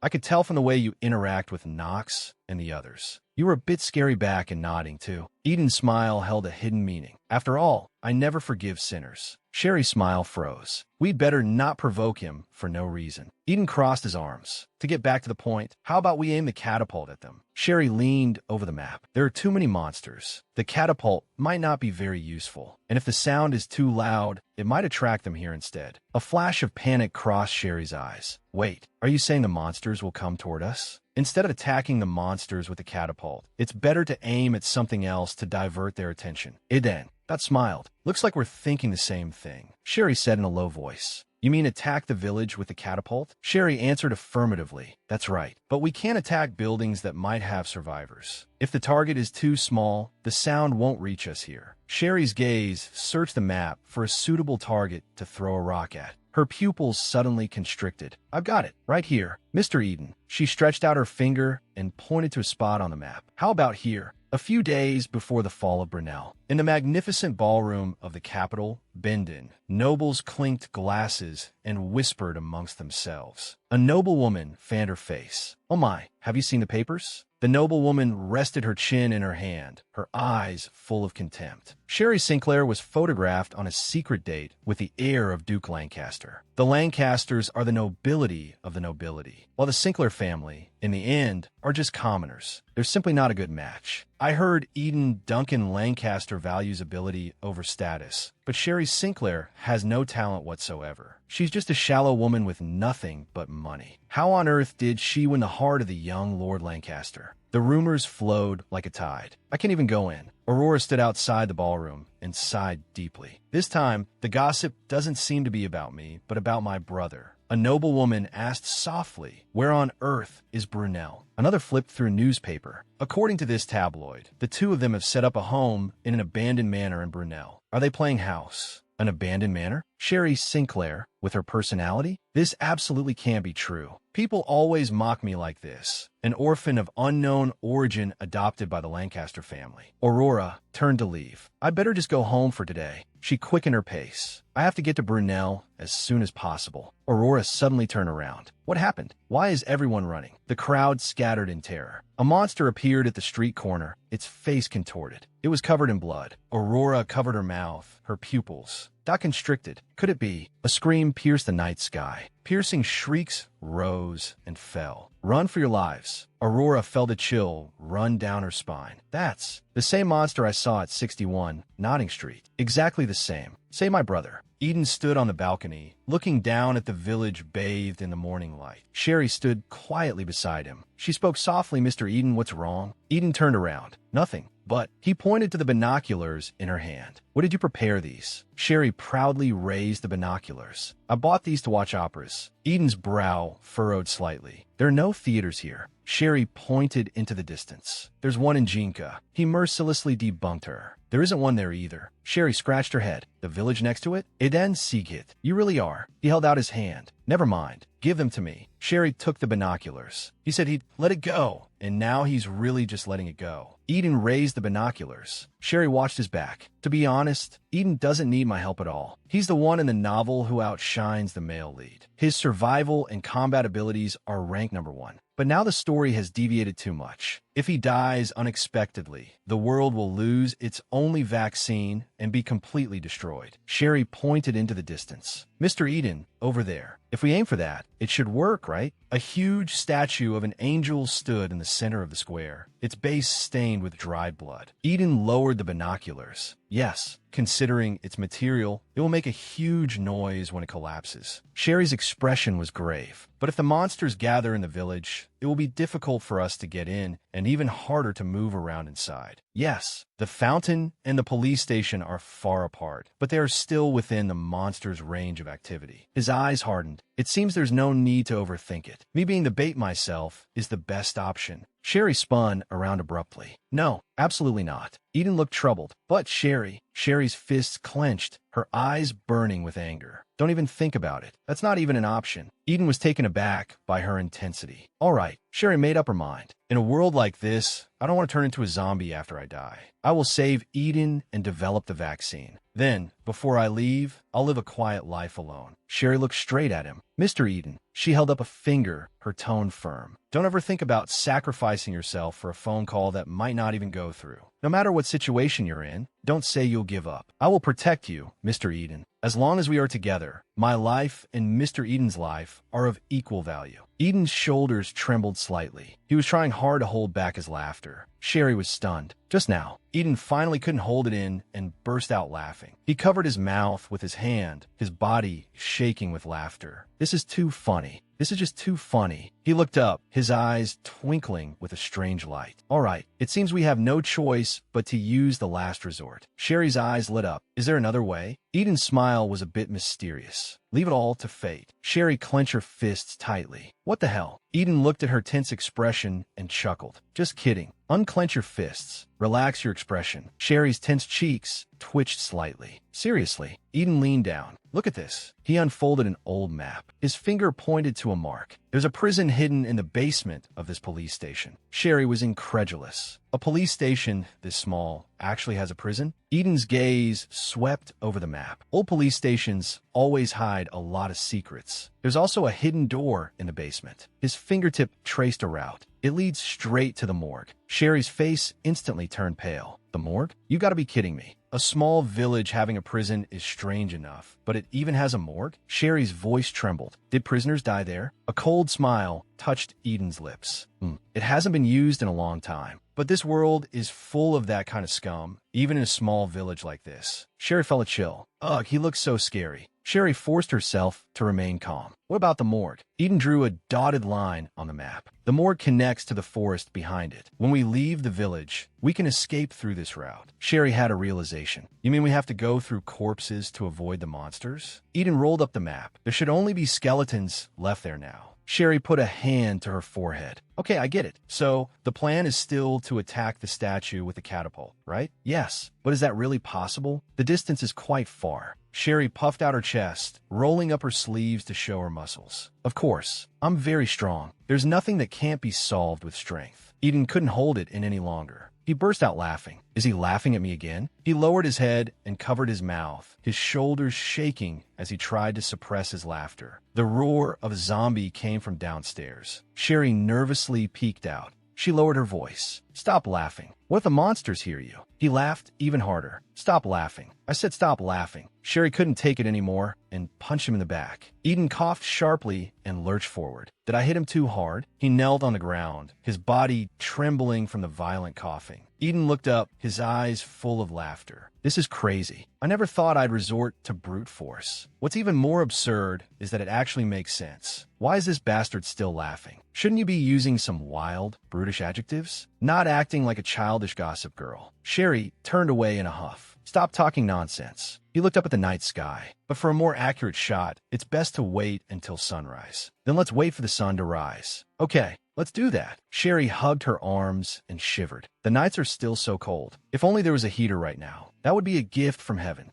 S1: I could tell from the way you interact with Knox and the others. You were a bit scary back and nodding, too. Eden's smile held a hidden meaning. After all, I never forgive sinners. Sherry's smile froze. We'd better not provoke him for no reason. Eden crossed his arms. To get back to the point, how about we aim the catapult at them? Sherry leaned over the map. There are too many monsters. The catapult might not be very useful, and if the sound is too loud, it might attract them here instead. A flash of panic crossed Sherry's eyes. Wait, are you saying the monsters will come toward us? Instead of attacking the monsters with the catapult, it's better to aim at something else to divert their attention. Eden, that smiled. Looks like we're thinking the same thing. Sherry said in a low voice. You mean attack the village with the catapult? Sherry answered affirmatively. That's right. But we can't attack buildings that might have survivors. If the target is too small, the sound won't reach us here. Sherry's gaze searched the map for a suitable target to throw a rock at. Her pupils suddenly constricted. I've got it, right here. Mr. Eden. She stretched out her finger and pointed to a spot on the map. How about here? A few days before the fall of Brunel, in the magnificent ballroom of the capital, Bindon, nobles clinked glasses and whispered amongst themselves. A noble woman fanned her face. Oh my, have you seen the papers? The noblewoman rested her chin in her hand, her eyes full of contempt. Sherry Sinclair was photographed on a secret date with the heir of Duke Lancaster. The Lancasters are the nobility of the nobility, while the Sinclair family, in the end, are just commoners. They're simply not a good match. I heard Eden Duncan Lancaster values ability over status, but Sherry Sinclair has no talent whatsoever. She's just a shallow woman with nothing but money. How on earth did she win the heart of the young Lord Lancaster? The rumors flowed like a tide. I can't even go in. Aurora stood outside the ballroom and sighed deeply. This time, the gossip doesn't seem to be about me, but about my brother. A noble woman asked softly, where on earth is Brunel? Another flipped through a newspaper. According to this tabloid, the two of them have set up a home in an abandoned manor in Brunel. Are they playing house? An abandoned manor? Sherry Sinclair, with her personality? This absolutely can't be true. People always mock me like this. An orphan of unknown origin adopted by the Lancaster family. Aurora turned to leave. I'd better just go home for today. She quickened her pace. I have to get to Brunel as soon as possible. Aurora suddenly turned around. What happened? Why is everyone running? The crowd scattered in terror. A monster appeared at the street corner, its face contorted. It was covered in blood. Aurora covered her mouth, her pupils. Dot constricted. Could it be? A scream pierced the night sky. Piercing shrieks rose and fell. Run for your lives. Aurora felt a chill run down her spine. That's the same monster I saw at 61 Notting Street. Exactly the same. Say my brother. Eden stood on the balcony, looking down at the village bathed in the morning light. Sherry stood quietly beside him. She spoke softly, Mr. Eden, what's wrong? Eden turned around. Nothing. But he pointed to the binoculars in her hand. What did you prepare these? Sherry proudly raised the binoculars. I bought these to watch operas. Eden's brow furrowed slightly. There are no theaters here. Sherry pointed into the distance. There's one in Jinka. He mercilessly debunked her. There isn't one there either. Sherry scratched her head. The village next to it? Eden Sigit. You really are. He held out his hand. Never mind. Give them to me. Sherry took the binoculars. He said he'd let it go, and now he's really just letting it go. Eden raised the binoculars. Sherry watched his back. To be honest, Eden doesn't need my help at all. He's the one in the novel who outshines the male lead. His survival and combat abilities are rank number 1. But now the story has deviated too much. If he dies unexpectedly, the world will lose its only vaccine and be completely destroyed. Sherry pointed into the distance. Mr. Eden, over there. If we aim for that, it should work, right? A huge statue of an angel stood in the center of the square, its base stained with dried blood. Eden lowered the binoculars. Yes, considering its material, it will make a huge noise when it collapses. Sherry's expression was grave. But if the monsters gather in the village, it will be difficult for us to get in and even harder to move around inside. Yes, the fountain and the police station are far apart, but they are still within the monster's range of activity. His eyes hardened. It seems there's no need to overthink it. Me being the bait myself is the best option. Sherry spun around abruptly. No, absolutely not. Eden looked troubled. But Sherry's fists clenched, her eyes burning with anger. Don't even think about it. That's not even an option. Eden was taken aback by her intensity. All right, Sherry made up her mind. In a world like this, I don't want to turn into a zombie after I die. I will save Eden and develop the vaccine. Then, before I leave, I'll live a quiet life alone. Sherry looked straight at him. Mr. Eden. She held up a finger, her tone firm. Don't ever think about sacrificing yourself for a phone call that might not even go through. No matter what situation you're in, don't say you'll give up. I will protect you, Mr. Eden. As long as we are together, my life and Mr. Eden's life are of equal value. Eden's shoulders trembled slightly. He was trying hard to hold back his laughter. Sherry was stunned. Just now, Eden finally couldn't hold it in and burst out laughing. He covered his mouth with his hand, his body shaking with laughter. This is too funny. This is just too funny. He looked up, his eyes twinkling with a strange light. All right, it seems we have no choice but to use the last resort. Sherry's eyes lit up. Is there another way? Eden's smile was a bit mysterious. Leave it all to fate. Sherry clenched her fists tightly. What the hell? Eden looked at her tense expression and chuckled. Just kidding. Unclench your fists. Relax your expression. Sherry's tense cheeks twitched slightly. Seriously. Eden leaned down. Look at this. He unfolded an old map. His finger pointed to a mark. There's a prison hidden in the basement of this police station. Sherry was incredulous. A police station this small actually has a prison? Eden's gaze swept over the map. Old police stations always hide a lot of secrets. There's also a hidden door in the basement. His fingertip traced a route. It leads straight to the morgue. Sherry's face instantly turned pale. The morgue? You gotta be kidding me. A small village having a prison is strange enough, but it even has a morgue? Sherry's voice trembled. Did prisoners die there? A cold smile touched Eden's lips. It hasn't been used in a long time. But this world is full of that kind of scum, even in a small village like this. Sherry felt a chill. Ugh, he looks so scary. Sherry forced herself to remain calm. What about the morgue? Eden drew a dotted line on the map. The morgue connects to the forest behind it. When we leave the village, we can escape through this route. Sherry had a realization. You mean we have to go through corpses to avoid the monsters? Eden rolled up the map. There should only be skeletons left there now. Sherry put a hand to her forehead. Okay, I get it. So, the plan is still to attack the statue with a catapult, right? Yes. But is that really possible? The distance is quite far. Sherry puffed out her chest, rolling up her sleeves to show her muscles. Of course, I'm very strong. There's nothing that can't be solved with strength. Eden couldn't hold it in any longer. He burst out laughing. Is he laughing at me again? He lowered his head and covered his mouth, his shoulders shaking as he tried to suppress his laughter. The roar of a zombie came from downstairs. Sherry nervously peeked out. She lowered her voice. Stop laughing. What if the monsters hear you? He laughed even harder. Stop laughing. I said stop laughing. Sherry couldn't take it anymore and punched him in the back. Eden coughed sharply and lurched forward. Did I hit him too hard? He knelt on the ground, his body trembling from the violent coughing. Eden looked up, his eyes full of laughter. This is crazy. I never thought I'd resort to brute force. What's even more absurd is that it actually makes sense. Why is this bastard still laughing? Shouldn't you be using some wild, brutish adjectives? Not acting like a childish gossip girl. Sherry turned away in a huff. Stop talking nonsense. He looked up at the night sky. But for a more accurate shot, it's best to wait until sunrise. Then let's wait for the sun to rise. Okay, let's do that. Sherry hugged her arms and shivered. The nights are still so cold. If only there was a heater right now. That would be a gift from heaven.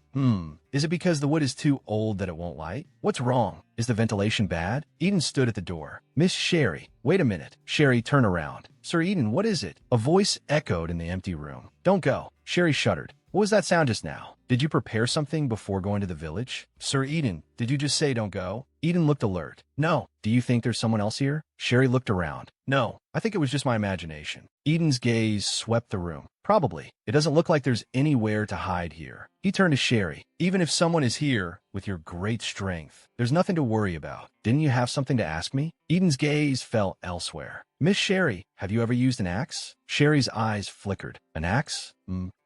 S1: Is it because the wood is too old that it won't light? What's wrong? Is the ventilation bad? Eden stood at the door. Miss Sherry, wait a minute. Sherry turned around. Sir Eden, what is it? A voice echoed in the empty room. Don't go. Sherry shuddered. What was that sound just now? Did you prepare something before going to the village? Sir Eden, did you just say don't go? Eden looked alert. No. Do you think there's someone else here? Sherry looked around. No, I think it was just my imagination. Eden's gaze swept the room. Probably. It doesn't look like there's anywhere to hide here. He turned to Sherry. Even if someone is here with your great strength, there's nothing to worry about. Didn't you have something to ask me? Eden's gaze fell elsewhere. Miss Sherry, have you ever used an axe? Sherry's eyes flickered. An axe?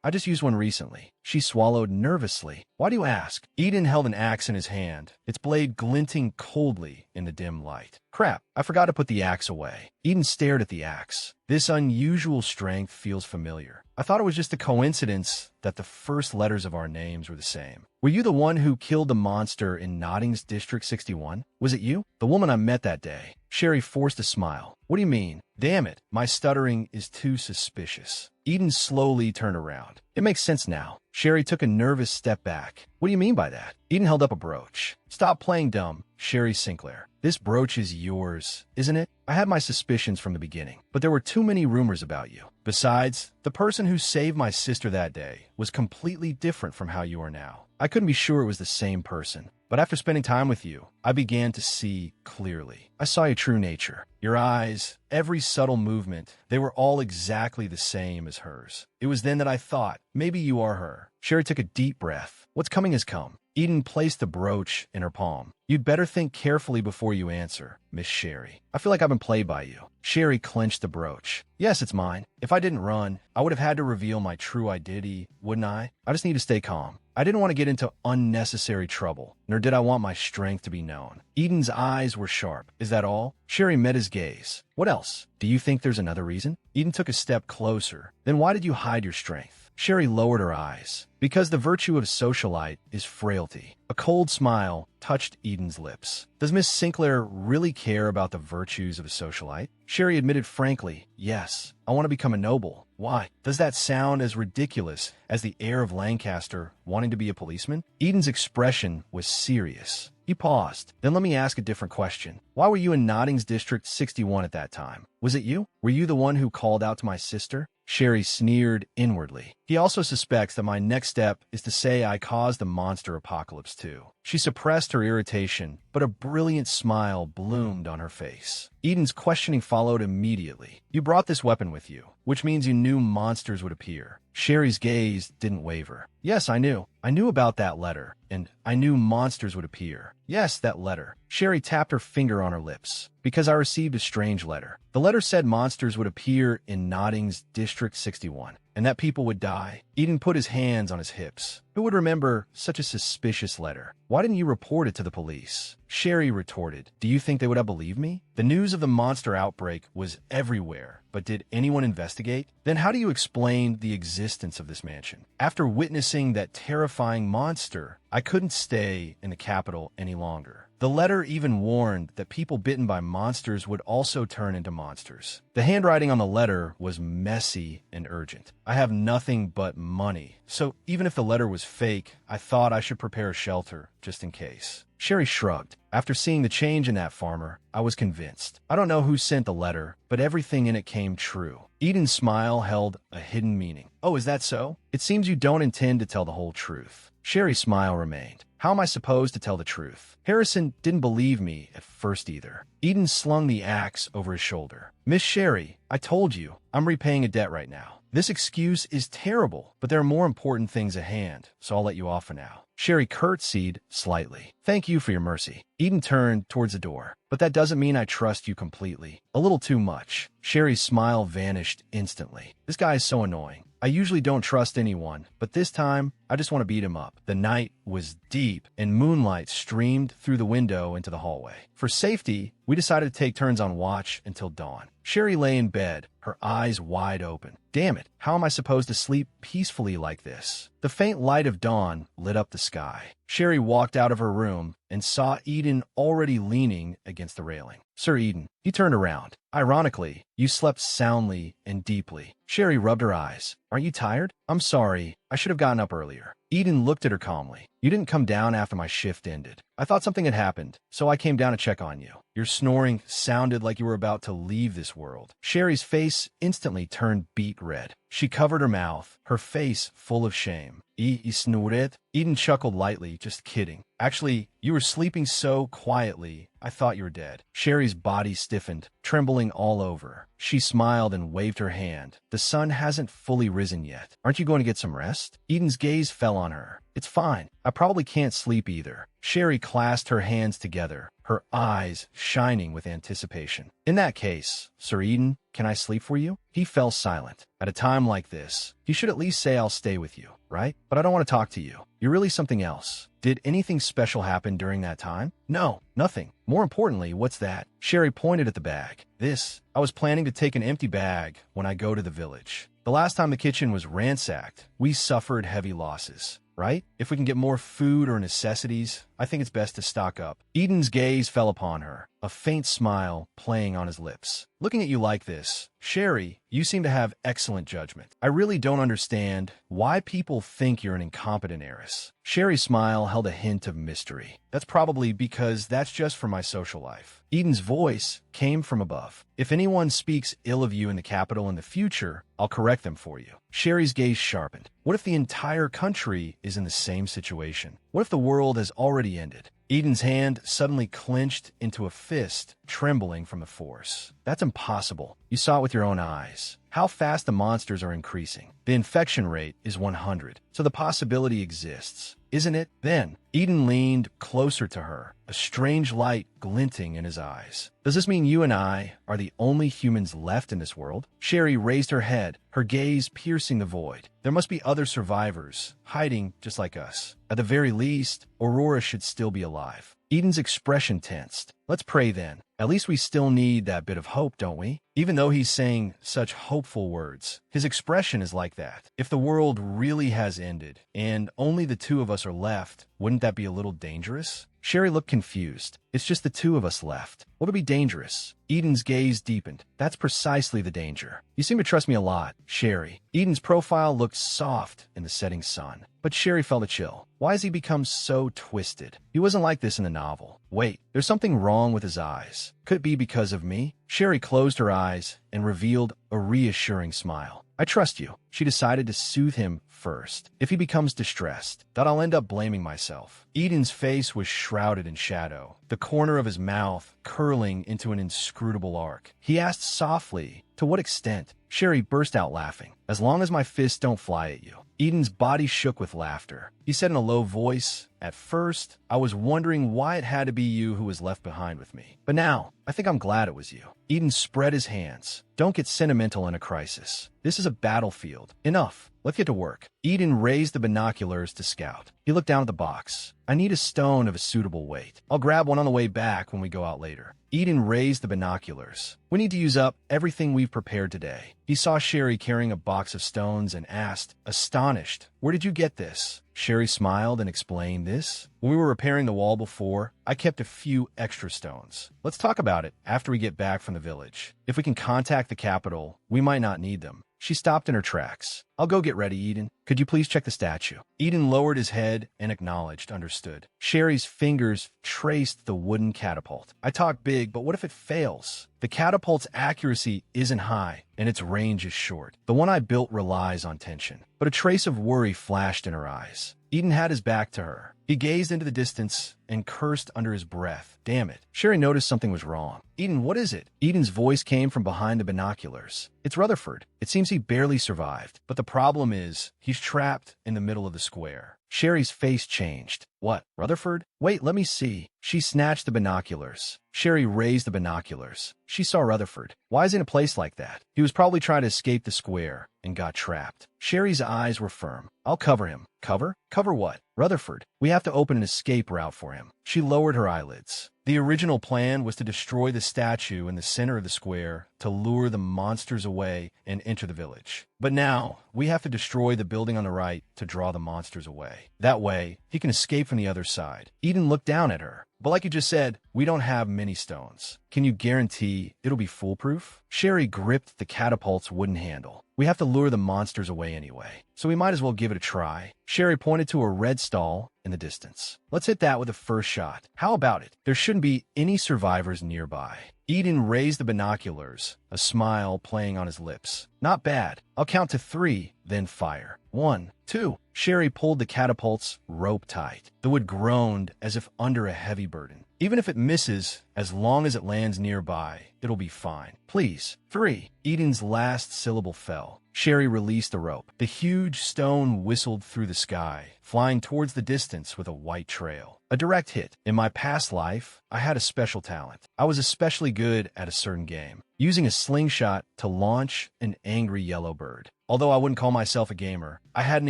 S1: I just used one recently. She swallowed nervously. Why do you ask? Eden held an axe in his hand, its blade glinting coldly in the dim light. Crap, I forgot to put the axe away. Eden stared at the axe. This unusual strength feels familiar. I thought it was just a coincidence that the first letters of our names were the same. Were you the one who killed the monster in Notting's District 61? Was it you? The woman I met that day. Sherry forced a smile. What do you mean? Damn it, my stuttering is too suspicious. Eden slowly turned around. It makes sense now. Sherry took a nervous step back. What do you mean by that? Eden held up a brooch. Stop playing dumb, Sherry Sinclair. This brooch is yours, isn't it? I had my suspicions from the beginning, but there were too many rumors about you. Besides, the person who saved my sister that day was completely different from how you are now. I couldn't be sure it was the same person. But after spending time with you, I began to see clearly. I saw your true nature. Your eyes, every subtle movement, they were all exactly the same as hers. It was then that I thought, maybe you are her. Sherry took a deep breath. What's coming has come. Eden placed the brooch in her palm. You'd better think carefully before you answer, Miss Sherry. I feel like I've been played by you. Sherry clenched the brooch. Yes, it's mine. If I didn't run, I would have had to reveal my true identity, wouldn't I? I just need to stay calm. I didn't want to get into unnecessary trouble, nor did I want my strength to be known. Eden's eyes were sharp. Is that all? Sherry met his gaze. What else? Do you think there's another reason? Eden took a step closer. Then why did you hide your strength? Sherry lowered her eyes. Because the virtue of a socialite is frailty. A cold smile touched Eden's lips. Does Miss Sinclair really care about the virtues of a socialite? Sherry admitted frankly, yes, I want to become a noble. Why? Does that sound as ridiculous as the heir of Lancaster wanting to be a policeman? Eden's expression was serious. He paused. Then let me ask a different question. Why were you in Notting's District 61 at that time? Was it you? Were you the one who called out to my sister? Sherry sneered inwardly. He also suspects that my next step is to say I caused the monster apocalypse too. She suppressed her irritation, but a brilliant smile bloomed on her face. Eden's questioning followed immediately. You brought this weapon with you, which means you knew monsters would appear. Sherry's gaze didn't waver. Yes, I knew. I knew about that letter, and I knew monsters would appear. Yes, that letter. Sherry tapped her finger on her lips. Because I received a strange letter. The letter said monsters would appear in Notting's District 61, and that people would die. Eden put his hands on his hips. Who would remember such a suspicious letter? Why didn't you report it to the police? Sherry retorted. Do you think they would have believed me? The news of the monster outbreak was everywhere, but did anyone investigate? Then how do you explain the existence of this mansion? After witnessing that terrifying monster, I couldn't stay in the capital any longer. The letter even warned that people bitten by monsters would also turn into monsters. The handwriting on the letter was messy and urgent. I have nothing but money, so even if the letter was fake, I thought I should prepare a shelter just in case. Sherry shrugged. After seeing the change in that farmer, I was convinced. I don't know who sent the letter, but everything in it came true. Eden's smile held a hidden meaning. Oh, is that so? It seems you don't intend to tell the whole truth. Sherry's smile remained. How am I supposed to tell the truth? Harrison didn't believe me at first either. Eden slung the axe over his shoulder. Miss Sherry, I told you, I'm repaying a debt right now. This excuse is terrible, but there are more important things at hand, so I'll let you off for now. Sherry curtsied slightly. Thank you for your mercy. Eden turned towards the door. But that doesn't mean I trust you completely. A little too much. Sherry's smile vanished instantly. This guy is so annoying. I usually don't trust anyone, but this time, I just want to beat him up. The night was deep, and moonlight streamed through the window into the hallway. For safety, we decided to take turns on watch until dawn. Sherry lay in bed, her eyes wide open. Damn it, how am I supposed to sleep peacefully like this? The faint light of dawn lit up the sky. Sherry walked out of her room and saw Eden already leaning against the railing. Sir Eden, he turned around. Ironically, you slept soundly and deeply. Sherry rubbed her eyes. Aren't you tired? I'm sorry. I should have gotten up earlier. Eden looked at her calmly. You didn't come down after my shift ended. I thought something had happened, so I came down to check on you. Your snoring sounded like you were about to leave this world. Sherry's face instantly turned beet red. She covered her mouth, her face full of shame. I snored? Eden chuckled lightly, just kidding. Actually, you were sleeping so quietly, I thought you were dead. Sherry's body stiffened, trembling all over. She smiled and waved her hand. The sun hasn't fully risen yet. Aren't you going to get some rest? Eden's gaze fell on her. It's fine. I probably can't sleep either. Sherry clasped her hands together, her eyes shining with anticipation. In that case, Sir Eden, can I sleep for you? He fell silent. At a time like this, you should at least say I'll stay with you, right? But I don't want to talk to you. You're really something else. Did anything special happen during that time? No, nothing. More importantly, what's that? Sherry pointed at the bag. I was planning to take an empty bag when I go to the village. The last time the kitchen was ransacked, we suffered heavy losses. Right? If we can get more food or necessities, I think it's best to stock up. Eden's gaze fell upon her, a faint smile playing on his lips. Looking at you like this, Sherry, you seem to have excellent judgment. I really don't understand why people think you're an incompetent heiress. Sherry's smile held a hint of mystery. That's probably because that's just for my social life. Eden's voice came from above. If anyone speaks ill of you in the capital in the future, I'll correct them for you. Sherry's gaze sharpened. What if the entire country is in the same situation? What if the world has already ended? Eden's hand suddenly clenched into a fist, trembling from the force. That's impossible. You saw it with your own eyes. How fast the monsters are increasing. The infection rate is 100, so the possibility exists, isn't it? Then, Eden leaned closer to her, a strange light glinting in his eyes. Does this mean you and I are the only humans left in this world? Sherry raised her head, her gaze piercing the void. There must be other survivors, hiding just like us. At the very least, Aurora should still be alive. Eden's expression tensed. Let's pray then. At least we still need that bit of hope, don't we? Even though he's saying such hopeful words, his expression is like that. If the world really has ended, and only the two of us are left, wouldn't that be a little dangerous? Sherry looked confused. It's just the two of us left. What would be dangerous? Eden's gaze deepened. That's precisely the danger. You seem to trust me a lot, Sherry. Eden's profile looked soft in the setting sun, but Sherry felt a chill. Why has he become so twisted? He wasn't like this in the novel. Wait, there's something wrong with his eyes. Could it be because of me? Sherry closed her eyes and revealed a reassuring smile. I trust you. She decided to soothe him first. If he becomes distressed, that I'll end up blaming myself. Eden's face was shrouded in shadow, the corner of his mouth curling into an inscrutable arc. He asked softly, to what extent? Sherry burst out laughing. As long as my fists don't fly at you. Eden's body shook with laughter. He said in a low voice, at first, I was wondering why it had to be you who was left behind with me. But now, I think I'm glad it was you. Eden spread his hands. Don't get sentimental in a crisis. This is a battlefield. Enough. Let's get to work. Eden raised the binoculars to scout. He looked down at the box. I need a stone of a suitable weight. I'll grab one on the way back when we go out later. Eden raised the binoculars. We need to use up everything we've prepared today. He saw Sherry carrying a box of stones and asked, astonished, where did you get this? Sherry smiled and explained this. When we were repairing the wall before, I kept a few extra stones. Let's talk about it after we get back from the village. If we can contact the capital, we might not need them. She stopped in her tracks. I'll go get ready, Eden. Could you please check the statue? Eden lowered his head and acknowledged, understood. Sherry's fingers traced the wooden catapult. I talk big, but what if it fails? The catapult's accuracy isn't high, and its range is short. The one I built relies on tension. But a trace of worry flashed in her eyes. Eden had his back to her. He gazed into the distance and cursed under his breath. Damn it. Sherry noticed something was wrong. Eden, what is it? Eden's voice came from behind the binoculars. It's Rutherford. It seems he barely survived. But the problem is, he's trapped in the middle of the square. Sherry's face changed. What, Rutherford? Wait, let me see. She snatched the binoculars. Sherry raised the binoculars. She saw Rutherford. Why is he in a place like that? He was probably trying to escape the square and got trapped. Sherry's eyes were firm. I'll cover him. Cover? Cover what? Rutherford. We have to open an escape route for him. She lowered her eyelids. The original plan was to destroy the statue in the center of the square to lure the monsters away and enter the village. But now, we have to destroy the building on the right to draw the monsters away. That way, he can escape from the other side. Eden looked down at her. But like you just said, we don't have many stones. Can you guarantee it'll be foolproof? Sherry gripped the catapult's wooden handle. We have to lure the monsters away anyway, so we might as well give it a try. Sherry pointed to a red stall in the distance. Let's hit that with the first shot. How about it? There shouldn't be any survivors nearby. Eden raised the binoculars, a smile playing on his lips. Not bad. I'll count to 3, then fire. 1, 2. Sherry pulled the catapult's rope tight. The wood groaned as if under a heavy burden. Even if it misses, as long as it lands nearby, it'll be fine. Please. 3. Eden's last syllable fell. Sherry released the rope. The huge stone whistled through the sky, flying towards the distance with a white trail. A direct hit. In my past life, I had a special talent. I was especially good at a certain game, using a slingshot to launch an angry yellow bird. Although I wouldn't call myself a gamer, I had an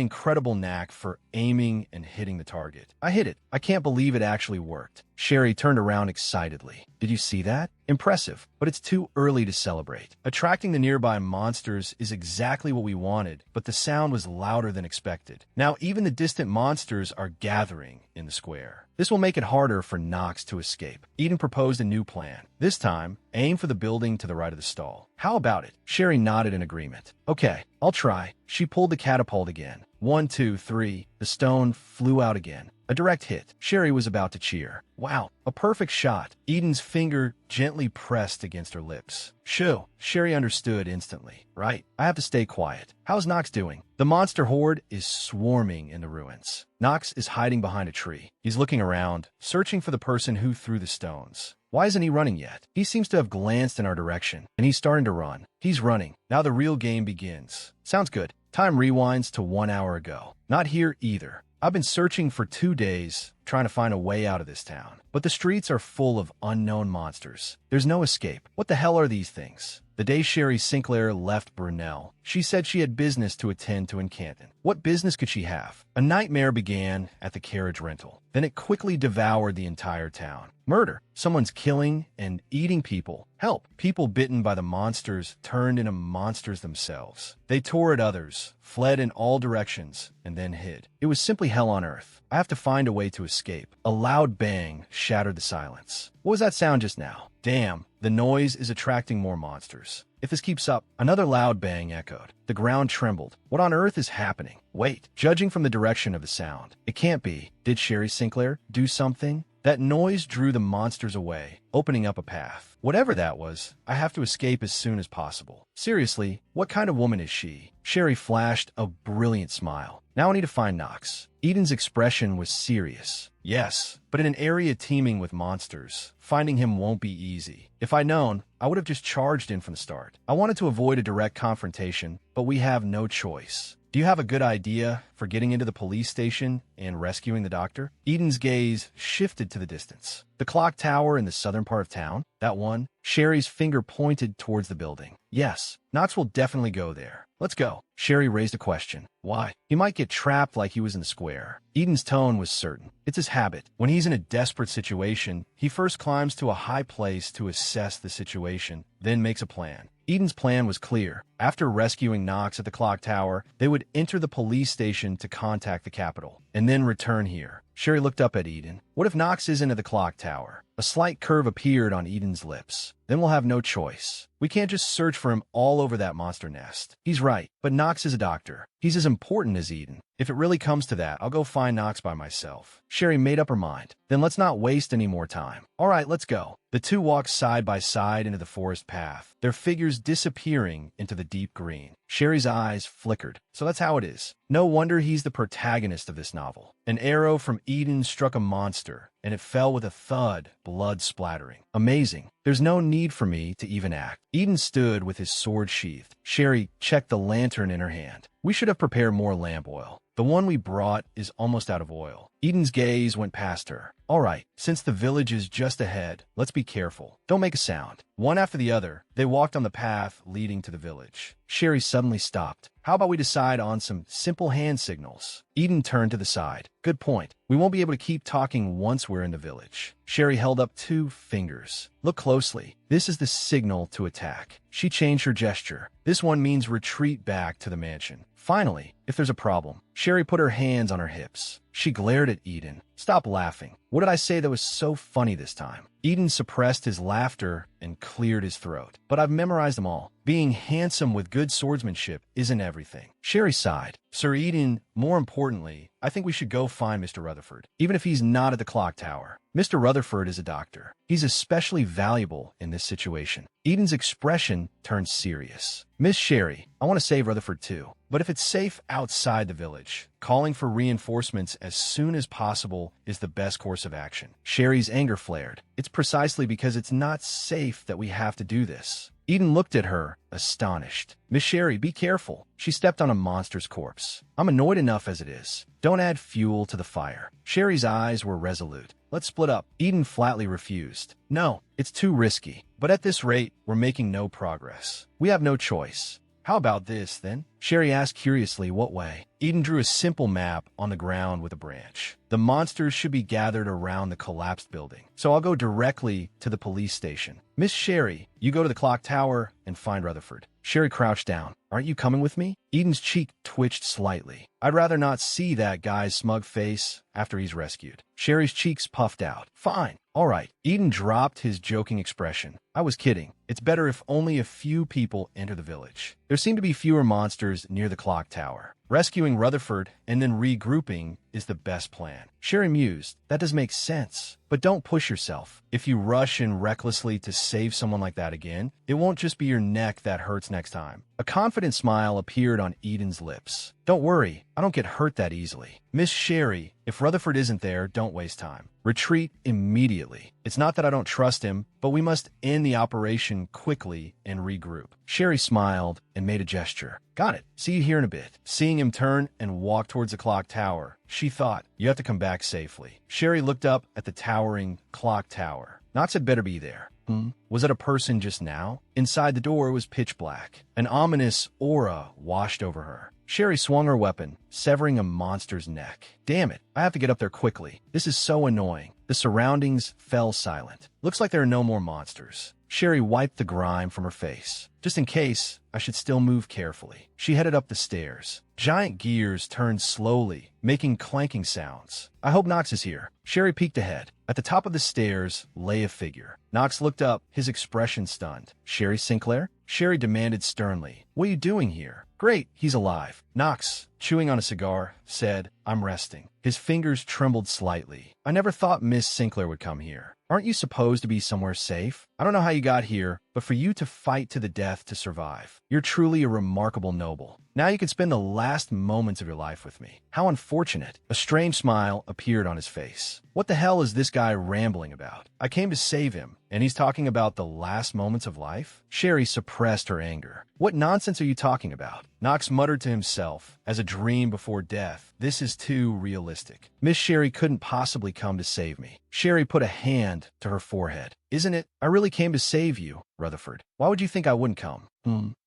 S1: incredible knack for aiming and hitting the target. I hit it. I can't believe it actually worked. Sherry turned around excitedly. early. Did you see that? Impressive, but it's too early to celebrate. Attracting the nearby monsters is exactly what we wanted, but the sound was louder than expected. Now even the distant monsters are gathering in the square. This will make it harder for Nox to escape. Eden proposed a new plan. This time, aim for the building to the right of the stall. How about it? Sherry nodded in agreement. Okay, I'll try. She pulled the catapult again. 1, 2, 3. The stone flew out again. A direct hit. Sherry was about to cheer. Wow, a perfect shot. Eden's finger gently pressed against her lips. Shoo. Sherry understood instantly. Right, I have to stay quiet. How's Nox doing? The monster horde is swarming in the ruins. Nox is hiding behind a tree. He's looking around, searching for the person who threw the stones. Why isn't he running yet? He seems to have glanced in our direction, and he's starting to run. He's running. Now the real game begins. Sounds good. Time rewinds to 1 hour ago. Not here either. I've been searching for 2 days, trying to find a way out of this town. But the streets are full of unknown monsters. There's no escape. What the hell are these things? The day Sherry Sinclair left Brunel, she said she had business to attend to in Canton. What business could she have? A nightmare began at the carriage rental. Then it quickly devoured the entire town. Murder. Someone's killing and eating people. Help. People bitten by the monsters turned into monsters themselves. They tore at others, fled in all directions, and then hid. It was simply hell on earth. I have to find a way to escape. A loud bang shattered the silence. What was that sound just now? Damn, the noise is attracting more monsters. If this keeps up, another loud bang echoed. The ground trembled. What on earth is happening? Wait, judging from the direction of the sound, it can't be. Did Sherry Sinclair do something? That noise drew the monsters away, opening up a path. Whatever that was, I have to escape as soon as possible. Seriously, what kind of woman is she? Sherry flashed a brilliant smile. Now I need to find Nox. Eden's expression was serious. Yes, but in an area teeming with monsters, finding him won't be easy. If I'd known, I would have just charged in from the start. I wanted to avoid a direct confrontation, but we have no choice. Do you have a good idea for getting into the police station and rescuing the doctor? Eden's gaze shifted to the distance. The clock tower in the southern part of town? That one? Sherry's finger pointed towards the building. Yes, Nox will definitely go there. Let's go. Sherry raised a question. Why? He might get trapped like he was in the square. Eden's tone was certain. It's his habit. When he's in a desperate situation, he first climbs to a high place to assess the situation, then makes a plan. Eden's plan was clear. After rescuing Nox at the clock tower, they would enter the police station to contact the capital, and then return here. Sherry looked up at Eden. What if Nox isn't at the clock tower? A slight curve appeared on Eden's lips. Then we'll have no choice. We can't just search for him all over that monster nest. He's right, but Nox is a doctor. He's as important as Eden. If it really comes to that, I'll go find Nox by myself. Sherry made up her mind. Then let's not waste any more time. All right, let's go. The two walked side by side into the forest path, their figures disappearing into the deep green. Sherry's eyes flickered. So that's how it is. No wonder he's the protagonist of this novel. An arrow from Eden struck a monster, and it fell with a thud, blood splattering. Amazing. There's no need for me to even act. Eden stood with his sword sheathed. Sherry checked the lantern in her hand. We should have prepared more lamp oil. The one we brought is almost out of oil. Eden's gaze went past her. All right, since the village is just ahead, let's be careful. Don't make a sound. One after the other, they walked on the path leading to the village. Sherry suddenly stopped. How about we decide on some simple hand signals? Eden turned to the side. Good point. We won't be able to keep talking once we're in the village. Sherry held up 2 fingers. Look closely. This is the signal to attack. She changed her gesture. This one means retreat back to the mansion. Finally, if there's a problem. Sherry put her hands on her hips. She glared at Eden. Stop laughing. What did I say that was so funny this time? Eden suppressed his laughter and cleared his throat. But I've memorized them all. Being handsome with good swordsmanship isn't everything. Sherry sighed. Sir Eden, more importantly, I think we should go find Mr. Rutherford, even if he's not at the clock tower. Mr. Rutherford is a doctor. He's especially valuable in this situation. Eden's expression turned serious. Miss Sherry, I want to save Rutherford too. But if it's safe outside the village, calling for reinforcements as soon as possible is the best course of action. Sherry's anger flared. It's precisely because it's not safe that we have to do this. Eden looked at her, astonished. Miss Sherry, be careful. She stepped on a monster's corpse. I'm annoyed enough as it is. Don't add fuel to the fire. Sherry's eyes were resolute. Let's split up. Eden flatly refused. No, it's too risky. But at this rate, we're making no progress. We have no choice. How about this, then? Sherry asked curiously, what way? Eden drew a simple map on the ground with a branch. The monsters should be gathered around the collapsed building, so I'll go directly to the police station. Miss Sherry, you go to the clock tower and find Rutherford. Sherry crouched down. Aren't you coming with me? Eden's cheek twitched slightly. I'd rather not see that guy's smug face after he's rescued. Sherry's cheeks puffed out. Fine. All right. Eden dropped his joking expression. I was kidding. It's better if only a few people enter the village. There seem to be fewer monsters near the clock tower. Rescuing Rutherford and then regrouping is the best plan. Sherry mused. That does make sense. But don't push yourself. If you rush in recklessly to save someone like that again, it won't just be your neck that hurts next time. A confident smile appeared on Eden's lips. Don't worry, I don't get hurt that easily. Miss Sherry, if Rutherford isn't there, don't waste time. Retreat immediately. It's not that I don't trust him, but we must end the operation quickly and regroup. Sherry smiled and made a gesture. Got it. See you here in a bit. Seeing him turn and walk towards the clock tower, she thought, you have to come back safely. Sherry looked up at the towering clock tower. Knox had better be there. Was it a person just now? Inside the door was pitch black. An ominous aura washed over her. Sherry swung her weapon, severing a monster's neck. Damn it, I have to get up there quickly. This is so annoying. The surroundings fell silent. Looks like there are no more monsters. Sherry wiped the grime from her face. Just in case, I should still move carefully. She headed up the stairs. Giant gears turned slowly, making clanking sounds. I hope Knox is here. Sherry peeked ahead. At the top of the stairs lay a figure. Knox looked up, his expression stunned. Sherry Sinclair? Sherry demanded sternly. What are you doing here? Great, he's alive. Knox, chewing on a cigar, said, I'm resting. His fingers trembled slightly. I never thought Miss Sinclair would come here. Aren't you supposed to be somewhere safe? I don't know how you got here, but for you to fight to the death to survive, you're truly a remarkable noble. Now you can spend the last moments of your life with me. How unfortunate. A strange smile appeared on his face. What the hell is this guy rambling about? I came to save him, and he's talking about the last moments of life? Sherry suppressed her anger. What nonsense are you talking about? Knox muttered to himself, as a dream before death. This is too realistic. Miss Sherry couldn't possibly come to save me. Sherry put a hand to her forehead. Isn't it? I really came to save you, Rutherford. Why would you think I wouldn't come?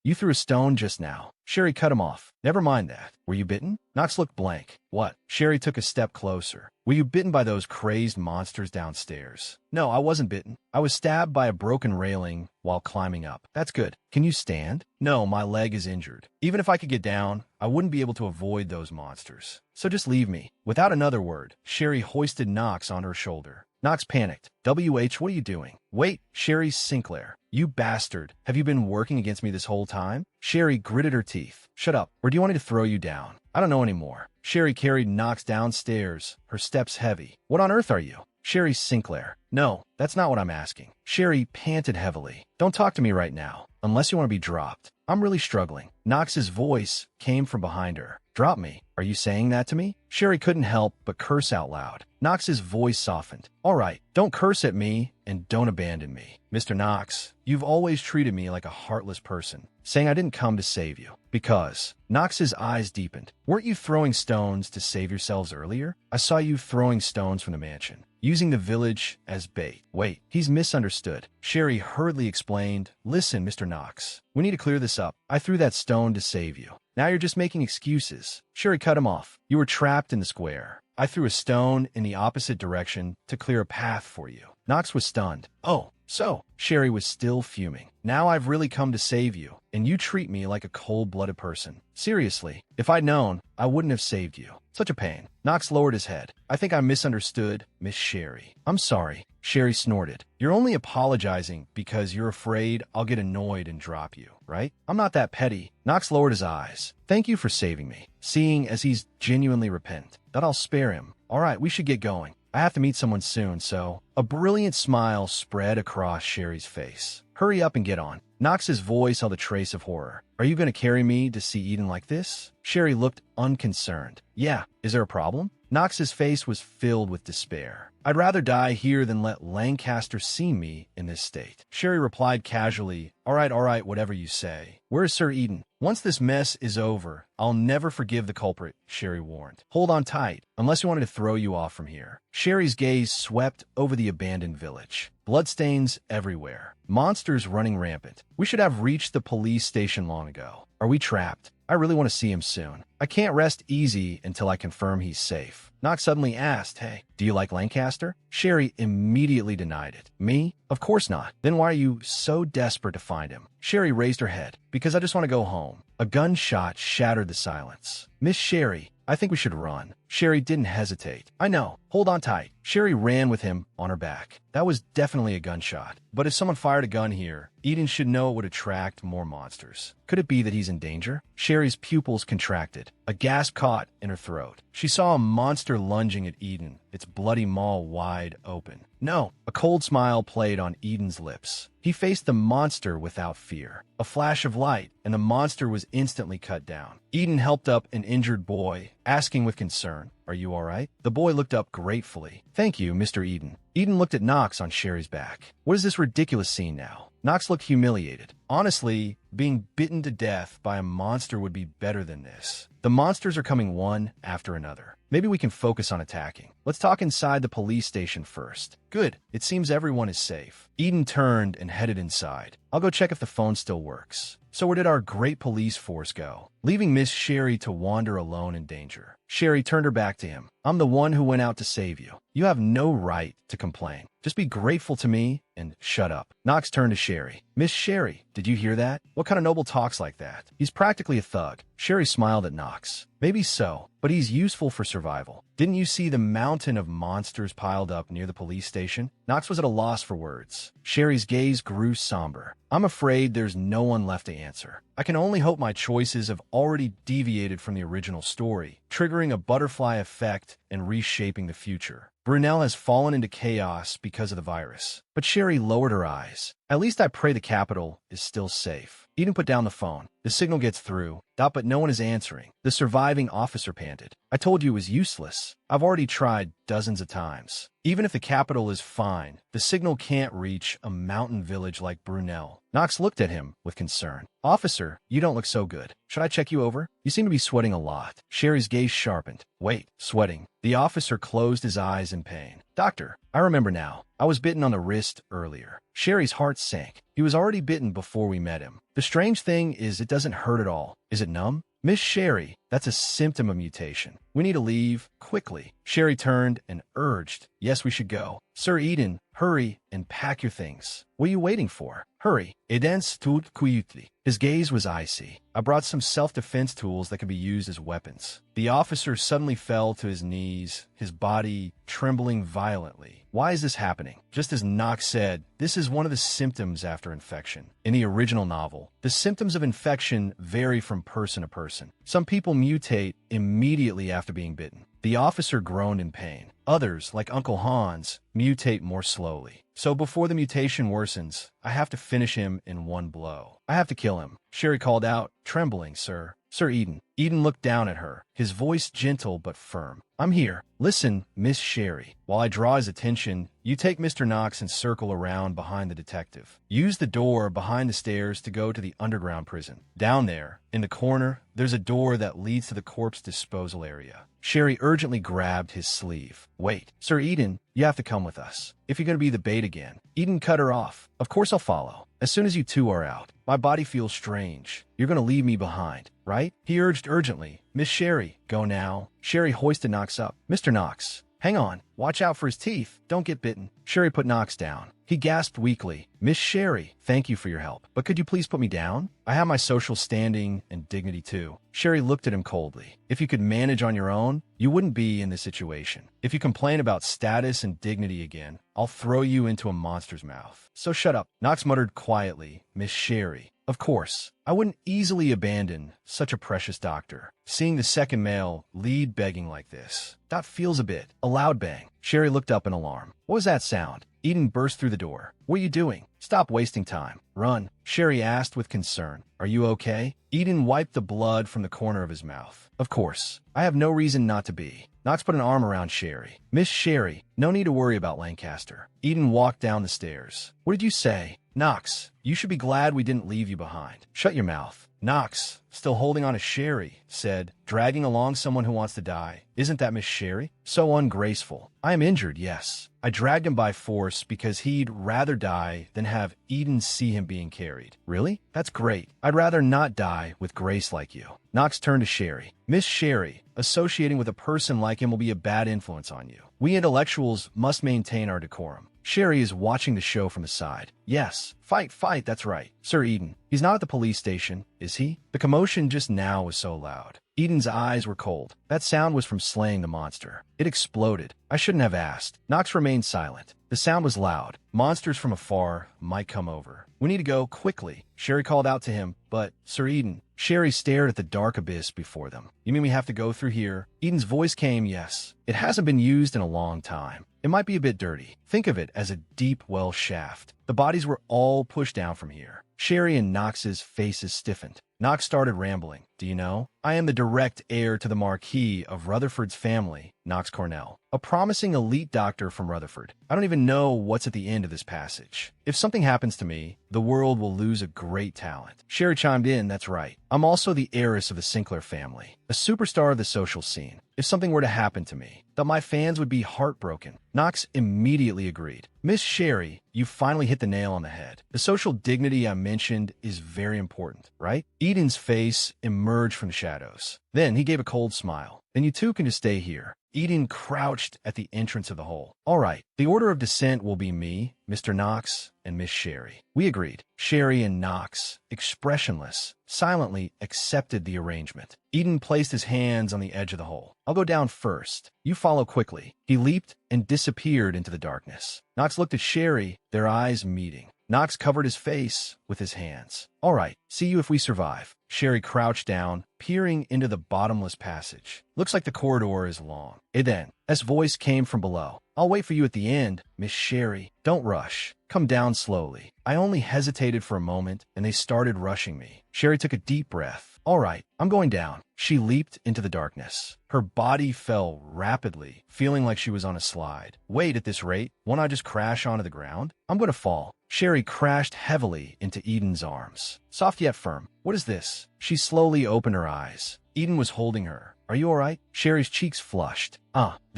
S1: You threw a stone just now. Sherry cut him off. Never mind that. Were you bitten? Knox looked blank. What? Sherry took a step closer. Were you bitten by those crazed monsters downstairs? No, I wasn't bitten. I was stabbed by a broken railing while climbing up. That's good. Can you stand? No, my leg is injured. Even if I could get down, I wouldn't be able to avoid those monsters. So just leave me. Without another word, Sherry hoisted Knox on her shoulder. Knox panicked. WH, what are you doing? Wait, Sherry Sinclair. You bastard. Have you been working against me this whole time? Sherry gritted her teeth. Shut up, or do you want me to throw you down? I don't know anymore. Sherry carried Knox downstairs, her steps heavy. What on earth are you? Sherry Sinclair. No, that's not what I'm asking. Sherry panted heavily. Don't talk to me right now, unless you want to be dropped. I'm really struggling. Knox's voice came from behind her. Drop me. Are you saying that to me? Sherry couldn't help but curse out loud. Knox's voice softened. All right, don't curse at me and don't abandon me. Mr. Knox, you've always treated me like a heartless person, saying I didn't come to save you. Because Knox's eyes deepened. Weren't you throwing stones to save yourselves earlier? I saw you throwing stones from the mansion, using the village as bait. Wait, he's misunderstood. Sherry hurriedly explained, listen, Mr. Knox, we need to clear this up. I threw that stone to save you. Now you're just making excuses. Sherry cut him off. You were trapped in the square. I threw a stone in the opposite direction to clear a path for you. Knox was stunned. Oh, so Sherry was still fuming. Now I've really come to save you, and you treat me like a cold-blooded person. Seriously, if I'd known, I wouldn't have saved you. Such a pain. Knox lowered his head. I think I misunderstood Miss Sherry. I'm sorry. Sherry snorted. You're only apologizing because you're afraid I'll get annoyed and drop you, right? I'm not that petty. Knox lowered his eyes. Thank you for saving me, seeing as he's genuinely repentant. That I'll spare him. All right, we should get going. I have to meet someone soon, so... A brilliant smile spread across Sherry's face. Hurry up and get on. Knox's voice held a trace of horror. Are you going to carry me to see Eden like this? Sherry looked unconcerned. Yeah, is there a problem? Knox's face was filled with despair. I'd rather die here than let Lancaster see me in this state. Sherry replied casually, all right, whatever you say. Where is Sir Eden? Once this mess is over, I'll never forgive the culprit, Sherry warned. Hold on tight, unless you wanted to throw you off from here. Sherry's gaze swept over the abandoned village. Bloodstains everywhere. Monsters running rampant. We should have reached the police station long ago. Are we trapped? I really want to see him soon. I can't rest easy until I confirm he's safe. Knox suddenly asked, hey, do you like Lancaster? Sherry immediately denied it. Me? Of course not. Then why are you so desperate to find him? Sherry raised her head. Because I just want to go home. A gunshot shattered the silence. Miss Sherry, I think we should run. Sherry didn't hesitate. I know. Hold on tight. Sherry ran with him on her back. That was definitely a gunshot. But if someone fired a gun here, Eden should know it would attract more monsters. Could it be that he's in danger? Sherry's pupils contracted. A gasp caught in her throat. She saw a monster lunging at Eden, its bloody maw wide open. No, a cold smile played on Eden's lips. He faced the monster without fear. A flash of light, and the monster was instantly cut down. Eden helped up an injured boy, asking with concern, are you all right? The boy looked up gratefully. Thank you, Mr. Eden. Eden looked at Knox on Sherry's back. What is this ridiculous scene now? Knox looked humiliated. Honestly, being bitten to death by a monster would be better than this. The monsters are coming one after another. Maybe we can focus on attacking. Let's talk inside the police station first. Good. It seems everyone is safe. Eden turned and headed inside. I'll go check if the phone still works. So where did our great police force go? Leaving Miss Sherry to wander alone in danger. Sherry turned her back to him. I'm the one who went out to save you. You have no right to complain. Just be grateful to me and shut up. Knox turned to Sherry. Miss Sherry, did you hear that? What kind of noble talks like that? He's practically a thug. Sherry smiled at Knox. Maybe so, but he's useful for survival. Didn't you see the mountain of monsters piled up near the police station? Knox was at a loss for words. Sherry's gaze grew somber. I'm afraid there's no one left to answer. I can only hope my choices have already deviated from the original story, triggering a butterfly effect and reshaping the future. Brunel has fallen into chaos because of the virus. But Sherry lowered her eyes. At least I pray the capital is still safe. Eden put down the phone. The signal gets through, but no one is answering. The surviving officer panted. I told you it was useless. I've already tried dozens of times. Even if the capital is fine, the signal can't reach a mountain village like Brunel. Knox looked at him with concern. Officer, you don't look so good. Should I check you over? You seem to be sweating a lot. Sherry's gaze sharpened. Wait, sweating. The officer closed his eyes in pain. Doctor, I remember now. I was bitten on the wrist earlier. Sherry's heart sank. He was already bitten before we met him. The strange thing is it doesn't hurt at all. Is it numb? Miss Sherry, that's a symptom of mutation. We need to leave quickly. Sherry turned and urged, yes, we should go. Sir Eden, hurry and pack your things. What are you waiting for? Hurry. Eden stood quietly. His gaze was icy. I brought some self-defense tools that could be used as weapons. The officer suddenly fell to his knees, his body trembling violently. Why is this happening? Just as Knox said, this is one of the symptoms after infection. In the original novel, the symptoms of infection vary from person to person. Some people mutate immediately after being bitten. The officer groaned in pain. Others, like Uncle Hans, mutate more slowly. So before the mutation worsens, I have to finish him in one blow. I have to kill him. Sherry called out, trembling, sir. Sir Eden. Eden looked down at her, his voice gentle but firm. I'm here. Listen, Miss Sherry. While I draw his attention, you take Mr. Knox and circle around behind the detective. Use the door behind the stairs to go to the underground prison. Down there, in the corner, there's a door that leads to the corpse disposal area. Sherry urgently grabbed his sleeve. Wait, Sir Eden, you have to come with us. If you're going to be the bait again. Eden cut her off. Of course I'll follow. As soon as you two are out. My body feels strange. You're going to leave me behind, right? He urged urgently. Miss Sherry, go now. Sherry hoisted Knox up. Mr. Knox, hang on. Watch out for his teeth. Don't get bitten. Sherry put Knox down. He gasped weakly. Miss Sherry, thank you for your help. But could you please put me down? I have my social standing and dignity too. Sherry looked at him coldly. If you could manage on your own, you wouldn't be in this situation. If you complain about status and dignity again, I'll throw you into a monster's mouth. So shut up. Knox muttered quietly. Miss Sherry. Of course, I wouldn't easily abandon such a precious doctor. Seeing the second male lead begging like this, that feels a bit. A loud bang. Sherry looked up in alarm. What was that sound? Eden burst through the door. What are you doing? Stop wasting time. Run, Sherry asked with concern. Are you okay? Eden wiped the blood from the corner of his mouth. Of course. I have no reason not to be. Knox put an arm around Sherry. Miss Sherry, no need to worry about Lancaster. Eden walked down the stairs. What did you say? Knox, you should be glad we didn't leave you behind. Shut your mouth. Knox, still holding on to Sherry, said, dragging along someone who wants to die. Isn't that Miss Sherry? So ungraceful. I am injured, yes. I dragged him by force because he'd rather die than have Eden see him being carried. Really? That's great. I'd rather not die with grace like you. Knox turned to Sherry. Miss Sherry, associating with a person like him will be a bad influence on you. We intellectuals must maintain our decorum. Sherry is watching the show from the side. Yes, fight, that's right. Sir Eden, he's not at the police station, is he? The commotion just now was so loud. Eden's eyes were cold. That sound was from slaying the monster. It exploded. I shouldn't have asked. Knox remained silent. The sound was loud. Monsters from afar might come over. We need to go quickly. Sherry called out to him, but, Sir Eden, Sherry stared at the dark abyss before them. You mean we have to go through here? Eden's voice came, yes. It hasn't been used in a long time. It might be a bit dirty. Think of it as a deep well shaft. The bodies were all pushed down from here. Sherry and Knox's faces stiffened. Knox started rambling. Do you know? I am the direct heir to the Marquis of Rutherford's family, Knox Cornell, a promising elite doctor from Rutherford. I don't even know what's at the end of this passage. If something happens to me, the world will lose a great talent. Sherry chimed in, that's right. I'm also the heiress of the Sinclair family, a superstar of the social scene. If something were to happen to me, that my fans would be heartbroken. Knox immediately agreed. Miss Sherry, you finally hit the nail on the head. The social dignity I mentioned is very important, right? Eden's face emerged from the shadows. Then he gave a cold smile. Then you two can just stay here. Eden crouched at the entrance of the hole. All right, the order of descent will be me, Mr. Knox, and Miss Sherry. We agreed. Sherry and Knox, expressionless, silently accepted the arrangement. Eden placed his hands on the edge of the hole. I'll go down first. You follow quickly. He leaped and disappeared into the darkness. Knox looked at Sherry, their eyes meeting. Knox covered his face with his hands. All right, see you if we survive. Sherry crouched down, peering into the bottomless passage. Looks like the corridor is long. And then, as voice came from below. I'll wait for you at the end, Miss Sherry. Don't rush. Come down slowly. I only hesitated for a moment, and they started rushing me. Sherry took a deep breath. All right, I'm going down. She leaped into the darkness. Her body fell rapidly, feeling like she was on a slide. Wait, at this rate, won't I just crash onto the ground? I'm going to fall. Sherry crashed heavily into Eden's arms. Soft yet firm. What is this? She slowly opened her eyes. Eden was holding her. Are you all right? Sherry's cheeks flushed.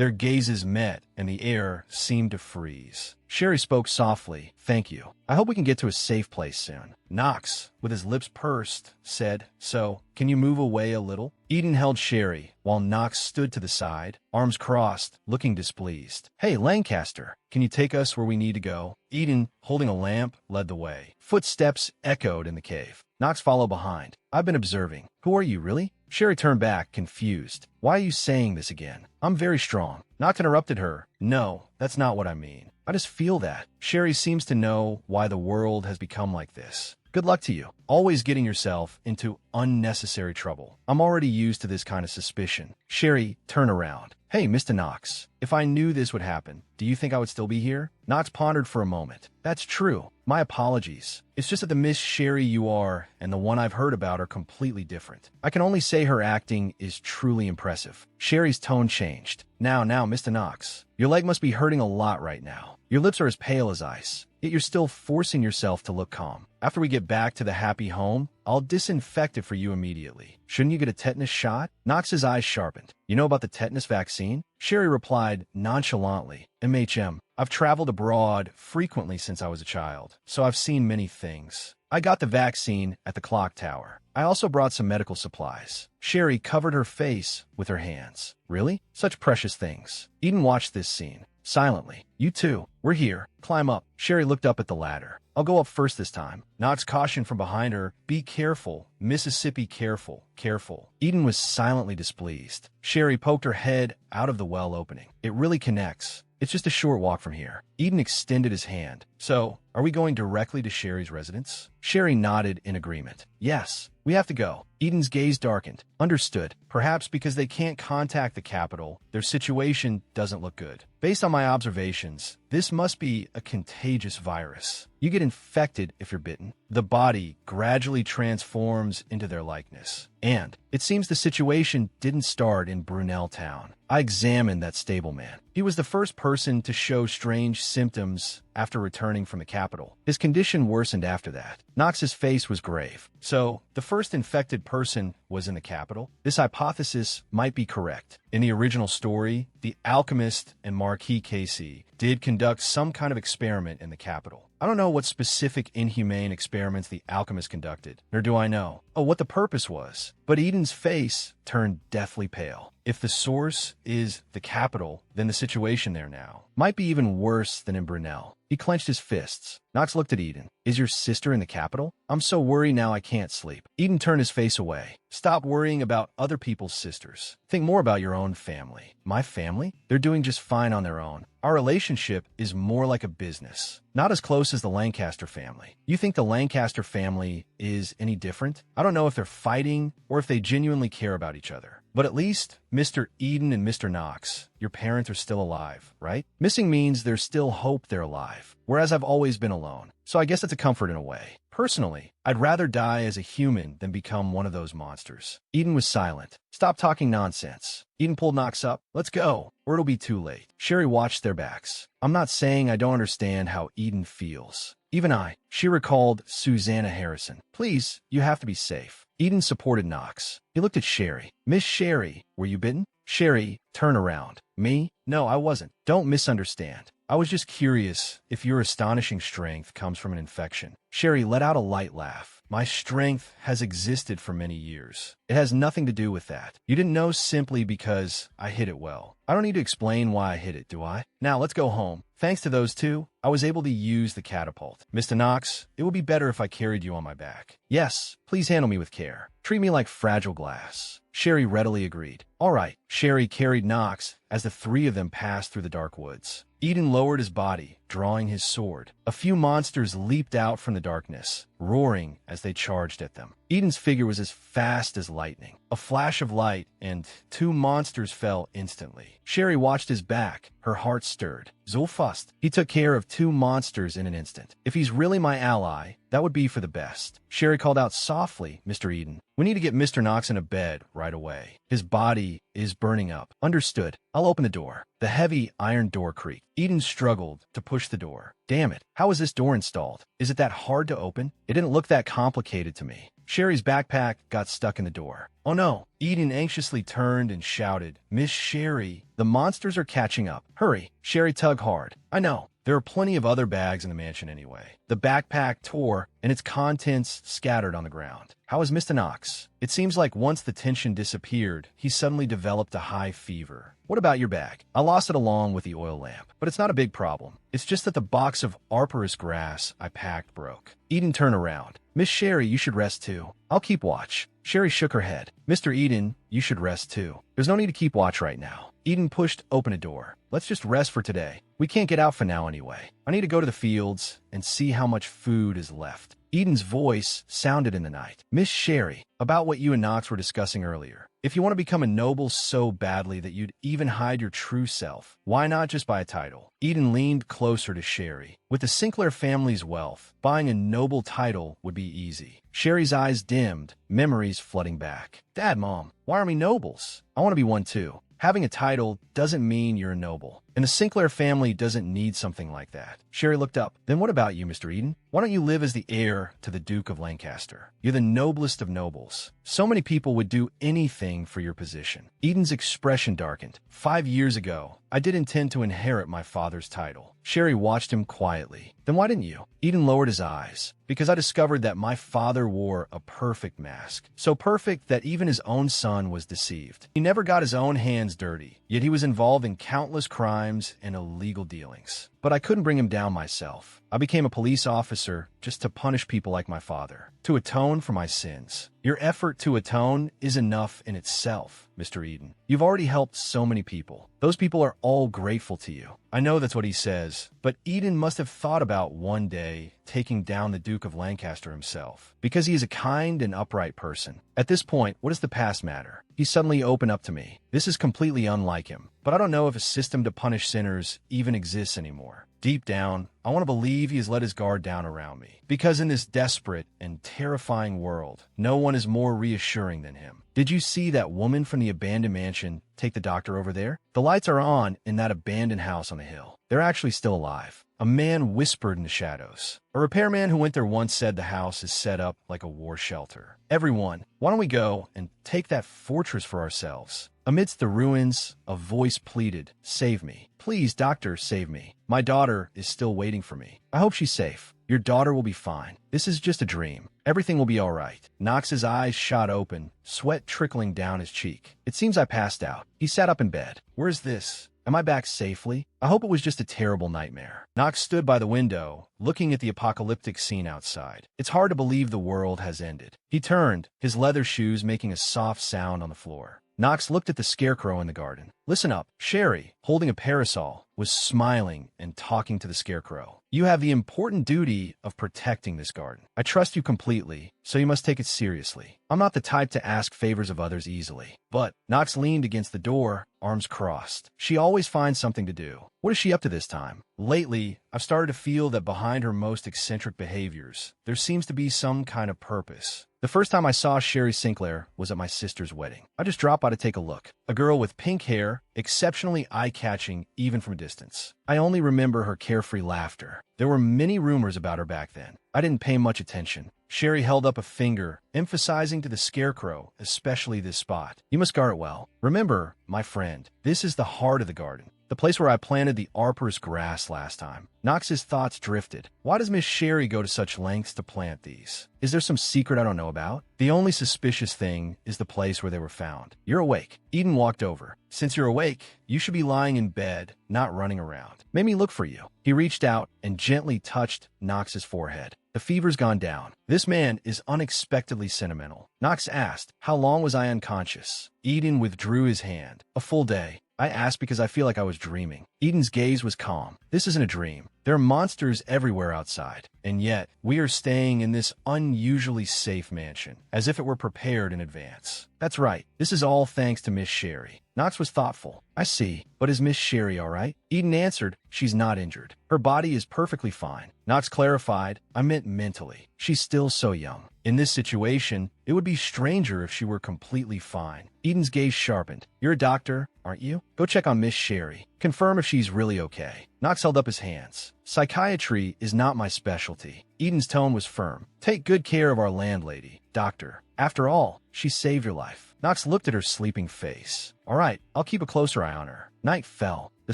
S1: Their gazes met, and the air seemed to freeze. Sherry spoke softly. Thank you. I hope we can get to a safe place soon. Knox, with his lips pursed, said, So, can you move away a little? Eden held Sherry, while Knox stood to the side, arms crossed, looking displeased. Hey, Lancaster, can you take us where we need to go? Eden, holding a lamp, led the way. Footsteps echoed in the cave. Knox followed behind. I've been observing. Who are you, really? Sherry turned back, confused. Why are you saying this again? I'm very strong. Knox interrupted her. No, that's not what I mean. I just feel that. Sherry seems to know why the world has become like this. Good luck to you. Always getting yourself into unnecessary trouble. I'm already used to this kind of suspicion. Sherry, turn around. Hey, Mr. Knox, if I knew this would happen, do you think I would still be here? Knox pondered for a moment. That's true. My apologies. It's just that the Miss Sherry you are and the one I've heard about are completely different. I can only say her acting is truly impressive. Sherry's tone changed. Now, Mr. Knox, your leg must be hurting a lot right now. Your lips are as pale as ice, yet you're still forcing yourself to look calm. After we get back to the happy home, I'll disinfect it for you immediately. Shouldn't you get a tetanus shot? Knox's eyes sharpened. You know about the tetanus vaccine? Sherry replied nonchalantly. MHM. I've traveled abroad frequently since I was a child, so I've seen many things. I got the vaccine at the clock tower. I also brought some medical supplies. Sherry covered her face with her hands. Really? Such precious things. Eden watched this scene. Silently. You too. We're here. Climb up. Sherry looked up at the ladder. I'll go up first this time. Knox cautioned from behind her. Be careful. Mississippi, careful. Careful. Eden was silently displeased. Sherry poked her head out of the well opening. It really connects. It's just a short walk from here. Eden extended his hand. So, are we going directly to Sherry's residence? Sherry nodded in agreement. Yes, we have to go. Eden's gaze darkened. Understood. Perhaps because they can't contact the capital, their situation doesn't look good. Based on my observations, this must be a contagious virus. You get infected if you're bitten. The body gradually transforms into their likeness. And it seems the situation didn't start in Brunel Town. I examined that stableman. He was the first person to show strange symptoms after returning from the capital. His condition worsened after that. Knox's face was grave. So, the first infected person was in the capital? This hypothesis might be correct. In the original story, the alchemist and Marquis Casey did conduct some kind of experiment in the capital. I don't know what specific inhumane experiments the alchemist conducted, nor do I know what the purpose was, but Eden's face turned deathly pale. If the source is the capital, then the situation there now might be even worse than in Brunel. He clenched his fists. Knox looked at Eden. Is your sister in the capital? I'm so worried now I can't sleep. Eden turned his face away. Stop worrying about other people's sisters. Think more about your own family. My family? They're doing just fine on their own. Our relationship is more like a business. Not as close as the Lancaster family. You think the Lancaster family is any different? I don't know if they're fighting or if they genuinely care about each other. But at least Mr. Eden and Mr. Knox, your parents are still alive, right? Missing means there's still hope they're alive, whereas I've always been alone. So I guess it's a comfort in a way. Personally, I'd rather die as a human than become one of those monsters. Eden was silent. Stop talking nonsense. Eden pulled Knox up. Let's go, or it'll be too late. Sherry watched their backs. I'm not saying I don't understand how Eden feels. Even I. She recalled Susanna Harrison. Please, you have to be safe. Eden supported Knox. He looked at Sherry. Miss Sherry, were you bitten? Sherry, turn around. Me? No, I wasn't. Don't misunderstand. I was just curious if your astonishing strength comes from an infection. Sherry let out a light laugh. My strength has existed for many years. It has nothing to do with that. You didn't know simply because I hit it well. I don't need to explain why I hit it, do I? Now let's go home. Thanks to those two, I was able to use the catapult. Mr. Knox, it would be better if I carried you on my back. Yes, please handle me with care. Treat me like fragile glass. Sherry readily agreed. All right. Sherry carried Knox as the three of them passed through the dark woods. Eden lowered his body, drawing his sword. A few monsters leaped out from the darkness, roaring as they charged at them. Eden's figure was as fast as lightning. A flash of light, and two monsters fell instantly. Sherry watched his back. Her heart stirred. Zulfust. He took care of two monsters in an instant. If he's really my ally, that would be for the best. Sherry called out softly, Mr. Eden. We need to get Mr. Knox in a bed right away. His body is burning up. Understood. I'll open the door. The heavy iron door creaked. Eden struggled to push the door. Damn it. How is this door installed? Is it that hard to open? It didn't look that complicated to me. Sherry's backpack got stuck in the door. Oh no. Eden anxiously turned and shouted, Miss Sherry, the monsters are catching up. Hurry. Sherry tugged hard. I know. There are plenty of other bags in the mansion anyway. The backpack tore, and its contents scattered on the ground. How is Mr. Knox? It seems like once the tension disappeared, he suddenly developed a high fever. What about your bag? I lost it along with the oil lamp, but it's not a big problem. It's just that the box of arborist grass I packed broke. Eden turned around. Miss Sherry, you should rest too. I'll keep watch. Sherry shook her head. Mr. Eden, you should rest too. There's no need to keep watch right now. Eden pushed open a door. Let's just rest for today. We can't get out for now anyway. I need to go to the fields and see how much food is left. Eden's voice sounded in the night. Miss Sherry, about what you and Knox were discussing earlier. If you want to become a noble so badly that you'd even hide your true self, why not just buy a title? Eden leaned closer to Sherry. With the Sinclair family's wealth, buying a noble title would be easy. Sherry's eyes dimmed, memories flooding back. Dad, Mom, why are we nobles? I want to be one too. Having a title doesn't mean you're a noble. And the Sinclair family doesn't need something like that. Sherry looked up. Then what about you, Mr. Eden? Why don't you live as the heir to the Duke of Lancaster? You're the noblest of nobles. So many people would do anything for your position. Eden's expression darkened. 5 years ago, I did intend to inherit my father's title. Sherry watched him quietly. Then why didn't you? Eden lowered his eyes. Because I discovered that my father wore a perfect mask. So perfect that even his own son was deceived. He never got his own hands dirty, yet he was involved in countless crimes and illegal dealings. but I couldn't bring him down myself. I became a police officer just to punish people like my father, to atone for my sins. Your effort to atone is enough in itself, Mr. Eden. You've already helped so many people. Those people are all grateful to you. I know that's what he says, but Eden must have thought about one day taking down the Duke of Lancaster himself, because he is a kind and upright person. At this point, what does the past matter? He suddenly opened up to me. This is completely unlike him, but I don't know if a system to punish sinners even exists anymore. Deep down, I want to believe he has let his guard down around me, because in this desperate and terrifying world, no one is more reassuring than him. Did you see that woman from the abandoned mansion take the doctor over there? The lights are on in that abandoned house on the hill. They're actually still alive. A man whispered in the shadows. A repairman who went there once said the house is set up like a war shelter. Everyone, why don't we go and take that fortress for ourselves? Amidst the ruins, a voice pleaded, "Save me. Please, doctor, save me. My daughter is still waiting for me. I hope she's safe. Your daughter will be fine. This is just a dream. Everything will be all right." Knox's eyes shot open, sweat trickling down his cheek. It seems I passed out. He sat up in bed. Where's this? Am I back safely? I hope it was just a terrible nightmare. Knox stood by the window, looking at the apocalyptic scene outside. It's hard to believe the world has ended. He turned, his leather shoes making a soft sound on the floor. Knox looked at the scarecrow in the garden. Listen up. Sherry, holding a parasol, was smiling and talking to the scarecrow. You have the important duty of protecting this garden. I trust you completely, so you must take it seriously. I'm not the type to ask favors of others easily. But Knox leaned against the door, arms crossed. She always finds something to do. What is she up to this time? Lately, I've started to feel that behind her most eccentric behaviors, there seems to be some kind of purpose. The first time I saw Sherry Sinclair was at my sister's wedding. I just dropped by to take a look. A girl with pink hair, exceptionally eye-catching even from a distance. I only remember her carefree laughter. There were many rumors about her back then. I didn't pay much attention. Sherry held up a finger, emphasizing to the scarecrow, especially this spot. You must guard it well. Remember, my friend, this is the heart of the garden. The place where I planted the arborous grass last time. Knox's thoughts drifted. Why does Miss Sherry go to such lengths to plant these? Is there some secret I don't know about? The only suspicious thing is the place where they were found. You're awake. Eden walked over. Since you're awake, you should be lying in bed, not running around. Made me look for you. He reached out and gently touched Knox's forehead. The fever's gone down. This man is unexpectedly sentimental. Knox asked, how long was I unconscious? Eden withdrew his hand. A full day. I asked because I feel like I was dreaming. Eden's gaze was calm. This isn't a dream. There are monsters everywhere outside. And yet, we are staying in this unusually safe mansion, as if it were prepared in advance. That's right. This is all thanks to Miss Sherry. Knox was thoughtful. I see. But is Miss Sherry all right? Eden answered, she's not injured. Her body is perfectly fine. Knox clarified, I meant mentally. She's still so young. In this situation, it would be stranger if she were completely fine. Eden's gaze sharpened. You're a doctor, aren't you? Go check on Miss Sherry. Confirm if she's really okay. Knox held up his hands. Psychiatry is not my specialty. Eden's tone was firm. Take good care of our landlady, doctor. After all, she saved your life. Knox looked at her sleeping face. All right, I'll keep a closer eye on her. Night fell. The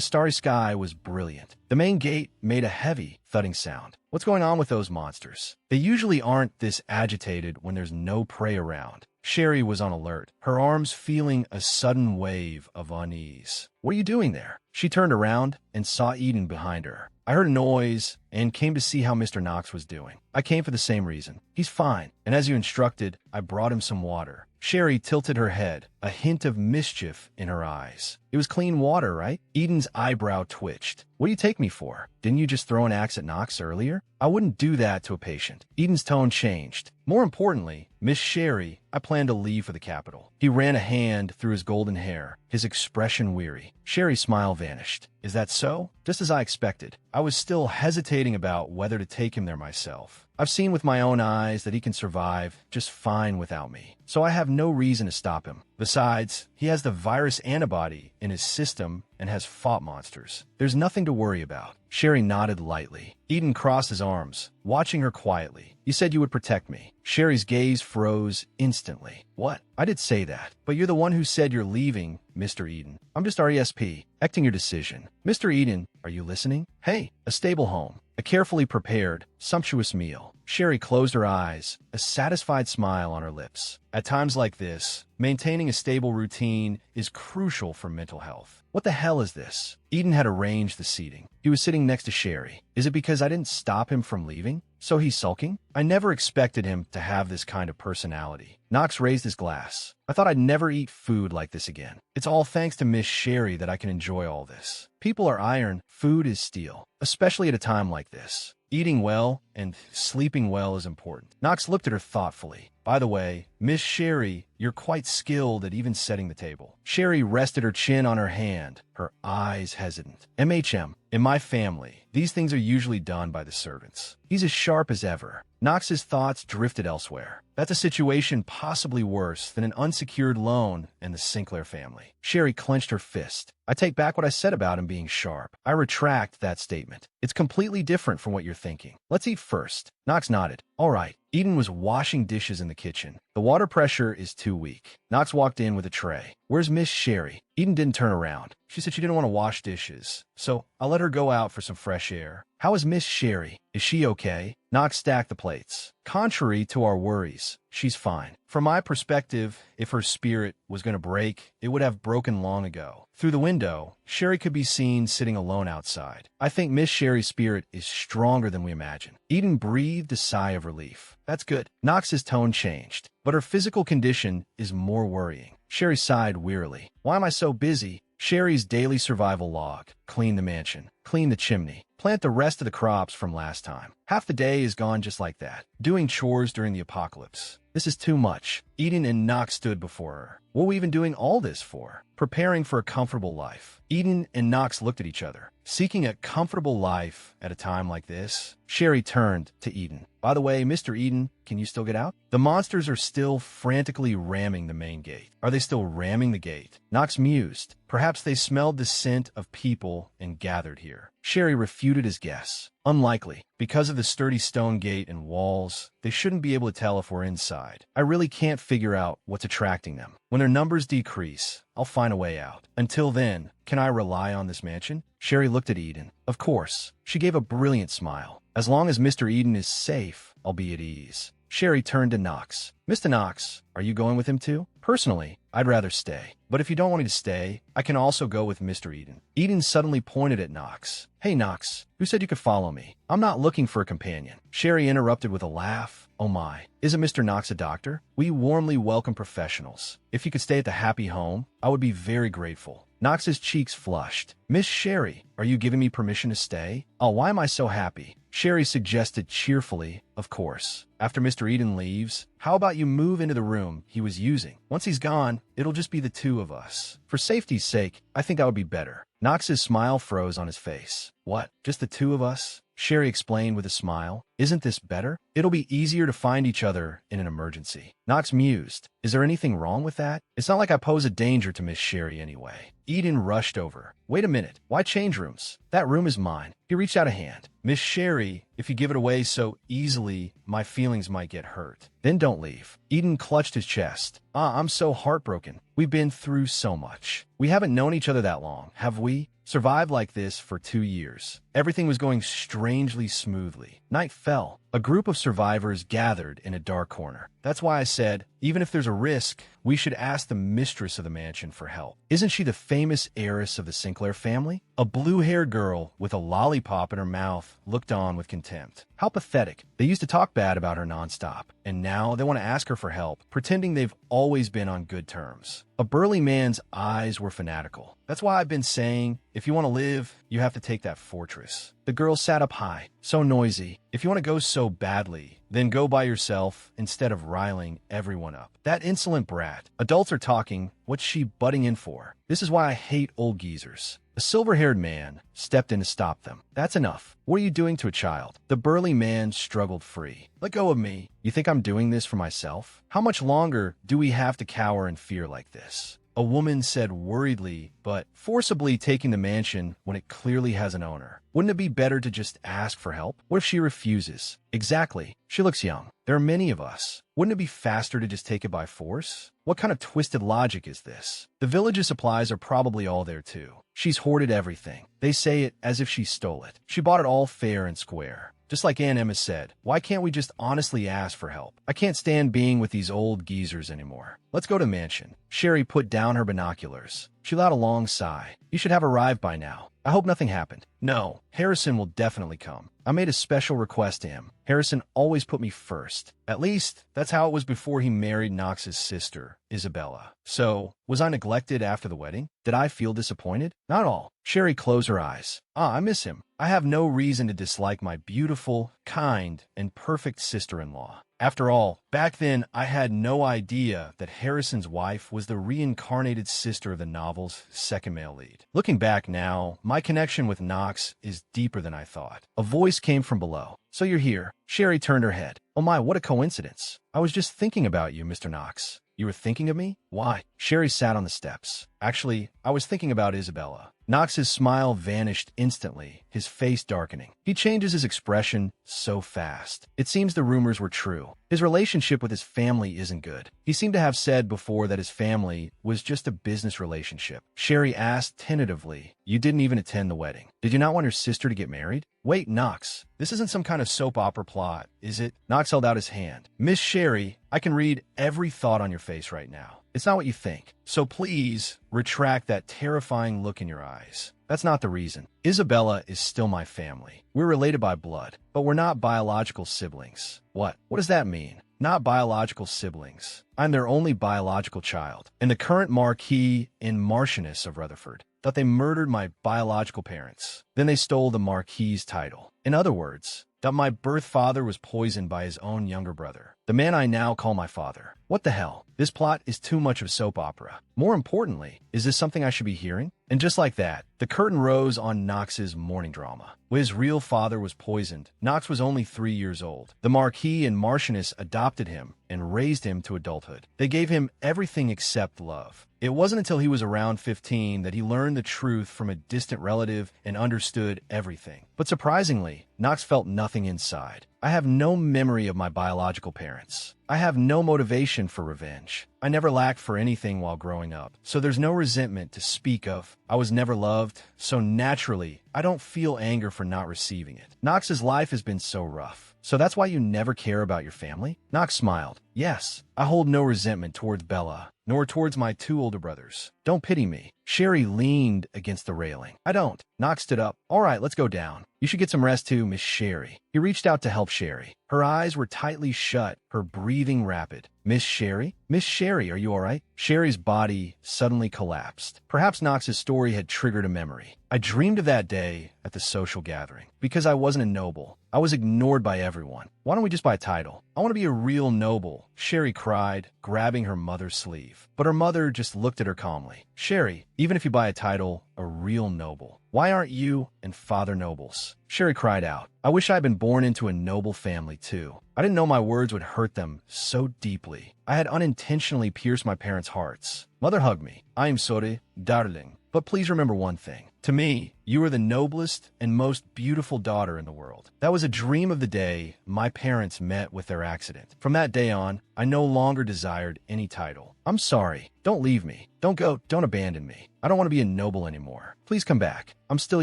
S1: starry sky was brilliant. The main gate made a heavy, thudding sound. What's going on with those monsters? They usually aren't this agitated when there's no prey around. Sherry was on alert, her arms feeling a sudden wave of unease. What are you doing there? She turned around and saw Eden behind her. I heard a noise and came to see how Mr. Knox was doing. I came for the same reason. He's fine, and as you instructed, I brought him some water. Sherry tilted her head, a hint of mischief in her eyes. It was clean water, right? Eden's eyebrow twitched. What do you take me for? Didn't you just throw an axe at Knox earlier? I wouldn't do that to a patient. Eden's tone changed. More importantly, Miss Sherry, I plan to leave for the capital. He ran a hand through his golden hair, his expression weary. Sherry's smile vanished. Is that so? Just as I expected. I was still hesitating about whether to take him there myself. I've seen with my own eyes that he can survive just fine without me, so I have no reason to stop him. Besides, he has the virus antibody in his system and has fought monsters. There's nothing to worry about. Sherry nodded lightly. Eden crossed his arms, watching her quietly. You said you would protect me. Sherry's gaze froze instantly. What? I did say that, but you're the one who said you're leaving, Mr. Eden. I'm just RESP, acting your decision. Mr. Eden, are you listening? Hey, a stable home. A carefully prepared, sumptuous meal. Sherry closed her eyes, a satisfied smile on her lips. At times like this, maintaining a stable routine is crucial for mental health. What the hell is this? Eden had arranged the seating. He was sitting next to Sherry. Is it because I didn't stop him from leaving? So he's sulking? I never expected him to have this kind of personality. Knox raised his glass. I thought I'd never eat food like this again. It's all thanks to Miss Sherry that I can enjoy all this. People are iron, food is steel, especially at a time like this. Eating well and sleeping well is important. Knox looked at her thoughtfully. By the way, Miss Sherry, you're quite skilled at even setting the table. Sherry rested her chin on her hand, her eyes hesitant. In my family, these things are usually done by the servants. He's as sharp as ever. Knox's thoughts drifted elsewhere. That's a situation possibly worse than an unsecured loan in the Sinclair family. Sherry clenched her fist. I take back what I said about him being sharp. I retract that statement. It's completely different from what you're thinking. Let's eat first. Knox nodded. All right. Eden was washing dishes in the kitchen. The water pressure is too weak. Knox walked in with a tray. Where's Miss Sherry? Eden didn't turn around. She said she didn't want to wash dishes, so I'll let her go out for some fresh air. How is Miss Sherry? Is she okay? Knox stacked the plates. Contrary to our worries, she's fine. From my perspective, if her spirit was going to break, it would have broken long ago. Through the window, Sherry could be seen sitting alone outside. I think Miss Sherry's spirit is stronger than we imagine. Eden breathed a sigh of relief. That's good. Knox's tone changed, but her physical condition is more worrying. Sherry sighed wearily. Why am I so busy? Sherry's daily survival log. Clean the mansion. Clean the chimney. Plant the rest of the crops from last time. Half the day is gone just like that. Doing chores during the apocalypse. This is too much. Eden and Knox stood before her. What were we even doing all this for? Preparing for a comfortable life. Eden and Knox looked at each other. Seeking a comfortable life at a time like this? Sherry turned to Eden. By the way, Mr. Eden, can you still get out? The monsters are still frantically ramming the main gate. Are they still ramming the gate? Knox mused. Perhaps they smelled the scent of people and gathered here. Sherry refuted his guess. Unlikely. Because of the sturdy stone gate and walls, they shouldn't be able to tell if we're inside. I really can't figure out what's attracting them. When their numbers decrease, I'll find a way out. Until then, can I rely on this mansion? Sherry looked at Eden. Of course. She gave a brilliant smile. As long as Mr. Eden is safe, I'll be at ease. Sherry turned to Knox. Mr. Knox, are you going with him too? Personally, I'd rather stay. But if you don't want me to stay, I can also go with Mr. Eden. Eden suddenly pointed at Knox. Hey, Knox, who said you could follow me? I'm not looking for a companion. Sherry interrupted with a laugh. Oh my, isn't Mr. Knox a doctor? We warmly welcome professionals. If you could stay at the happy home, I would be very grateful. Knox's cheeks flushed. Miss Sherry, are you giving me permission to stay? Oh, why am I so happy? Sherry suggested cheerfully, of course. After Mr. Eden leaves, how about you move into the room he was using? Once he's gone, it'll just be the two of us. For safety's sake, I think that would be better. Knox's smile froze on his face. What, just the two of us? Sherry explained with a smile. Isn't this better? It'll be easier to find each other in an emergency. Knox mused. Is there anything wrong with that? It's not like I pose a danger to Miss Sherry anyway. Eden rushed over. Wait a minute. Why change rooms? That room is mine. He reached out a hand. Miss Sherry, if you give it away so easily, my feelings might get hurt. Then don't leave. Eden clutched his chest. I'm so heartbroken. We've been through so much. We haven't known each other that long, have we? Survived like this for 2 years. Everything was going strangely smoothly. Night fell. A group of survivors gathered in a dark corner. That's why I said, even if there's a risk, we should ask the mistress of the mansion for help. Isn't she the famous heiress of the Sinclair family? A blue-haired girl with a lollipop in her mouth looked on with contempt. How pathetic. They used to talk bad about her nonstop, and now they want to ask her for help, pretending they've always been on good terms. A burly man's eyes were fanatical. That's why I've been saying, if you want to live, you have to take that fortress. The girl sat up high, so noisy. If you want to go so badly, then go by yourself instead of riling everyone up. That insolent brat. Adults are talking. What's she butting in for? This is why I hate old geezers. A silver-haired man stepped in to stop them. That's enough. What are you doing to a child? The burly man struggled free. Let go of me. You think I'm doing this for myself? How much longer do we have to cower in fear like this? A woman said worriedly, but forcibly taking the mansion when it clearly has an owner. Wouldn't it be better to just ask for help? What if she refuses? Exactly. She looks young. There are many of us. Wouldn't it be faster to just take it by force? What kind of twisted logic is this? The village's supplies are probably all there too. She's hoarded everything. They say it as if she stole it. She bought it all fair and square. Just like Aunt Emma said, why can't we just honestly ask for help? I can't stand being with these old geezers anymore. Let's go to the mansion. Sherry put down her binoculars. She let out a long sigh. You should have arrived by now. I hope nothing happened. No, Harrison will definitely come. I made a special request to him. Harrison always put me first. At least, that's how it was before he married Knox's sister, Isabella. So, was I neglected after the wedding? Did I feel disappointed? Not all. Sherry closed her eyes. I miss him. I have no reason to dislike my beautiful, kind, and perfect sister-in-law. After all, back then, I had no idea that Harrison's wife was the reincarnated sister of the novel's second male lead. Looking back now, my connection with Knox is deeper than I thought. A voice came from below. So you're here. Sherry turned her head. Oh my, what a coincidence. I was just thinking about you, Mr. Knox. You were thinking of me? Why? Sherry sat on the steps. Actually, I was thinking about Isabella. Knox's smile vanished instantly, his face darkening. He changes his expression so fast. It seems the rumors were true. His relationship with his family isn't good. He seemed to have said before that his family was just a business relationship. Sherry asked tentatively, you didn't even attend the wedding. Did you not want your sister to get married? Wait, Knox, this isn't some kind of soap opera plot, is it? Knox held out his hand. Miss Sherry, I can read every thought on your face right now. It's not what you think. So please, retract that terrifying look in your eyes. That's not the reason. Isabella is still my family. We're related by blood, but we're not biological siblings. What? What does that mean? Not biological siblings. I'm their only biological child, and the current Marquis and Marchioness of Rutherford thought they murdered my biological parents. Then they stole the Marquis's title. In other words, that my birth father was poisoned by his own younger brother, the man I now call my father. What the hell? This plot is too much of soap opera. More importantly, is this something I should be hearing? And just like that, the curtain rose on Knox's morning drama. When his real father was poisoned, Knox was only 3 years old. The Marquis and Marchioness adopted him and raised him to adulthood. They gave him everything except love. It wasn't until he was around 15 that he learned the truth from a distant relative and understood everything. But surprisingly, Knox felt nothing inside. I have no memory of my biological parents. I have no motivation for revenge. I never lacked for anything while growing up, so there's no resentment to speak of. I was never loved, so naturally, I don't feel anger for not receiving it. Knox's life has been so rough. So that's why you never care about your family? Knox smiled. Yes, I hold no resentment towards Bella, nor towards my 2 older brothers. Don't pity me. Sherry leaned against the railing. I don't. Knox stood up. All right, let's go down. You should get some rest too, Miss Sherry. He reached out to help Sherry. Her eyes were tightly shut, her breathing rapid. Miss Sherry? Miss Sherry, are you all right? Sherry's body suddenly collapsed. Perhaps Knox's story had triggered a memory. I dreamed of that day at the social gathering. Because I wasn't a noble, I was ignored by everyone. Why don't we just buy a title? I want to be a real noble, Sherry cried, grabbing her mother's sleeve. But her mother just looked at her calmly. Sherry, even if you buy a title, a real noble, why aren't you and Father nobles? Sherry cried out. I wish I had been born into a noble family too. I didn't know my words would hurt them so deeply. I had unintentionally pierced my parents' hearts. Mother hugged me. I am sorry, darling. But please remember one thing. To me, you are the noblest and most beautiful daughter in the world. That was a dream of the day my parents met with their accident. From that day on, I no longer desired any title. I'm sorry. Don't leave me. Don't go. Don't abandon me. I don't want to be a noble anymore. Please come back. I'm still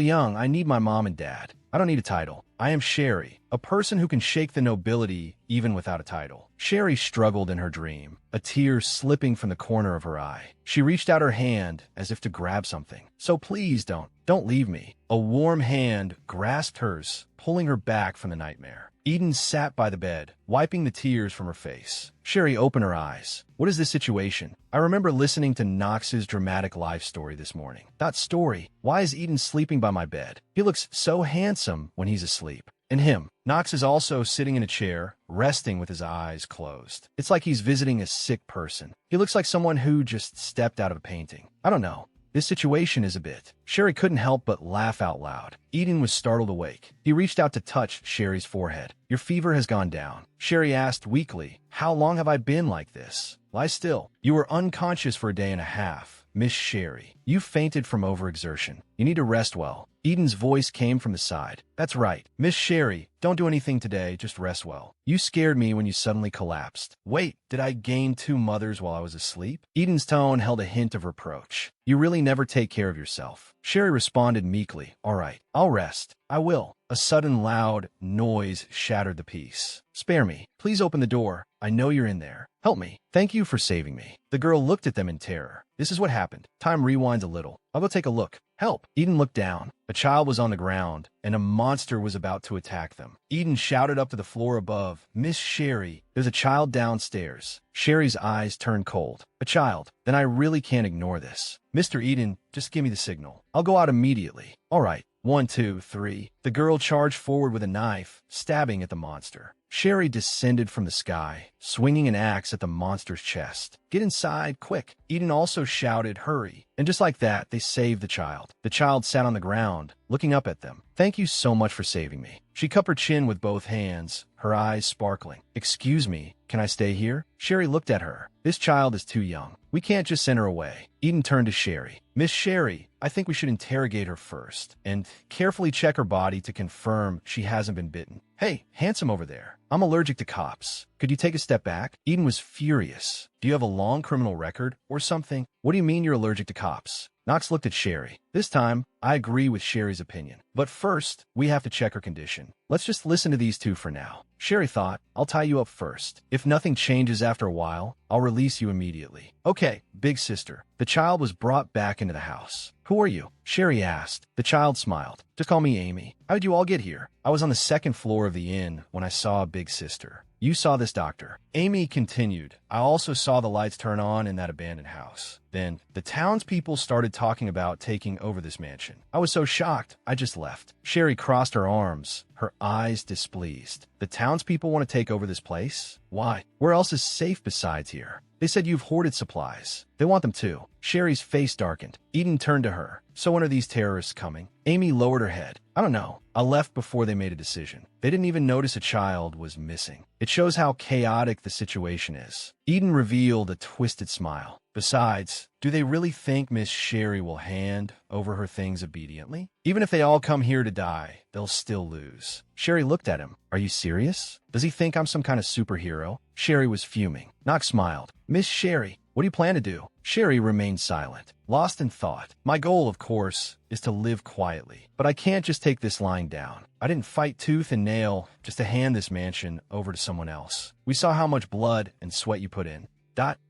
S1: young. I need my mom and dad. I don't need a title. I am Sherry, a person who can shake the nobility even without a title. Sherry struggled in her dream, a tear slipping from the corner of her eye. She reached out her hand as if to grab something. So please don't leave me. A warm hand grasped hers, pulling her back from the nightmare. Eden sat by the bed, wiping the tears from her face. Sherry opened her eyes. What is this situation? I remember listening to Knox's dramatic life story this morning. That story. Why is Eden sleeping by my bed? He looks so handsome when he's asleep. And him. Knox is also sitting in a chair, resting with his eyes closed. It's like he's visiting a sick person. He looks like someone who just stepped out of a painting. I don't know. This situation is a bit. Sherry couldn't help but laugh out loud. Eden was startled awake. He reached out to touch Sherry's forehead. Your fever has gone down. Sherry asked weakly, how long have I been like this? Lie still. You were unconscious for a day and a half. Miss Sherry, you fainted from overexertion. You need to rest well. Eden's voice came from the side. That's right. Miss Sherry, don't do anything today, just rest well. You scared me when you suddenly collapsed. Wait, did I gain 2 mothers while I was asleep? Eden's tone held a hint of reproach. You really never take care of yourself. Sherry responded meekly. All right, I'll rest. I will. A sudden loud noise shattered the peace. Spare me. Please open the door. I know you're in there. Help me. Thank you for saving me. The girl looked at them in terror. This is what happened. Time rewinds a little. I'll go take a look. Help. Eden looked down. A child was on the ground, and a monster was about to attack them. Eden shouted up to the floor above, Miss Sherry, there's a child downstairs. Sherry's eyes turned cold. A child. Then I really can't ignore this. Mr. Eden, just give me the signal. I'll go out immediately. All right. 1, 2, 3. The girl charged forward with a knife, stabbing at the monster. Sherry descended from the sky, swinging an axe at the monster's chest. Get inside, quick. Eden also shouted, hurry. And just like that, they saved the child. The child sat on the ground, looking up at them. Thank you so much for saving me. She cupped her chin with both hands, her eyes sparkling. Excuse me, can I stay here? Sherry looked at her. This child is too young. We can't just send her away. Eden turned to Sherry. Miss Sherry, I think we should interrogate her first and carefully check her body to confirm she hasn't been bitten. Hey, handsome over there. I'm allergic to cops. Could you take a step back? Eden was furious. Do you have a long criminal record or something? What do you mean you're allergic to cops? Knox looked at Sherry. This time, I agree with Sherry's opinion. But first, we have to check her condition. Let's just listen to these two for now. Sherry thought, I'll tie you up first. If nothing changes after a while, I'll release you immediately. Okay, big sister. The child was brought back into the house. Who are you? Sherry asked. The child smiled. Just call me Amy. How did you all get here? I was on the second floor of the inn when I saw a big sister. You saw this doctor. Amy continued. I also saw the lights turn on in that abandoned house. Then, the townspeople started talking about taking over this mansion. I was so shocked, I just left. Sherry crossed her arms, her eyes displeased. The townspeople want to take over this place? Why? Where else is safe besides here? They said you've hoarded supplies. They want them too. Sherry's face darkened. Eden turned to her. So when are these terrorists coming? Amy lowered her head. I don't know. I left before they made a decision. They didn't even notice a child was missing. It shows how chaotic the situation is. Eden revealed a twisted smile. Besides, do they really think Miss Sherry will hand over her things obediently? Even if they all come here to die, they'll still lose. Sherry looked at him. Are you serious? Does he think I'm some kind of superhero? Sherry was fuming. Knox smiled. Miss Sherry, what do you plan to do? Sherry remained silent, lost in thought. My goal, of course, is to live quietly. But I can't just take this lying down. I didn't fight tooth and nail just to hand this mansion over to someone else. We saw how much blood and sweat you put in.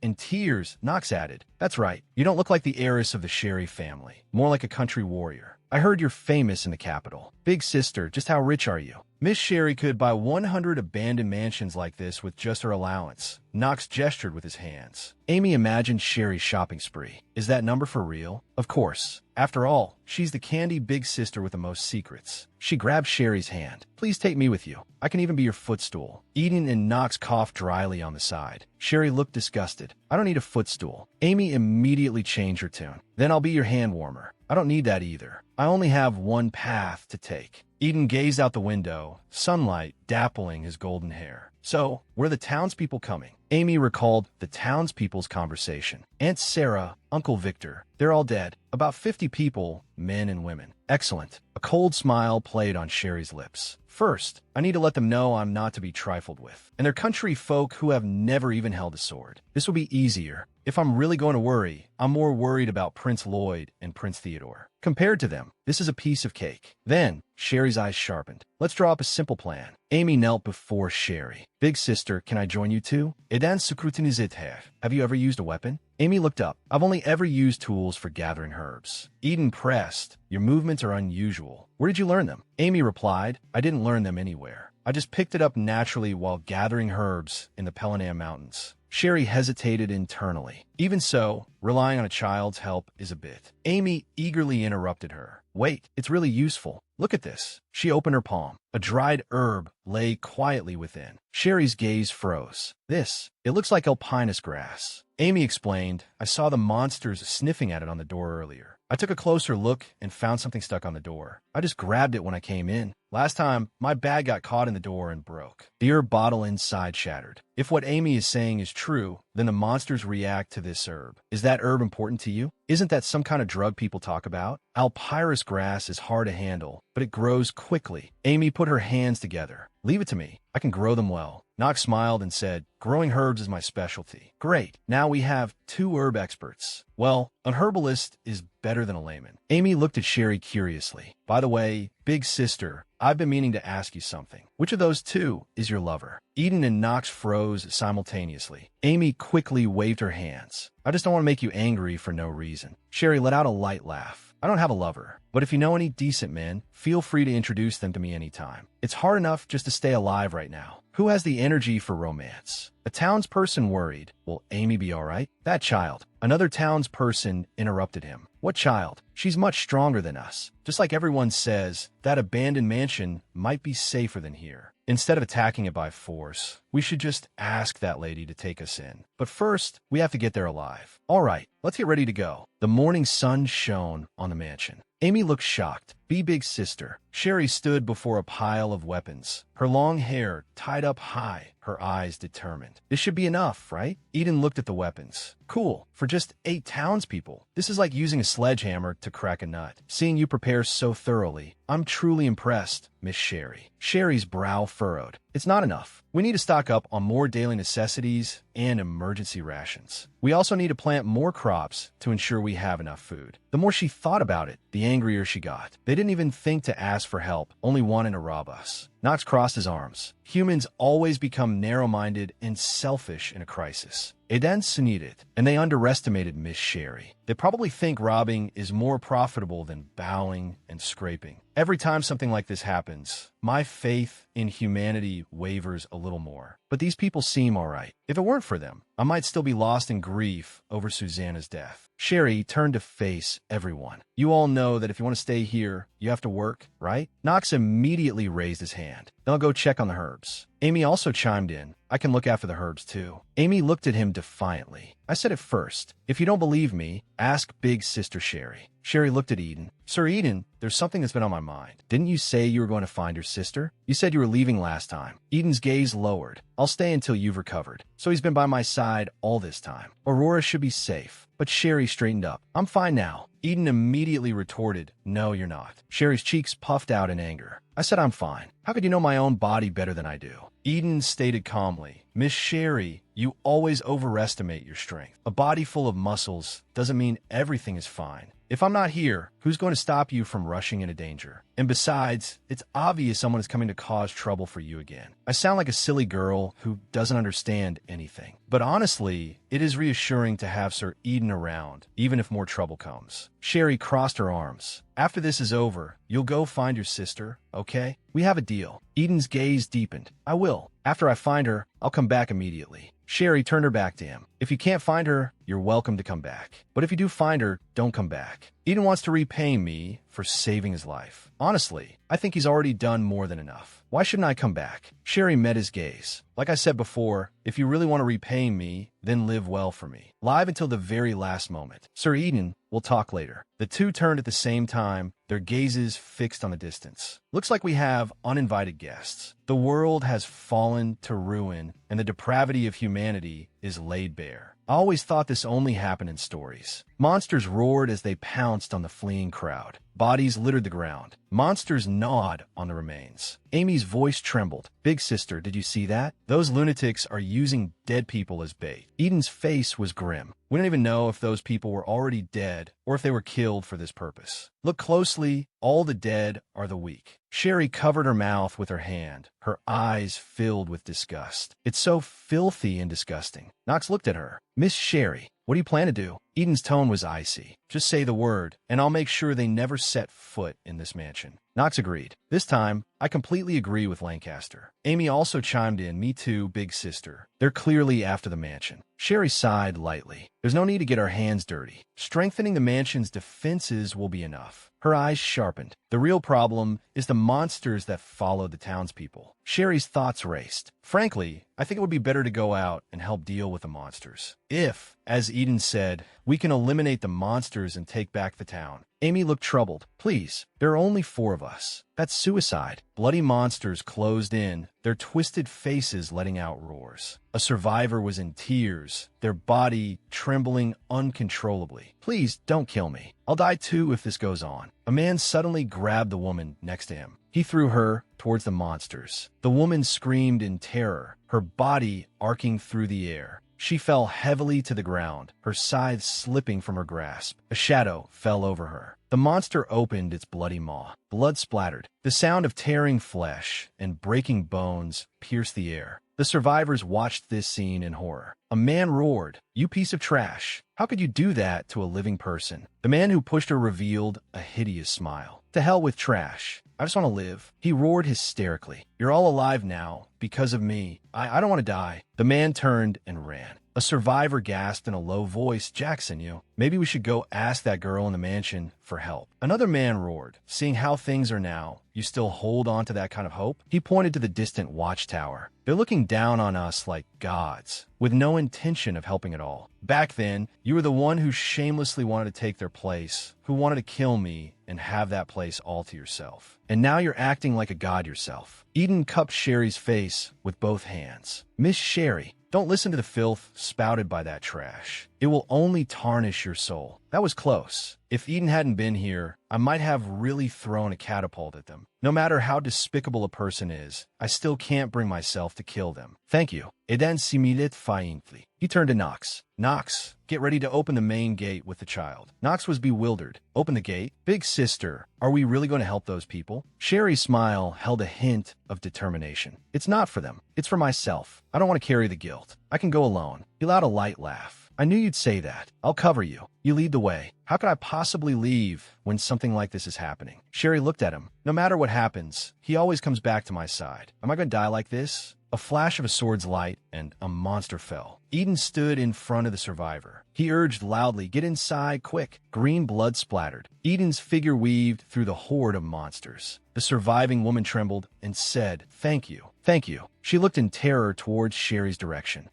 S1: And tears, Knox added. That's right. You don't look like the heiress of the Sherry family. More like a country warrior. I heard you're famous in the capital. Big sister, just how rich are you? Miss Sherry could buy 100 abandoned mansions like this with just her allowance. Knox gestured with his hands. Amy imagined Sherry's shopping spree. Is that number for real? Of course. After all, she's the candy big sister with the most secrets. She grabbed Sherry's hand. Please take me with you. I can even be your footstool. Eden and Knox coughed dryly on the side. Sherry looked disgusted. I don't need a footstool. Amy immediately changed her tune. Then I'll be your hand warmer. I don't need that either. I only have one path to take. Eden gazed out the window, sunlight dappling his golden hair. So, were the townspeople coming? Amy recalled the townspeople's conversation. Aunt Sarah, Uncle Victor, they're all dead. About 50 people, men and women. Excellent. A cold smile played on Sherry's lips. First, I need to let them know I'm not to be trifled with. And they're country folk who have never even held a sword. This will be easier. If I'm really going to worry, I'm more worried about Prince Lloyd and Prince Theodore. Compared to them, this is a piece of cake. Then, Sherry's eyes sharpened. Let's draw up a simple plan. Amy knelt before Sherry. Big sister, can I join you too? Edan scrutinizit her. Have you ever used a weapon? Amy looked up. I've only ever used tools for gathering herbs. Eden pressed. Your movements are unusual. Where did you learn them? Amy replied, I didn't learn them anywhere. I just picked it up naturally while gathering herbs in the Pelanam Mountains. Sherry hesitated internally. Even so, relying on a child's help is a bit. Amy eagerly interrupted her. Wait, it's really useful. Look at this. She opened her palm. A dried herb lay quietly within. Sherry's gaze froze. It looks like alpinus grass. Amy explained, I saw the monsters sniffing at it on the door earlier. I took a closer look and found something stuck on the door. I just grabbed it when I came in. Last time, my bag got caught in the door and broke. The herb bottle inside shattered. If what Amy is saying is true, then the monsters react to this herb. Is that herb important to you? Isn't that some kind of drug people talk about? Alpirus grass is hard to handle, but it grows quickly. Amy put her hands together. Leave it to me. I can grow them well. Knox smiled and said, growing herbs is my specialty. Great. Now we have 2 herb experts. Well, an herbalist is better than a layman. Amy looked at Sherry curiously. By the way, big sister, I've been meaning to ask you something. Which of those two is your lover? Eden and Knox froze simultaneously. Amy quickly waved her hands. I just don't want to make you angry for no reason. Sherry let out a light laugh. I don't have a lover, but if you know any decent men, feel free to introduce them to me anytime. It's hard enough just to stay alive right now. Who has the energy for romance? A townsperson worried. Will Amy be all right? That child. Another townsperson interrupted him. What child? She's much stronger than us. Just like everyone says, that abandoned mansion might be safer than here. Instead of attacking it by force, we should just ask that lady to take us in. But first, we have to get there alive. All right, let's get ready to go. The morning sun shone on the mansion. Amy looked shocked. Be big sister. Sherry stood before a pile of weapons, her long hair tied up high, her eyes determined. This should be enough, right? Eden looked at the weapons. Cool. For just 8 townspeople. This is like using a sledgehammer to crack a nut. Seeing you prepare so thoroughly, I'm truly impressed, Miss Sherry. Sherry's brow furrowed. It's not enough. We need to stock up on more daily necessities and emergency rations. We also need to plant more crops to ensure we have enough food. The more she thought about it, the angrier she got. They didn't even think to ask for help, only wanting to rob us. Knox crossed his arms. Humans always become narrow-minded and selfish in a crisis. Edens needed, and they underestimated Miss Sherry. They probably think robbing is more profitable than bowing and scraping. Every time something like this happens, my faith in humanity wavers a little more. But these people seem all right. If it weren't for them, I might still be lost in grief over Susanna's death. Sherry turned to face everyone. You all know that if you want to stay here, you have to work, right? Knox immediately raised his hand. Then I'll go check on the herbs. Amy also chimed in. I can look after the herbs too. Amy looked at him defiantly. I said it first. If you don't believe me, ask big sister Sherry. Sherry looked at Eden. Sir Eden, there's something that's been on my mind. Didn't you say you were going to find your sister? You said you were leaving last time. Eden's gaze lowered. I'll stay until you've recovered. So he's been by my side all this time. Aurora should be safe. But Sherry straightened up. I'm fine now. Eden immediately retorted, no, you're not. Sherry's cheeks puffed out in anger. I said I'm fine. How could you know my own body better than I do? Eden stated calmly, Miss Sherry, you always overestimate your strength. A body full of muscles doesn't mean everything is fine. If I'm not here, who's going to stop you from rushing into danger? And besides, it's obvious someone is coming to cause trouble for you again. I sound like a silly girl who doesn't understand anything. But honestly, it is reassuring to have Sir Eden around, even if more trouble comes. Sherry crossed her arms. After this is over, you'll go find your sister, okay? We have a deal. Eden's gaze deepened. I will. After I find her, I'll come back immediately. Sherry turned her back to him. If you can't find her, you're welcome to come back. But if you do find her, don't come back. Eden wants to repay me for saving his life. Honestly, I think he's already done more than enough. Why shouldn't I come back? Sherry met his gaze. Like I said before, if you really want to repay me, then live well for me. Live until the very last moment. Sir Eden, we'll talk later. The two turned at the same time, their gazes fixed on the distance. Looks like we have uninvited guests. The world has fallen to ruin, and the depravity of humanity is laid bare. I always thought this only happened in stories. Monsters roared as they pounced on the fleeing crowd. Bodies littered the ground. Monsters gnawed on the remains. Amy's voice trembled. Big sister, did you see that? Those lunatics are using dead people as bait. Eden's face was grim. We don't even know if those people were already dead or if they were killed for this purpose. Look closely. All the dead are the weak. Sherry covered her mouth with her hand, her eyes filled with disgust. It's so filthy and disgusting. Knox looked at her. Miss Sherry, what do you plan to do? Eden's tone was icy. Just say the word, and I'll make sure they never set foot in this mansion. Knox agreed. This time, I completely agree with Lancaster. Amy also chimed in, me too, big sister. They're clearly after the mansion. Sherry sighed lightly. There's no need to get our hands dirty. Strengthening the mansion's defenses will be enough. Her eyes sharpened. The real problem is the monsters that follow the townspeople. Sherry's thoughts raced. Frankly, I think it would be better to go out and help deal with the monsters. If, as Eden said, we can eliminate the monsters and take back the town. Amy looked troubled. Please, there are only 4 of us. That's suicide. Bloody monsters closed in, their twisted faces letting out roars. A survivor was in tears, their body trembling uncontrollably. Please, don't kill me. I'll die too if this goes on. A man suddenly grabbed the woman next to him. He threw her towards the monsters. The woman screamed in terror, her body arcing through the air. She fell heavily to the ground, her scythe slipping from her grasp. A shadow fell over her. The monster opened its bloody maw. Blood splattered. The sound of tearing flesh and breaking bones pierced the air. The survivors watched this scene in horror. A man roared, "You piece of trash! How could you do that to a living person?" The man who pushed her revealed a hideous smile. "To hell with trash. I just want to live." He roared hysterically. "You're all alive now, because of me. I don't want to die." The man turned and ran. A survivor gasped in a low voice, "Jackson, maybe we should go ask that girl in the mansion for help." Another man roared, "Seeing how things are now, you still hold on to that kind of hope?" He pointed to the distant watchtower. "They're looking down on us like gods, with no intention of helping at all. Back then, you were the one who shamelessly wanted to take their place, who wanted to kill me and have that place all to yourself. And now you're acting like a god yourself." Eden cupped Sherry's face with both hands. "Miss Sherry, don't listen to the filth spouted by that trash. It will only tarnish your soul." That was close. If Eden hadn't been here, I might have really thrown a catapult at them. No matter how despicable a person is, I still can't bring myself to kill them. "Thank you." Eden similait faintly. He turned to Knox. "Knox, get ready to open the main gate with the child." Knox was bewildered. "Open the gate? Big sister, are we really going to help those people?" Sherry's smile held a hint of determination. "It's not for them. It's for myself. I don't want to carry the guilt. I can go alone." He let out a light laugh. "I knew you'd say that. I'll cover you. You lead the way." "How could I possibly leave when something like this is happening?" Sherry looked at him. "No matter what happens, he always comes back to my side. Am I going to die like this?" A flash of a sword's light, and a monster fell. Eden stood in front of the survivor. He urged loudly, "Get inside, quick." Green blood splattered. Eden's figure weaved through the horde of monsters. The surviving woman trembled and said, "Thank you. Thank you." She looked in terror towards Sherry's direction.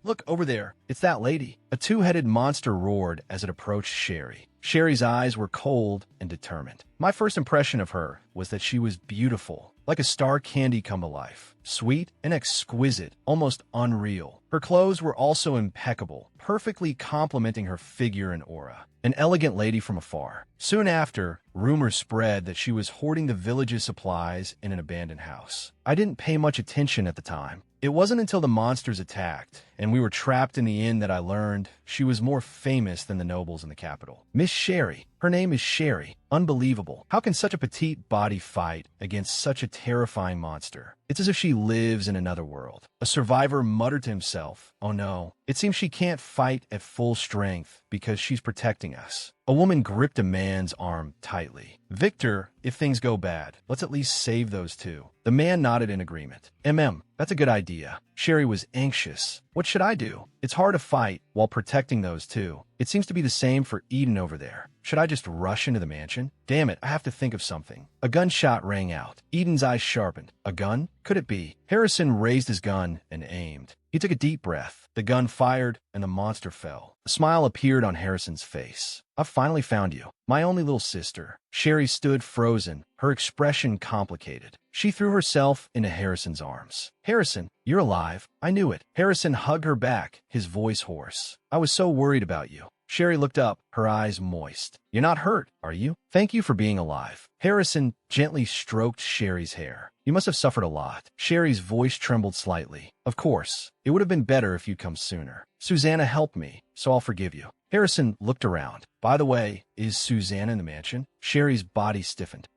S1: Look over there. It's that lady." A two-headed monster roared as it approached Sherry. Sherry's eyes were cold and determined. My first impression of her was that she was beautiful, like a star candy come to life. Sweet and exquisite, almost unreal. Her clothes were also impeccable, perfectly complementing her figure and aura. An elegant lady from afar. Soon after, rumors spread that she was hoarding the village's supplies in an abandoned house. I didn't pay much attention at the time. It wasn't until the monsters attacked, and we were trapped in the inn that I learned she was more famous than the nobles in the capital. Miss Sherry. Her name is Sherry. Unbelievable. How can such a petite body fight against such a terrifying monster? It's as if she lives in another world. A survivor muttered to himself, "Oh no, it seems she can't fight at full strength because she's protecting us." A woman gripped a man's arm tightly. "Victor, if things go bad, let's at least save those two." The man nodded in agreement. That's a good idea." Sherry was anxious. "What should I do? It's hard to fight while protecting those two. It seems to be the same for Eden over there. Should I just rush into the mansion? Damn it, I have to think of something." A gunshot rang out. Eden's eyes sharpened. A gun? Could it be? Harrison raised his gun and aimed. He took a deep breath. The gun fired, and the monster fell. A smile appeared on Harrison's face. "I've finally found you. My only little sister." Sherry stood frozen, her expression complicated. She threw herself into Harrison's arms. "Harrison, you're alive. I knew it." Harrison hugged her back, his voice hoarse. "I was so worried about you." Sherry looked up, her eyes moist. "You're not hurt, are you? Thank you for being alive." Harrison gently stroked Sherry's hair. "You must have suffered a lot." Sherry's voice trembled slightly. "Of course. It would have been better if you'd come sooner. Susanna helped me, so I'll forgive you." Harrison looked around. "By the way, is Susanna in the mansion?" Sherry's body stiffened.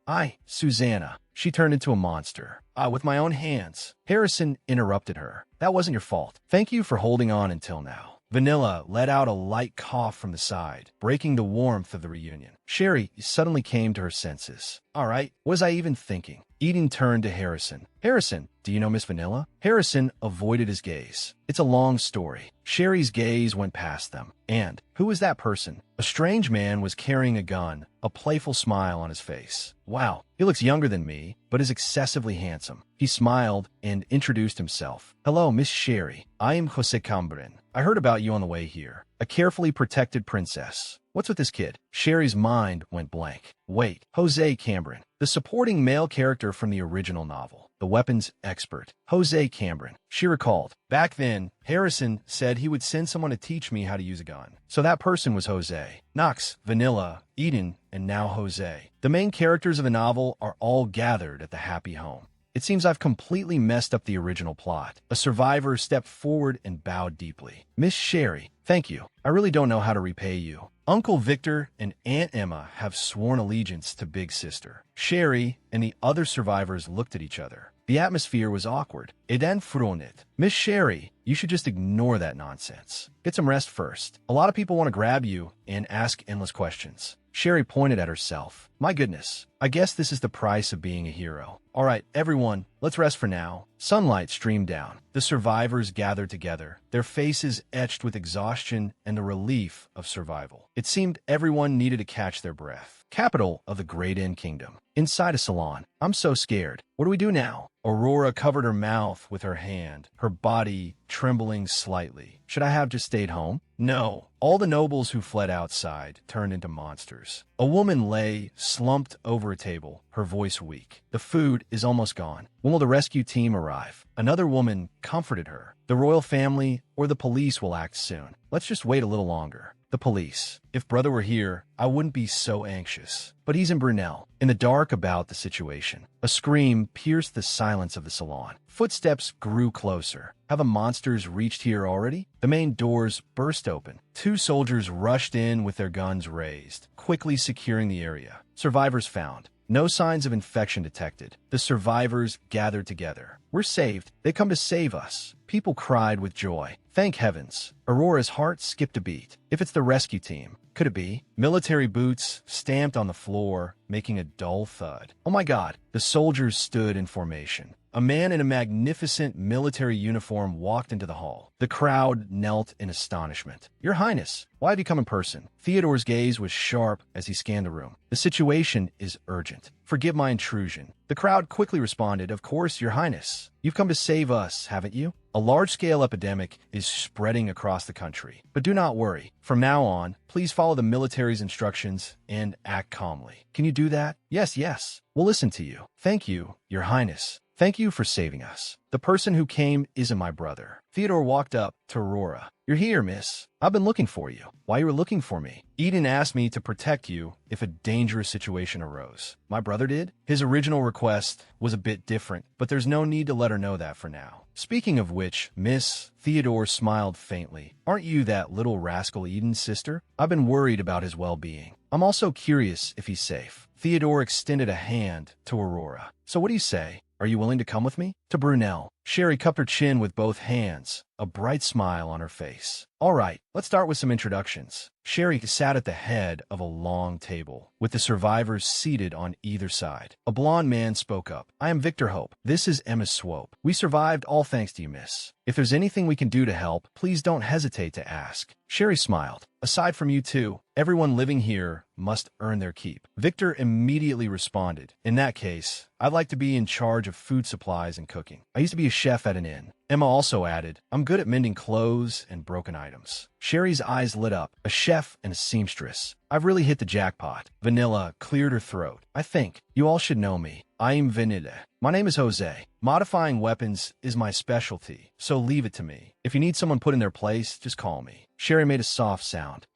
S1: Susanna." She turned into a monster. With my own hands." Harrison interrupted her. "That wasn't your fault. Thank you for holding on until now." Vanilla let out a light cough from the side, breaking the warmth of the reunion. Sherry suddenly came to her senses. "All right, what was I even thinking?" Eden turned to Harrison. "Harrison, do you know Miss Vanilla?" Harrison avoided his gaze. "It's a long story." Sherry's gaze went past them. "And who was that person?" A strange man was carrying a gun, a playful smile on his face. "Wow, he looks younger than me, but is excessively handsome." He smiled and introduced himself. "Hello, Miss Sherry. I am Jose Cambrin. I heard about you on the way here. A carefully protected princess. What's with this kid?" Sherry's mind went blank. Wait, Jose Cambrin, the supporting male character from the original novel, the weapons expert. Jose Cambrin. She recalled. Back then, Harrison said he would send someone to teach me how to use a gun. So that person was Jose. Knox, Vanilla, Eden, and now Jose. The main characters of the novel are all gathered at the happy home. It seems I've completely messed up the original plot. A survivor stepped forward and bowed deeply. Miss Sherry, thank you. I really don't know how to repay you. Uncle Victor and Aunt Emma have sworn allegiance to Big Sister. Sherry and the other survivors looked at each other. The atmosphere was awkward. Eden fronit. Miss Sherry, you should just ignore that nonsense. Get some rest first. A lot of people want to grab you and ask endless questions. Sherry pointed at herself. My goodness, I guess this is the price of being a hero. All right, everyone, let's rest for now. Sunlight streamed down. The survivors gathered together, their faces etched with exhaustion and the relief of survival. It seemed everyone needed to catch their breath. Capital of the Great End Kingdom. Inside a salon. I'm so scared. What do we do now? Aurora covered her mouth with her hand, her body trembling slightly. Should I have just stayed home? No. All the nobles who fled outside turned into monsters. A woman lay slumped over a table, her voice weak. The food is almost gone. When will the rescue team arrive? Another woman comforted her. The royal family or the police will act soon. Let's just wait a little longer. The police. If brother were here, I wouldn't be so anxious. But he's in Brunel, in the dark about the situation. A scream pierced the silence of the salon. Footsteps grew closer. Have the monsters reached here already? The main doors burst open. Two soldiers rushed in with their guns raised, quickly securing the area. Survivors found. No signs of infection detected. The survivors gathered together. We're saved. They come to save us. People cried with joy. Thank heavens. Aurora's heart skipped a beat. If it's the rescue team, could it be? Military boots stamped on the floor, making a dull thud. Oh my God. The soldiers stood in formation. A man in a magnificent military uniform walked into the hall. The crowd knelt in astonishment. Your Highness, why have you come in person? Theodore's gaze was sharp as he scanned the room. The situation is urgent. Forgive my intrusion. The crowd quickly responded, Of course, Your Highness. You've come to save us, haven't you? A large-scale epidemic is spreading across the country. But do not worry. From now on, please follow the military's instructions and act calmly. Can you do that? Yes. We'll listen to you. Thank you, Your Highness. Thank you for saving us. The person who came isn't my brother. Theodore walked up to Aurora. You're here, miss. I've been looking for you. Why you were looking for me? Eden asked me to protect you if a dangerous situation arose. My brother did? His original request was a bit different, but there's no need to let her know that for now. Speaking of which, Miss, Theodore smiled faintly. Aren't you that little rascal Eden's sister? I've been worried about his well-being. I'm also curious if he's safe. Theodore extended a hand to Aurora. So what do you say? Are you willing to come with me? To Brunel. Sherry cupped her chin with both hands, a bright smile on her face. All right, let's start with some introductions. Sherry sat at the head of a long table, with the survivors seated on either side. A blond man spoke up. I am Victor Hope. This is Emma Swope. We survived all thanks to you, miss. If there's anything we can do to help, please don't hesitate to ask. Sherry smiled. Aside from you two, everyone living here must earn their keep. Victor immediately responded. In that case, I'd like to be in charge of food supplies and cooking. I used to be a chef at an inn. Emma also added, I'm good at mending clothes and broken items. Sherry's eyes lit up. A chef and a seamstress. I've really hit the jackpot. Vanilla cleared her throat. I think you all should know me. I'm Vanilla. My name is Jose. Modifying weapons is my specialty, so leave it to me. If you need someone put in their place, just call me. Sherry made a soft sound.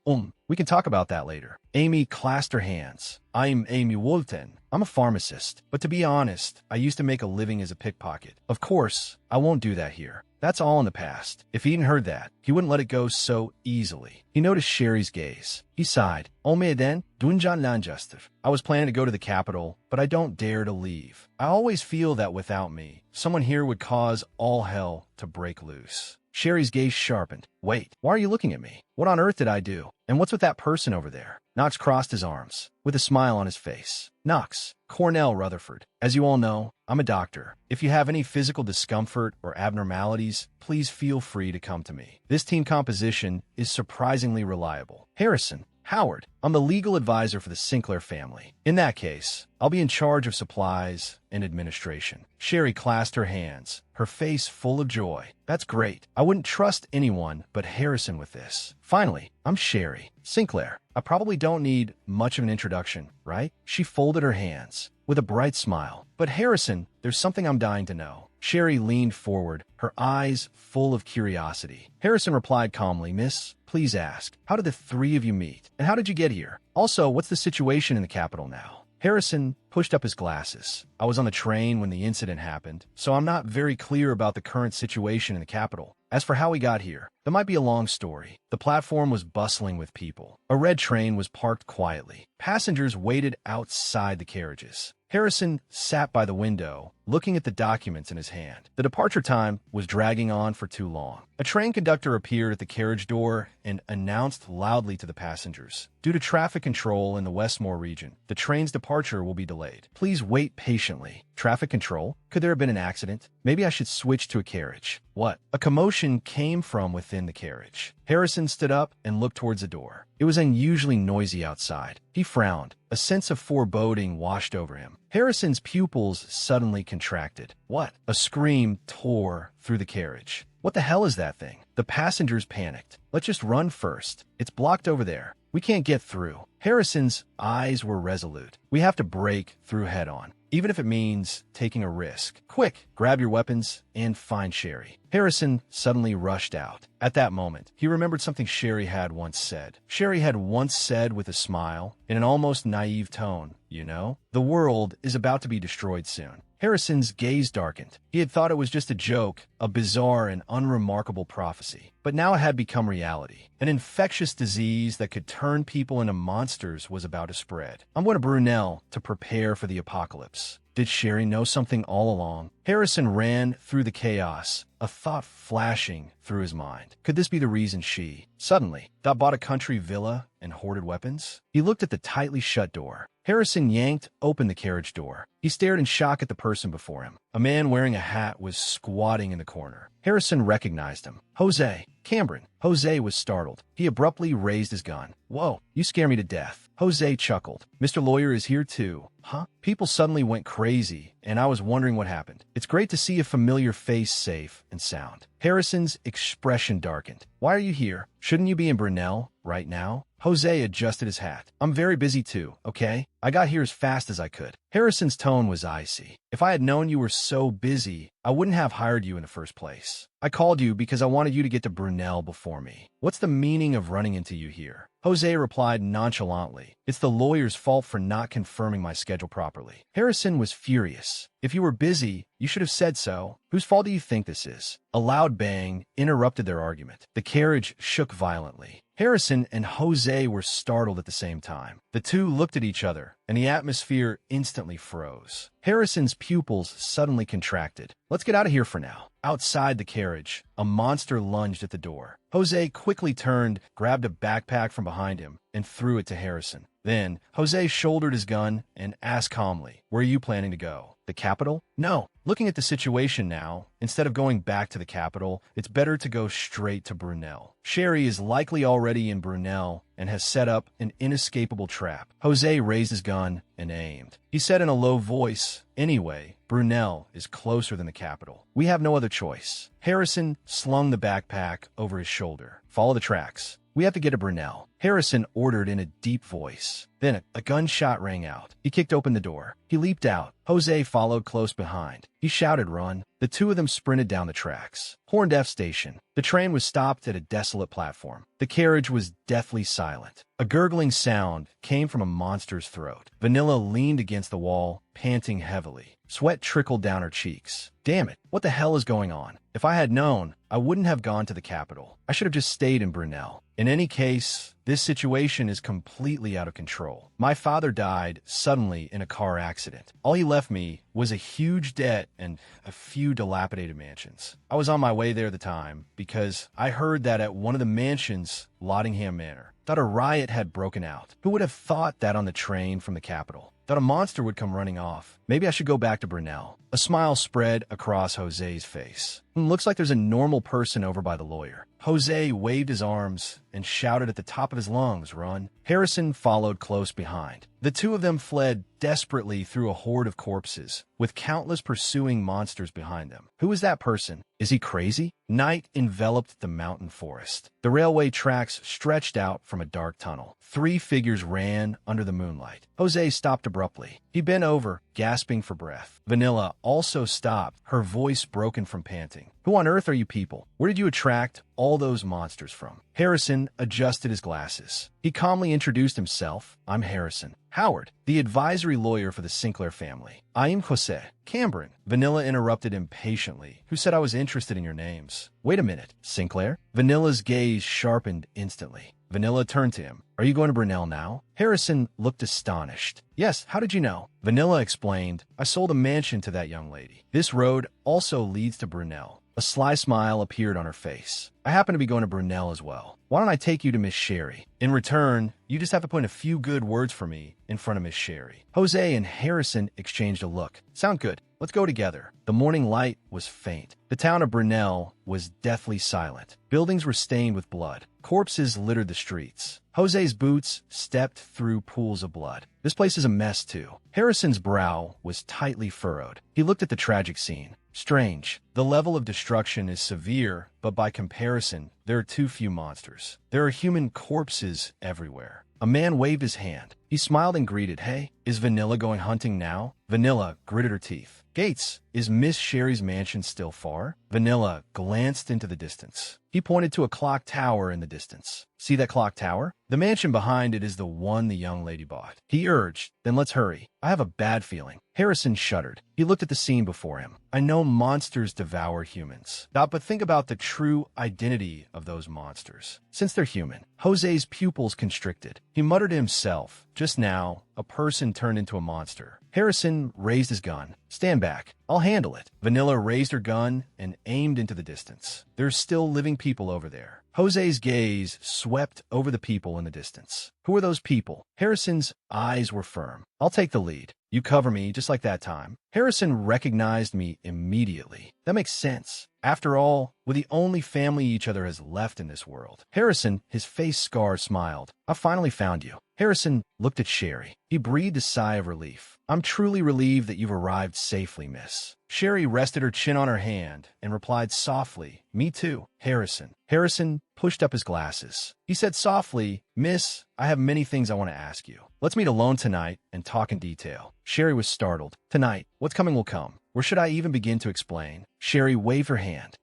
S1: We can talk about that later. Amy clasped her hands. I'm Amy Woolton. I'm a pharmacist, but to be honest, I used to make a living as a pickpocket. Of course, I won't do that here. That's all in the past. If Eden heard that, he wouldn't let it go so easily. He noticed Sherry's gaze. He sighed. Olmaden, Dunjan Lanjuster. I was planning to go to the capital, but I don't dare to leave. I always feel that without me, someone here would cause all hell to break loose. Sherry's gaze sharpened. Wait, why are you looking at me? What on earth did I do? And what's with that person over there? Knox crossed his arms, with a smile on his face. Knox, Cornell Rutherford. As you all know, I'm a doctor. If you have any physical discomfort or abnormalities, please feel free to come to me. This team composition is surprisingly reliable. Harrison, Howard, I'm the legal advisor for the Sinclair family. In that case, I'll be in charge of supplies and administration. Sherry clasped her hands, her face full of joy. That's great. I wouldn't trust anyone but Harrison with this. Finally, I'm Sherry. Sinclair, I probably don't need much of an introduction, right? She folded her hands with a bright smile. But Harrison, there's something I'm dying to know. Sherry leaned forward, her eyes full of curiosity. Harrison replied calmly, Miss, please ask, how did the three of you meet? And how did you get here? Also, what's the situation in the capital now? Harrison pushed up his glasses. I was on the train when the incident happened, so I'm not very clear about the current situation in the capital. As for how we got here, that might be a long story. The platform was bustling with people. A red train was parked quietly. Passengers waited outside the carriages. Harrison sat by the window, looking at the documents in his hand. The departure time was dragging on for too long. A train conductor appeared at the carriage door and announced loudly to the passengers, "Due to traffic control in the Westmore region, the train's departure will be delayed. Please wait patiently." Traffic control? Could there have been an accident? Maybe I should switch to a carriage. What? A commotion came from within the carriage. Harrison stood up and looked towards the door. It was unusually noisy outside. He frowned. A sense of foreboding washed over him. Harrison's pupils suddenly contracted. What? A scream tore through the carriage. What the hell is that thing? The passengers panicked. Let's just run first. It's blocked over there. We can't get through. Harrison's eyes were resolute. We have to break through head-on, even if it means taking a risk. Quick, grab your weapons and find Sherry. Harrison suddenly rushed out. At that moment, he remembered something Sherry had once said. Sherry had once said with a smile, in an almost naive tone, "You know, the world is about to be destroyed soon." Harrison's gaze darkened. He had thought it was just a joke, a bizarre and unremarkable prophecy. But now it had become reality. An infectious disease that could turn people into monsters was about to spread. I'm going to Brunel to prepare for the apocalypse. Did Sherry know something all along? Harrison ran through the chaos, a thought flashing through his mind. Could this be the reason she, suddenly, bought a country villa and hoarded weapons? He looked at the tightly shut door. Harrison yanked open the carriage door. He stared in shock at the person before him. A man wearing a hat was squatting in the corner. Harrison recognized him. Jose. Cameron. Jose was startled. He abruptly raised his gun. "Whoa, you scare me to death." Jose chuckled. "Mr. Lawyer is here too." Huh? People suddenly went crazy, and I was wondering what happened. It's great to see a familiar face safe and sound. Harrison's expression darkened. "Why are you here? Shouldn't you be in Brunel right now?" Jose adjusted his hat. "I'm very busy too, okay? I got here as fast as I could." Harrison's tone was icy. "If I had known you were so busy, I wouldn't have hired you in the first place. I called you because I wanted you to get to Brunel before me. What's the meaning of running into you here?" Jose replied nonchalantly, "It's the lawyer's fault for not confirming my schedule properly." Harrison was furious. "If you were busy, you should have said so. Whose fault do you think this is?" A loud bang interrupted their argument. The carriage shook violently. Harrison and Jose were startled at the same time. The two looked at each other, and the atmosphere instantly froze. Harrison's pupils suddenly contracted. "Let's get out of here for now." Outside the carriage, a monster lunged at the door. Jose quickly turned, grabbed a backpack from behind him, and threw it to Harrison. Then, Jose shouldered his gun and asked calmly, "Where are you planning to go? The capital?" "No." Looking at the situation now, instead of going back to the capital, it's better to go straight to Brunel. Sherry is likely already in Brunel and has set up an inescapable trap. Jose raised his gun and aimed. He said in a low voice, "Anyway, Brunel is closer than the capital. We have no other choice." Harrison slung the backpack over his shoulder. "Follow the tracks. We have to get to Brunel." Harrison ordered in a deep voice. Then a gunshot rang out. He kicked open the door. He leaped out. Jose followed close behind. He shouted, "Run." The two of them sprinted down the tracks. Horndef Station. The train was stopped at a desolate platform. The carriage was deathly silent. A gurgling sound came from a monster's throat. Vanilla leaned against the wall, panting heavily. Sweat trickled down her cheeks. "Damn it, what the hell is going on? If I had known, I wouldn't have gone to the capital. I should have just stayed in Brunel. In any case, this situation is completely out of control. My father died suddenly in a car accident. All he left me was a huge debt and a few dilapidated mansions. I was on my way there at the time because I heard that at one of the mansions, Lottingham Manor, thought a riot had broken out. Who would have thought that on the train from the capital? Thought a monster would come running off. Maybe I should go back to Brunel." A smile spread across Jose's face. "Looks like there's a normal person over by the lawyer." Jose waved his arms and shouted at the top of his lungs, "Run." Harrison followed close behind. The two of them fled desperately through a horde of corpses, with countless pursuing monsters behind them. Who is that person? Is he crazy? Night enveloped the mountain forest. The railway tracks stretched out from a dark tunnel. Three figures ran under the moonlight. Jose stopped abruptly. He bent over, gasping for breath. Vanilla also stopped, her voice broken from panting. Who on earth are you people? Where did you attract all those monsters from? Harrison adjusted his glasses. He calmly introduced himself. I'm Harrison. Howard, the advisory lawyer for the Sinclair family. I'm Jose. Cameron. Vanilla interrupted impatiently. Who said I was interested in your names? Wait a minute. Sinclair? Vanilla's gaze sharpened instantly. Vanilla turned to him. Are you going to Brunel now? Harrison looked astonished. Yes, how did you know? Vanilla explained. I sold a mansion to that young lady. This road also leads to Brunel. A sly smile appeared on her face. I happen to be going to Brunel as well. Why don't I take you to Miss Sherry? In return, you just have to put in a few good words for me in front of Miss Sherry. Jose and Harrison exchanged a look. Sound good. Let's go together. The morning light was faint. The town of Brunel was deathly silent. Buildings were stained with blood. Corpses littered the streets. Jose's boots stepped through pools of blood. This place is a mess, too. Harrison's brow was tightly furrowed. He looked at the tragic scene. Strange. The level of destruction is severe, but by comparison, there are too few monsters. There are human corpses everywhere. A man waved his hand. He smiled and greeted, Hey, is Vanilla going hunting now? Vanilla gritted her teeth. Gates, is Miss Sherry's mansion still far? Vanilla glanced into the distance. He pointed to a clock tower in the distance. See that clock tower? The mansion behind it is the one the young lady bought. He urged, Then let's hurry. I have a bad feeling. Harrison shuddered. He looked at the scene before him. I know monsters devour humans. But think about the true identity of those monsters. Since they're human, Jose's pupils constricted. He muttered to himself, Just now, a person turned into a monster. Harrison raised his gun. Stand back. I'll handle it. Vanilla raised her gun and aimed into the distance. There's still living people over there. Jose's gaze swept over the people in the distance. Who are those people? Harrison's eyes were firm. I'll take the lead. You cover me just like that time. Harrison recognized me immediately. That makes sense. After all, we're the only family each other has left in this world. Harrison, his face scarred, smiled. I finally found you. Harrison looked at Sherry. He breathed a sigh of relief. I'm truly relieved that you've arrived safely, miss. Sherry rested her chin on her hand and replied softly, Me too, Harrison. Harrison pushed up his glasses. He said softly, Miss, I have many things I want to ask you. Let's meet alone tonight and talk in detail. Sherry was startled. Tonight, what's coming will come. Where should I even begin to explain? Sherry waved her hand.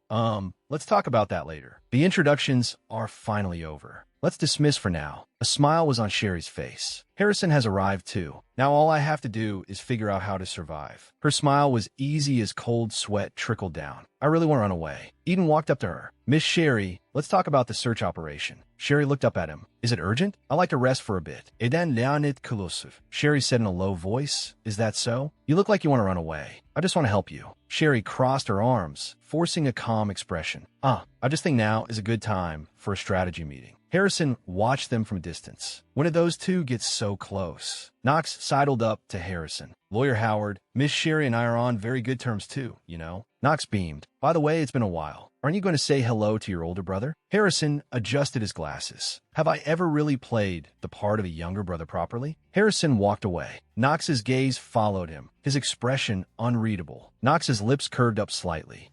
S1: Let's talk about that later. The introductions are finally over. Let's dismiss for now. A smile was on Sherry's face. Harrison has arrived too. Now all I have to do is figure out how to survive. Her smile was easy as cold sweat trickled down. I really want to run away. Eden walked up to her. Miss Sherry, let's talk about the search operation. Sherry looked up at him. Is it urgent? I'd like to rest for a bit. Eden Leonid Kolosov. Sherry said in a low voice. Is that so? You look like you want to run away. I just want to help you. Sherry crossed her arms, forcing a calm expression. I just think now is a good time for a strategy meeting. Harrison watched them from a distance. When did those two get so close? Knox sidled up to Harrison. Lawyer Howard, Miss Sherry and I are on very good terms too, you know. Knox beamed. By the way, it's been a while. Aren't you going to say hello to your older brother? Harrison adjusted his glasses. Have I ever really played the part of a younger brother properly? Harrison walked away. Knox's gaze followed him, his expression unreadable. Knox's lips curved up slightly.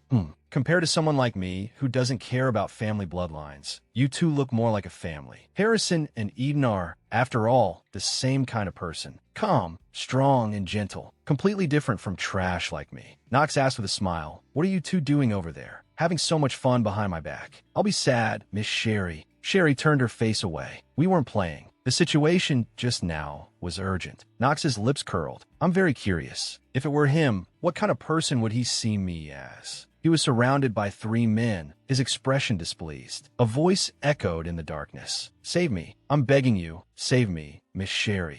S1: Compared to someone like me, who doesn't care about family bloodlines, you two look more like a family. Harrison and Eden are, after all, the same kind of person. Calm, strong, and gentle. Completely different from trash like me. Knox asked with a smile, What are you two doing over there? Having so much fun behind my back. I'll be sad, Miss Sherry. Sherry turned her face away. We weren't playing. The situation just now was urgent. Knox's lips curled. I'm very curious. If it were him, what kind of person would he see me as? He was surrounded by 3 men, his expression displeased. A voice echoed in the darkness. Save me. I'm begging you. Save me, Miss Sherry.